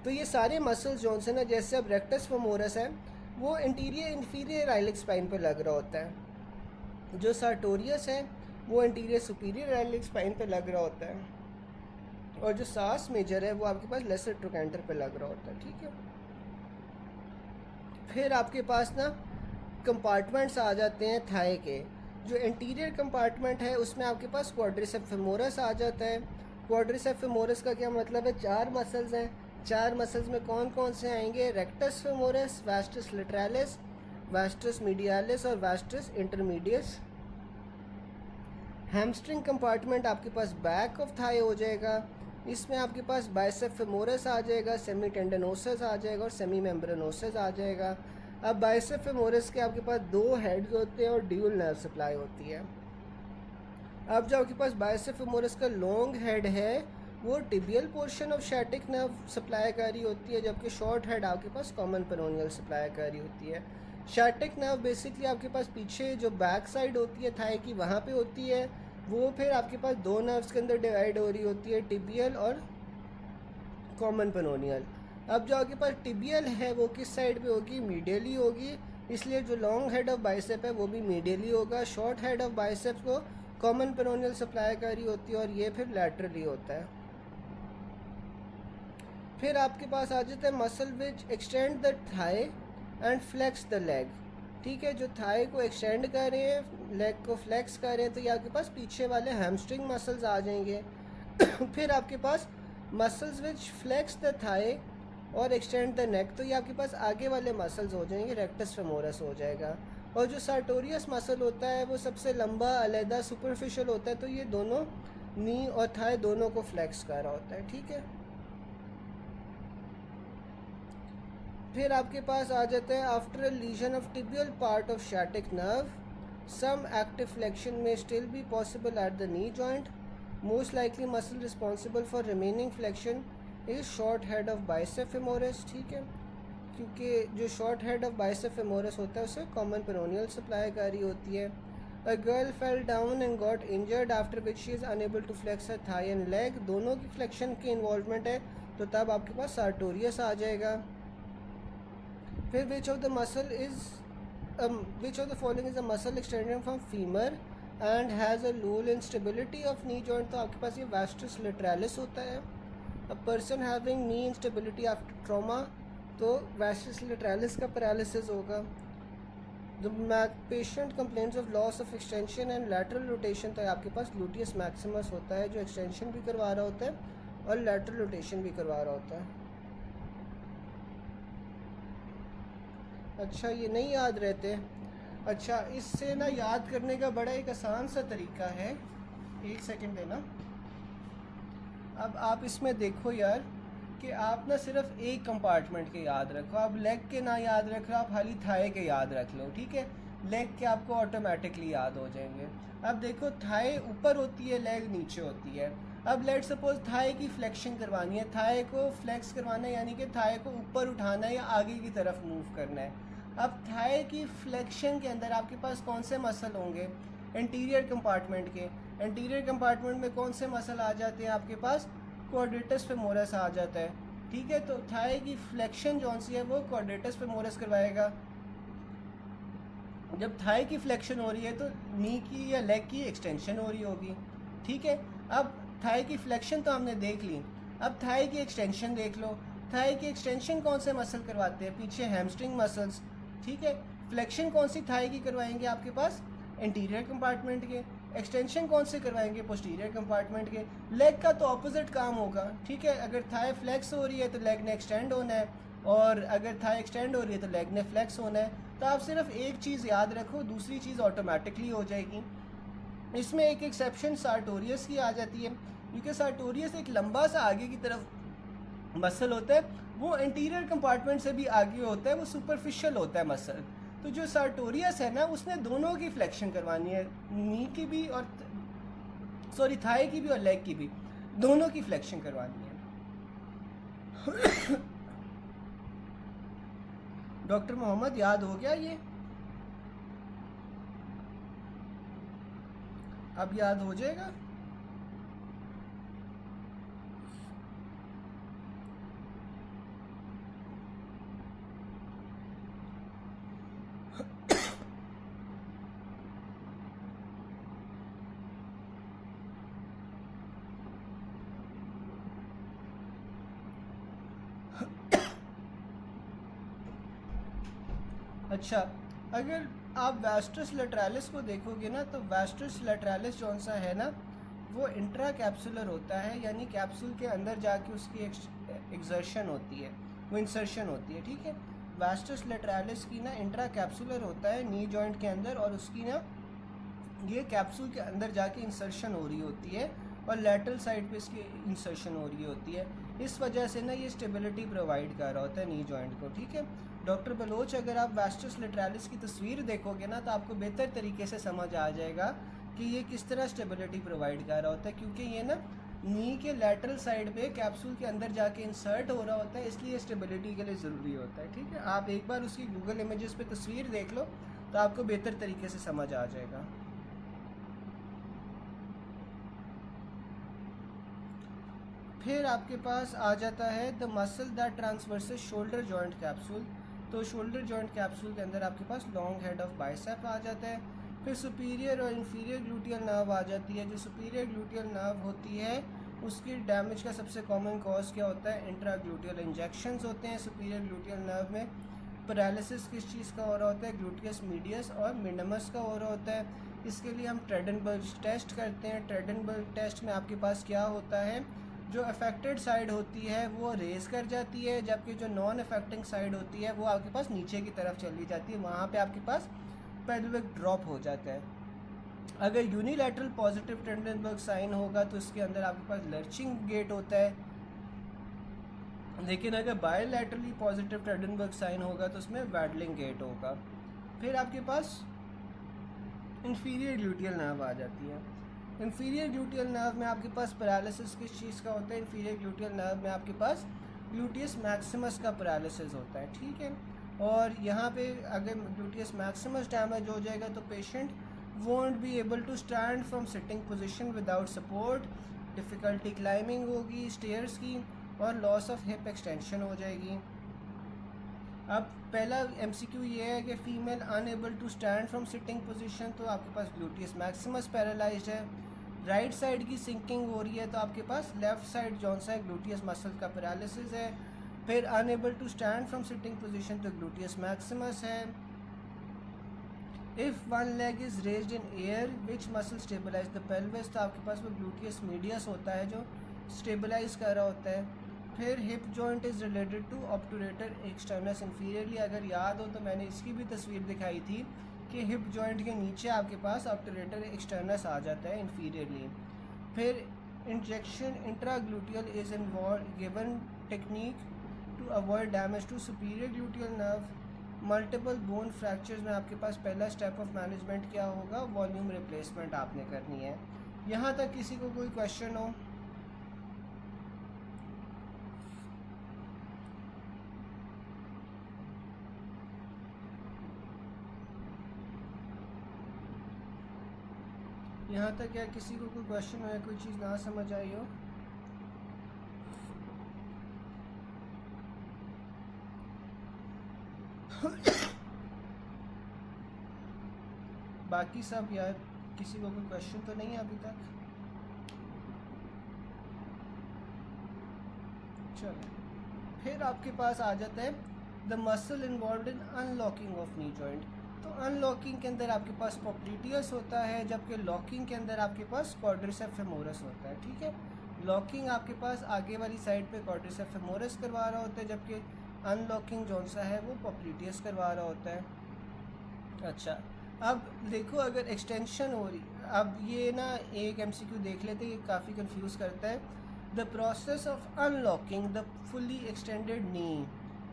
तो ये सारे मसल्स जो से ना, जैसे अब रेक्टस फेमोरस है वो इंटीरियर इंफीरियर आइलिक स्पाइन पे लग रहा होता है, जो सार्टोरियस है वो इंटीरियर सुपीरियर आइलिक स्पाइन पे लग रहा होता है, और जो सास मेजर है वो आपके पास लेसर ट्रोकेंटर पे लग रहा होता है। ठीक है, फिर आपके पास ना कंपार्टमेंट्स आ जाते हैं थाई के। जो इंटीरियर कंपार्टमेंट है उसमें आपके पास क्वाड्रिसेप्स फेमोरस आ जाता है। क्वाड्रिसेप्स फेमोरस का क्या मतलब है, 4 मसल्स हैं। 4 मसल्स में कौन कौन से आएंगे, rectus femoris, vastus लेटरालिस, vastus medialis और वास्टस इंटरमीडियस। हैमस्ट्रिंग कंपार्टमेंट आपके पास बैक ऑफ थाई हो जाएगा, इसमें आपके पास बाइसेप फेमोरस आ जाएगा, सेमी टेंडनोसस आ जाएगा और सेमी मेम्ब्रेनोसस आ जाएगा। अब बाइसेप फेमोरस के आपके पास 2 हेड्स होते हैं और ड्यूल नर्व सप्लाई होती है। अब जो आपके पास बाइसेप फेमोरस का लॉन्ग हेड है वो tibial portion of sciatic nerve supply कर रही होती है, जबकि शॉर्ट हेड आपके पास कॉमन पेरोनियल सप्लाई कर रही होती है। शैटिक नर्व बेसिकली आपके पास पीछे जो बैक साइड होती है थाई की वहाँ पे होती है, वो फिर आपके पास 2 नर्व्स के अंदर डिवाइड हो रही होती है, टिबियल और कॉमन पेरोनियल। अब जो आपके पास टिबियल है वो किस साइड पे होगी, मीडियली होगी, इसलिए जो लॉन्ग हेड ऑफ बाइसेप है वो भी मीडियली होगा। शॉर्ट हेड ऑफ बाइसेप को कॉमन पेरोनियल सप्लाई कर रही होती है और ये फिर लैटरली होता है। फिर आपके पास आ जाता है muscle which extend the thigh and flex the leg. ठीक है, जो थाई को एक्सटेंड कर रहे हैं, लेग को फ्लेक्स कर रहे हैं, तो ये आपके पास पीछे वाले हैमस्ट्रिंग मसल्स आ जाएंगे। फिर आपके पास muscles which flex the thigh और एक्सटेंड द नेक, तो ये आपके पास आगे वाले मसल्स हो जाएंगे, रेक्टस फेमोरस हो जाएगा। और जो सार्टोरियस मसल होता है वो सबसे लंबा अलहदा सुपरफिशियल होता है, तो ये दोनों नी और थाई दोनों को फ्लेक्स कर रहा होता है। ठीक है, फिर आपके पास आ जाता है after a lesion of tibial part of sciatic nerve, some active flexion may still be possible at the knee joint. Most likely muscle responsible for remaining flexion is short head of bicep femoris. ठीक है, क्योंकि जो short head of bicep femoris होता है उसे कॉमन पेरोनियल सप्लाई कर रही होती है। A girl fell down and got injured after which she is unable to flex her thigh and leg, दोनों की फ्लेक्शन की इन्वॉल्वमेंट है, तो तब आपके पास सार्टोरियस आ जाएगा। फिर which of the muscle is which of the following is a muscle extending from femur and has a lower instability of knee joint, तो आपके पास ये वास्टस लेटरालिस होता है। A person having knee instability after trauma, तो वास्टस लेटरालिस का पैरालिसिस होगा। The patient complains of loss of extension and lateral rotation, तो आपके पास लूटियस मैक्सिमस होता है जो एक्सटेंशन भी करवा रहा होता है और लैटरल रोटेशन भी करवा रहा होता है। अच्छा, ये नहीं याद रहते। अच्छा, इससे ना याद करने का बड़ा एक आसान सा तरीका है, एक सेकंड देना। अब आप इसमें देखो यार कि आप ना सिर्फ एक कंपार्टमेंट के याद रखो, आप लेग के ना याद रखो, आप खाली थाई के याद रख लो, ठीक है। लेग के आपको ऑटोमेटिकली याद हो जाएंगे। अब देखो थाई ऊपर होती है, लेग नीचे होती है। अब लेट सपोज थाई की फ्लेक्शन करवानी है, थाई को फ्लेक्स करवाना है, यानी कि थाई को ऊपर उठाना है या आगे की तरफ मूव करना है। अब थाई की फ्लेक्शन के अंदर आपके पास कौन से मसल होंगे, इंटीरियर कंपार्टमेंट के। इंटीरियर कंपार्टमेंट में कौन से मसल आ जाते हैं आपके पास, क्वाड्रेटस फेमोरस आ जाता है, ठीक है। तो थाई की फ्लेक्शन जौन सी है वो क्वाड्रेटस फेमोरस करवाएगा। जब थाई की फ्लेक्शन हो रही है तो नी की या लेग की एक्सटेंशन हो रही होगी, ठीक है। अब थाई की फ्लेक्शन तो हमने देख ली, अब थाई की एक्सटेंशन देख लो। थाई की एक्सटेंशन कौन से मसल करवाते हैं, पीछे हैमस्ट्रिंग मसल्स, ठीक है। फ्लेक्शन कौन सी थाई की करवाएंगे आपके पास, इंटीरियर कंपार्टमेंट के। एक्सटेंशन कौन से करवाएंगे, पोस्टीरियर कंपार्टमेंट के। लेग का तो ऑपोजिट काम होगा, ठीक है। अगर थाई फ्लेक्स हो रही है तो लेग ने एक्सटेंड होना है, और अगर थाई एक्सटेंड हो रही है तो लेग ने फ्लेक्स होना है। तो आप सिर्फ एक चीज़ याद रखो, दूसरी चीज़ ऑटोमेटिकली हो जाएगी। इसमें एक एक्सेप्शन सार्टोरियस की आ जाती है, क्योंकि सार्टोरियस एक लंबा सा आगे की तरफ मसल होता है, वो इंटीरियर कंपार्टमेंट से भी आगे होता है, वो सुपरफिशियल होता है मसल। तो जो सार्टोरियस है ना, उसने दोनों की फ्लेक्शन करवानी है, नी की भी और सॉरी थाई की भी और लेग की भी, दोनों की फ्लेक्शन करवानी है। डॉक्टर मोहम्मद याद हो गया ये, अब याद हो जाएगा। अच्छा, अगर आप वास्टस लेटरालिस को देखोगे ना, तो वास्टस लेटरालिस जौन सा है ना, वो इंट्रा कैप्सुलर होता है, यानी कैप्सूल के अंदर जाके उसकी एक्सर्शन होती है, वो इंसर्शन होती है, ठीक है। वास्टस लेटरालिस की ना इंट्रा कैप्सुलर होता है नी जॉइंट के अंदर, और उसकी ना ये कैप्सूल के अंदर जाके इंसर्शन हो रही होती है, और लेटरल साइड पे इसकी इंसर्शन हो रही होती है। इस वजह से ना ये स्टेबिलिटी प्रोवाइड कर रहा होता है नी जॉइंट को, ठीक है। डॉक्टर बलोच, अगर आप वास्टस लेटरालिस की तस्वीर देखोगे ना, तो आपको बेहतर तरीके से समझ आ जाएगा कि ये किस तरह स्टेबिलिटी प्रोवाइड कर रहा होता है, क्योंकि ये ना नी के लेटरल साइड पे कैप्सूल के अंदर जाके इंसर्ट हो रहा होता है, इसलिए स्टेबिलिटी के लिए ज़रूरी होता है, ठीक है। आप एक बार उसकी गूगल इमेजेस पे तस्वीर देख लो तो आपको बेहतर तरीके से समझ आ जाएगा। फिर आपके पास आ जाता है the muscle that transverses shoulder joint capsule. तो शोल्डर जॉइंट कैप्सूल के अंदर आपके पास लॉन्ग हेड ऑफ बाइसेप आ जाता है। फिर सुपीरियर और इन्फीरियर ग्लूटियल नर्व आ जाती है। जो सुपीरियर ग्लूटियल नर्व होती है उसकी डैमेज का सबसे कॉमन कॉज क्या होता है, इंट्रा ग्लूटियल इंजेक्शंस होते हैं। सुपीरियर ग्लूटियल नर्व में पैरालिसिस किस चीज़ का हो रहा होता है, ग्लूटियस मीडियस और मिनिमस का हो रहा होता है। इसके लिए हम ट्रेडनबर्ग टेस्ट करते हैं। ट्रेडनबर्ग टेस्ट में आपके पास क्या होता है, जो अफेक्टेड साइड होती है वो रेज कर जाती है, जबकि जो नॉन अफेक्टिंग साइड होती है वो आपके पास नीचे की तरफ चली जाती है, वहाँ पे आपके पास पेल्विक ड्रॉप हो जाता है। अगर यूनिलैटरल पॉजिटिव ट्रेडनबर्ग साइन होगा तो इसके अंदर आपके पास लर्चिंग गेट होता है, लेकिन अगर बायलैटरली पॉजिटिव ट्रेडनबर्ग साइन होगा तो उसमें वैडलिंग गेट होगा। फिर आपके पास इंफीरियर ग्लूटियल नर्व आ जाती है। इंफीरियर ग्लूटियल नर्व में आपके पास पैरालिसिस किस चीज़ का होता है, इंफीरियर ग्लूटियल नर्व में आपके पास ग्लूटियस मैक्सिमस का पैरालिसिस होता है, ठीक है। और यहाँ पे अगर ग्लूटियस मैक्सिमस डैमेज हो जाएगा तो patient won't be able to stand from sitting position without support, difficulty climbing होगी स्टेयर्स की, और लॉस ऑफ हिप एक्सटेंशन हो जाएगी। अब पहला एमसीक्यू ये है कि female unable to stand from sitting position, तो आपके पास ग्लूटियस मैक्सिमस पैरालाइज्ड है। राइट साइड की सिंकिंग हो रही है तो आपके पास लेफ्ट साइड जौन सा है ग्लूटियस मसल का पैरालिसिस है। फिर unable to stand from sitting position तो ग्लूटियस मैक्सिमस है। If one leg is raised in air which muscle stabilise the pelvis, तो आपके पास वो ग्लूटियस मीडियस होता है जो स्टेबलाइज कर रहा होता है। फिर hip joint is related to obturator externus inferiorly, अगर याद हो तो मैंने इसकी भी तस्वीर दिखाई थी कि हिप जॉइंट के नीचे आपके पास ऑब्टूरेटर एक्सटर्नस आ जाता है इन्फीरियरली। फिर injection intragluteal is involve given technique to avoid damage to superior gluteal nerve. Multiple bone fractures में आपके पास पहला स्टेप ऑफ मैनेजमेंट क्या होगा, वॉल्यूम रिप्लेसमेंट आपने करनी है। यहाँ तक किसी को कोई क्वेश्चन हो? यहाँ तक क्या किसी को कोई क्वेश्चन हो या कोई चीज़ ना समझ आई हो? बाकी सब यार किसी को कोई क्वेश्चन तो नहीं है अभी तक? चलो फिर आपके पास आ जाता है the muscle involve in unlocking of knee joint. तो अनलॉकिंग के अंदर आपके पास पोप्लिटियस होता है, जबकि लॉकिंग के अंदर आपके पास क्वाड्रिसेप्स फेमोरस होता है। ठीक है, लॉकिंग आपके पास आगे वाली साइड पे क्वाड्रिसेप्स फेमोरस करवा रहा होता है, जबकि अनलॉकिंग जौन सा है वो पोप्लिटियस करवा रहा होता है। अच्छा, अब देखो अगर एक्सटेंशन हो रही, अब ये ना एक एमसीक्यू देख लेते हैं, ये काफ़ी कंफ्यूज करता है। The process of unlocking the fully extended knee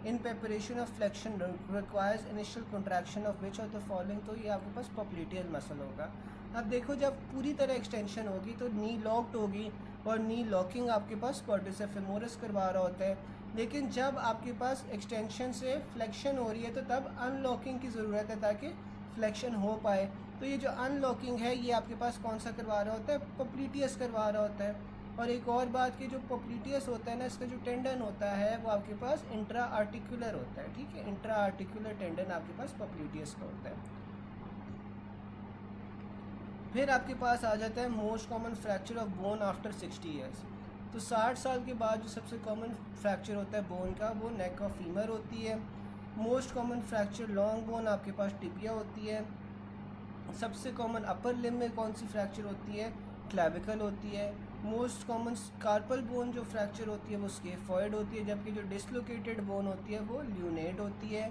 in preparation of flexion requires initial contraction of which of the following. तो ये आपके पास पोप्लिटियल मसल होगा। अब देखो जब पूरी तरह एक्सटेंशन होगी तो नी लॉक्ड होगी, और नी लॉकिंग आपके पास क्वाड्रिसेप्स फेमोरस करवा रहा होता है। लेकिन जब आपके पास एक्सटेंशन से फ्लेक्शन हो रही है तो तब अनलॉकिंग की ज़रूरत है ताकि फ्लेक्शन हो पाए। तो ये जो अनलॉकिंग है ये आपके पास कौन सा करवा रहा होता है, पोप्लिटियस करवा रहा होता है। और एक और बात कि जो पोप्लिटियस होता है ना, इसका जो टेंडन होता है वो आपके पास इंट्रा आर्टिकुलर होता है। ठीक है, इंट्रा आर्टिकुलर टेंडन आपके पास पोप्लिटियस का होता है। फिर आपके पास आ जाता है most common fracture of bone after 60 years. तो 60 साल के बाद जो सबसे कॉमन फ्रैक्चर होता है बोन का वो नेक ऑफ फीमर होती है। Most common fracture long bone आपके पास टिबिया होती है। सबसे कॉमन अपर लिम्ब में कौन सी फ्रैक्चर होती है, क्लेविकल होती है। मोस्ट कॉमन कार्पल बोन जो फ्रैक्चर होती है वो स्केफॉइड होती है, जबकि जो डिसलोकेटेड बोन होती है वो ल्यूनेट होती है।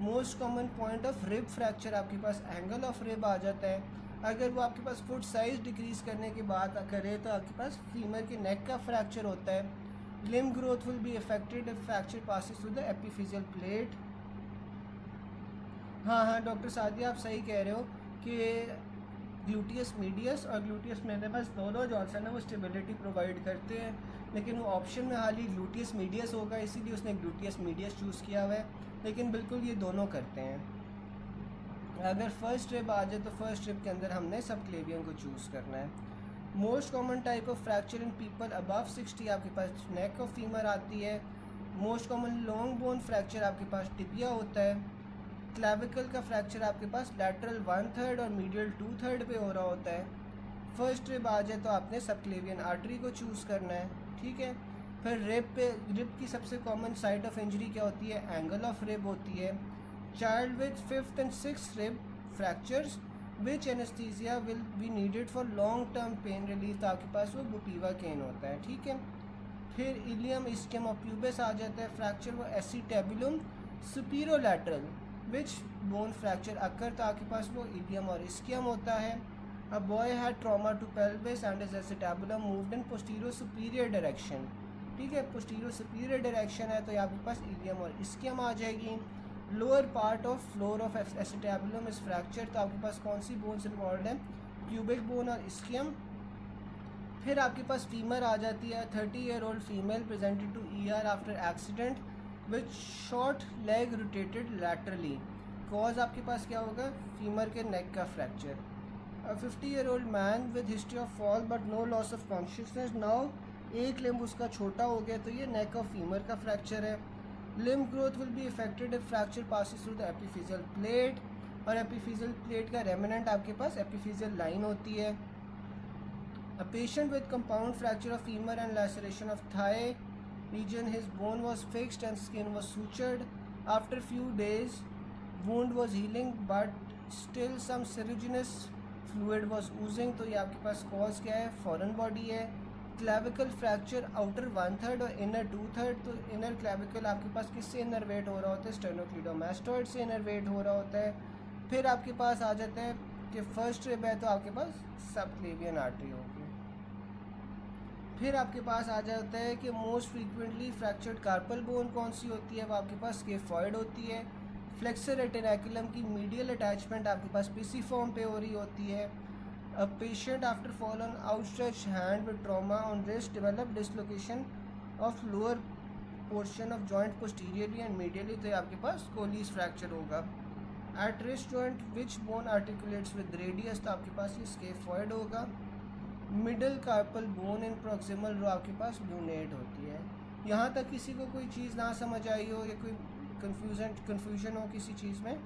Most common point of rib fracture आपके पास एंगल ऑफ रिब आ जाता है। अगर वो आपके पास फुट साइज डिक्रीज़ करने की बात करे तो आपके पास फीमर के नेक का फ्रैक्चर होता है। Limb growth will be affected if fracture passes through the epiphyseal plate. हाँ डॉक्टर सादिया आप सही कह रहे हो कि ग्लूटियस मीडियस और ग्लूटियस मिनिमस दोनों जो है ना वो स्टेबिलिटी प्रोवाइड करते हैं, लेकिन वो ऑप्शन में हाल ही ग्लूटियस मीडियस होगा इसीलिए उसने ग्लूटियस मीडियस चूज़ किया हुआ है, लेकिन बिल्कुल ये दोनों करते हैं। अगर फर्स्ट रिब आ जाए तो फर्स्ट रिब के अंदर हमने सबक्लेवियन को चूज़ करना है। Most common type of fracture in people above 60 आपके पास नेक ऑफ फीमर आती है। Most common long bone fracture आपके पास टिबिया होता है। क्लेविकल का फ्रैक्चर आपके पास लैटरल 1/3 और मीडियल 2/3 पे हो रहा होता है। फर्स्ट रिब आ जाए तो आपने सबक्लेवियन आर्टरी को चूज़ करना है। ठीक है, फिर रिब की सबसे कॉमन साइट ऑफ इंजरी क्या होती है, एंगल ऑफ रिब होती है। Child with 5th and 6th rib fractures which anesthesia will be needed for long term pain relief, तो आपके पास वो बुटीवा केन होता है। ठीक है, फिर इलियम इस्कियम ऑफ प्यूबिस आ जाता है फ्रैक्चर, वो acetabulum superolateral which bone fracture occur, तो आपके पास वो इलियम और इस्कियम होता है। A boy had trauma to pelvis and is acetabulum moved in posterior superior direction. ठीक है, पोस्टीरियर सुपीरियर डायरेक्शन है तो आपके पास इलियम और इस्कियम आ जाएगी। Lower part of floor of acetabulum is fracture, तो आपके पास कौन सी बोन्स इन्वॉल्व है, प्यूबिक बोन और इस्कियम। फिर आपके पास फीमर आ जाती है। 30-year-old female presented to ER after accident with short leg rotated laterally. Cause आपके पास क्या होगा, फीमर के नेक का fracture. 50-year-old man with history of fall but no loss of consciousness, now एक लिम्ब उसका छोटा हो गया तो ये नेक ऑफ फीमर का फ्रैक्चर है। Limb growth will be affected if fracture passes through the epiphyseal plate, और एपिफिजियल प्लेट का रेमिनेंट आपके पास एपिफिजियल लाइन होती है। A patient with compound fracture of femur and laceration of thigh region, his bone was fixed and skin was sutured. After few days, wound was healing, but still some serruginous fluid was oozing. तो ये आपके पास cause क्या है, foreign body है। क्लेविकल फ्रैक्चर आउटर 1/3 और इनर 2/3, तो इनर क्लेविकल आपके पास किससे इनरवेट हो रहा होता है, स्टेनोक्लीडोमास्टॉइड से इनरवेट हो रहा होता है। फिर आपके पास आ जाता है कि फर्स्ट रिब है तो आपके पास सबक्लेवियन आर्टरी होगी। फिर आपके पास आ जाता है कि most frequently fractured carpal bone कौन सी होती है, वो आपके पास स्केफॉइड होती है। फ्लेक्सर रेटिनाकुलम की मीडियल अटैचमेंट आपके पास पिसिफॉर्म पे हो रही होती है। A patient after fall on outstretch hand with trauma on wrist develop dislocation of lower portion of joint posteriorly and medially, तो आपके पास कोलीज फ्रैक्चर होगा। At wrist joint which bone articulates with radius, तो आपके पास ये स्केफॉइड होगा। Middle carpal bone in proximal row आपके पास लूनेट होती है। यहाँ तक किसी को कोई चीज़ ना समझ आई हो या कोई कन्फ्यूजन हो किसी चीज़ में,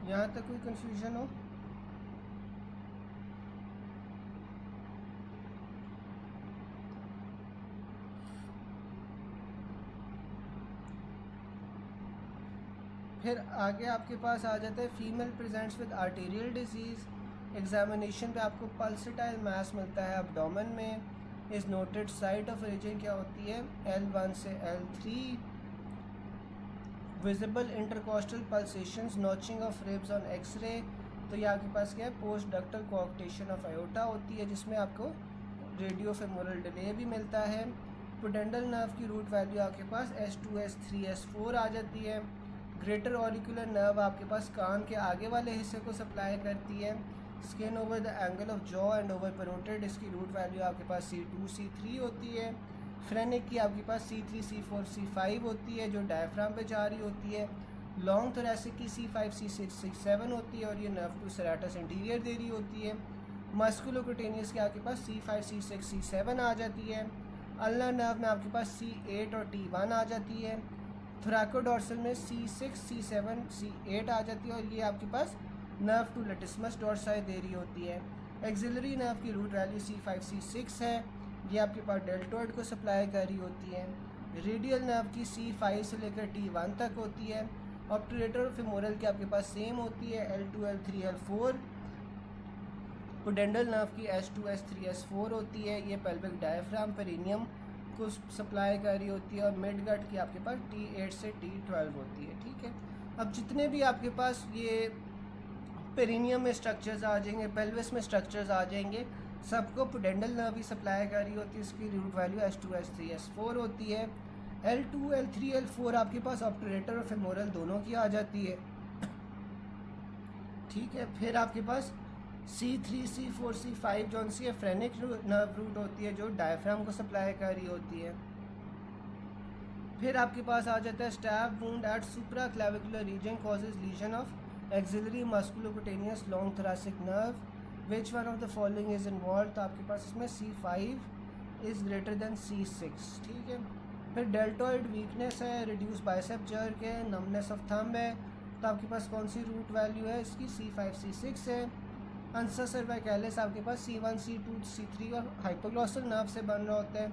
यहाँ तक कोई कन्फ्यूजन हो? फिर आगे आपके पास आ जाता है female presents with arterial disease. Examination पे आपको पल्सेटाइल मास मिलता है एब्डोमेन में। इस नोटेड साइट ऑफ ओरिजिन क्या होती है, L1 से L3। Visible intercostal pulsations, notching of ribs on x ray, तो ये आपके पास क्या है, post ductal coarctation of aorta होती है, जिसमें आपको रेडियो फेमोरल डिले भी मिलता है। पुडेंडल नर्व की रूट वैल्यू आपके पास S2 S3 S4 आ जाती है। ग्रेटर ऑरिकुलर नर्व आपके पास कान के आगे वाले हिस्से को सप्लाई करती है। Skin over the angle of jaw and over parotid, इसकी रूट वैल्यू आपके पास C2 C3 होती है। फ्रेनिक की आपके पास C3 C4 C5 होती है, जो डायफ्राम पे जा रही होती है। लॉन्ग थोरेसिक की C5 C6 C7 होती है और ये नर्व टू सेराटस इंटीरियर दे रही होती है। मस्कुलोक्यूटेनियस की आपके पास C5 C6 C7 आ जाती है। अल्नर नर्व में आपके पास C8 और T1 आ जाती है। थोरैकोडोर्सल में C6 C7 C8 आ जाती है और ये आपके पास नर्व टू लेटिस्मस डोर्साई दे रही होती है। एक्सिलरी नर्व की रूट वैल्यू C5 C6 है, ये आपके पास डेल्टोइड को सप्लाई कर रही होती है। रेडियल नर्व की C5 से लेकर T1 तक होती है। ऑब्टुरेटर फेमोरल की आपके पास सेम होती है, L2 L3 L4। Pudendal nerve की S2 S3 S4 होती है, ये पेल्विक डायफ्राम पेरिनियम को सप्लाई कर रही होती है। और मिड गट की आपके पास T8 से T12 होती है, ठीक है। अब जितने भी आपके पास ये पेरिनियम में स्ट्रक्चर्स आ जाएंगे, पेल्विस में स्ट्रक्चर्स आ जाएंगे, सबको पुडेंडल नर्व ही सप्लाई कर रही होती है। इसकी root value S2 S3 S4 होती है। L2 L3 L4 आपके पास ऑब्टुरेटर और फेमोरल दोनों की आ जाती है, ठीक है। फिर आपके पास C3 C4 C5 जौन सी है फ्रेनिक नर्व रूट होती है, जो डायफ्राम को सप्लाई कर रही होती है। फिर आपके पास आ जाता है stab wound at supra clavicular region causes lesion of axillary musculocutaneous long thoracic nerve, which one of the following is involve, तो आपके पास इसमें C5 is greater than C6, ठीक है। फिर डेल्टोइड वीकनेस है, रिड्यूस बाइसेप जर्क है, नमनेस ऑफ थंब है, तो आपके पास कौन सी रूट वैल्यू है इसकी, C5 C6 है। अंसा सर्वाइकैलिस आपके पास C1 C2 C3 और हाइपोग्लॉसल नर्व से बन रहा होता है।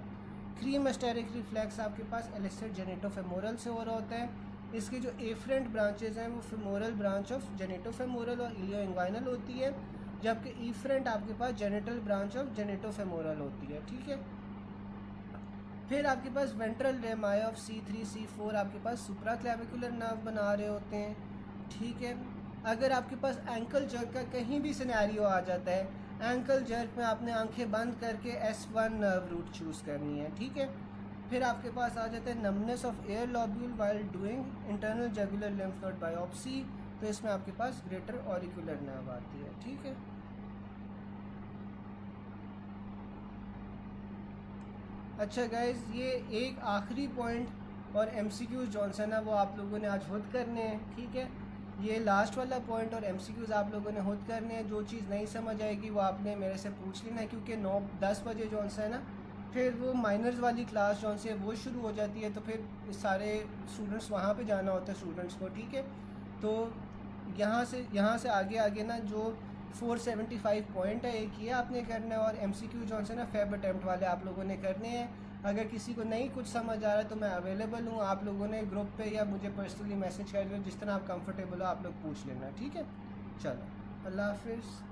क्रीम एस्टेरिक रिफ्लेक्स आपके पास एलिसिड जेनेटोफेमोरल से हो रहा होता है। इसके जो एफरेंट ब्रांचेज हैं वो फेमोरल ब्रांच ऑफ जेनेटोफेमोरल और इलियोइंग्वाइनल होती है, जबकि ईफ्रेंट आपके पास जेनेटल ब्रांच ऑफ जेनेटोफेमोरल होती है, ठीक है। फिर आपके पास ventral rami of C3 C4 आपके पास सुप्रा क्लेविकुलर नर्व बना रहे होते हैं, ठीक है। अगर आपके पास एंकल जर्क का कहीं भी सिनेरियो आ जाता है, एंकल जर्क में आपने आंखें बंद करके S1 नर्व रूट चूज़ करनी है, ठीक है। फिर आपके पास आ जाता है numbness of ear lobule while doing internal jugular lymph node biopsy, तो इसमें आपके पास ग्रेटर ऑरिकुलर नर्व आती है, ठीक है। अच्छा गाइज, ये एक आखिरी पॉइंट और MCQs जॉनसन है वो आप लोगों ने आज खुद करने हैं, ठीक है। ये लास्ट वाला पॉइंट और MCQs आप लोगों ने खुद करने हैं। जो चीज़ नहीं समझ आएगी वो आपने मेरे से पूछ लेना है, क्योंकि 9-10 बजे जौन सा है ना, फिर वो माइनर्स वाली क्लास जौन सी है वो शुरू हो जाती है, तो फिर सारे स्टूडेंट्स वहाँ पे जाना होता है स्टूडेंट्स को, ठीक है। तो यहाँ से आगे ना जो 475 पॉइंट है एक ये आपने करना है, और MCQ जौन से ना फेब अटैम्प्ट वाले आप लोगों ने करने हैं। अगर किसी को नहीं कुछ समझ आ रहा है तो मैं अवेलेबल हूँ, आप लोगों ने ग्रुप पे या मुझे पर्सनली मैसेज कर लो, जिस तरह आप कंफर्टेबल हो आप लोग पूछ लेना, ठीक है। चलो, अल्लाह हाफिज़।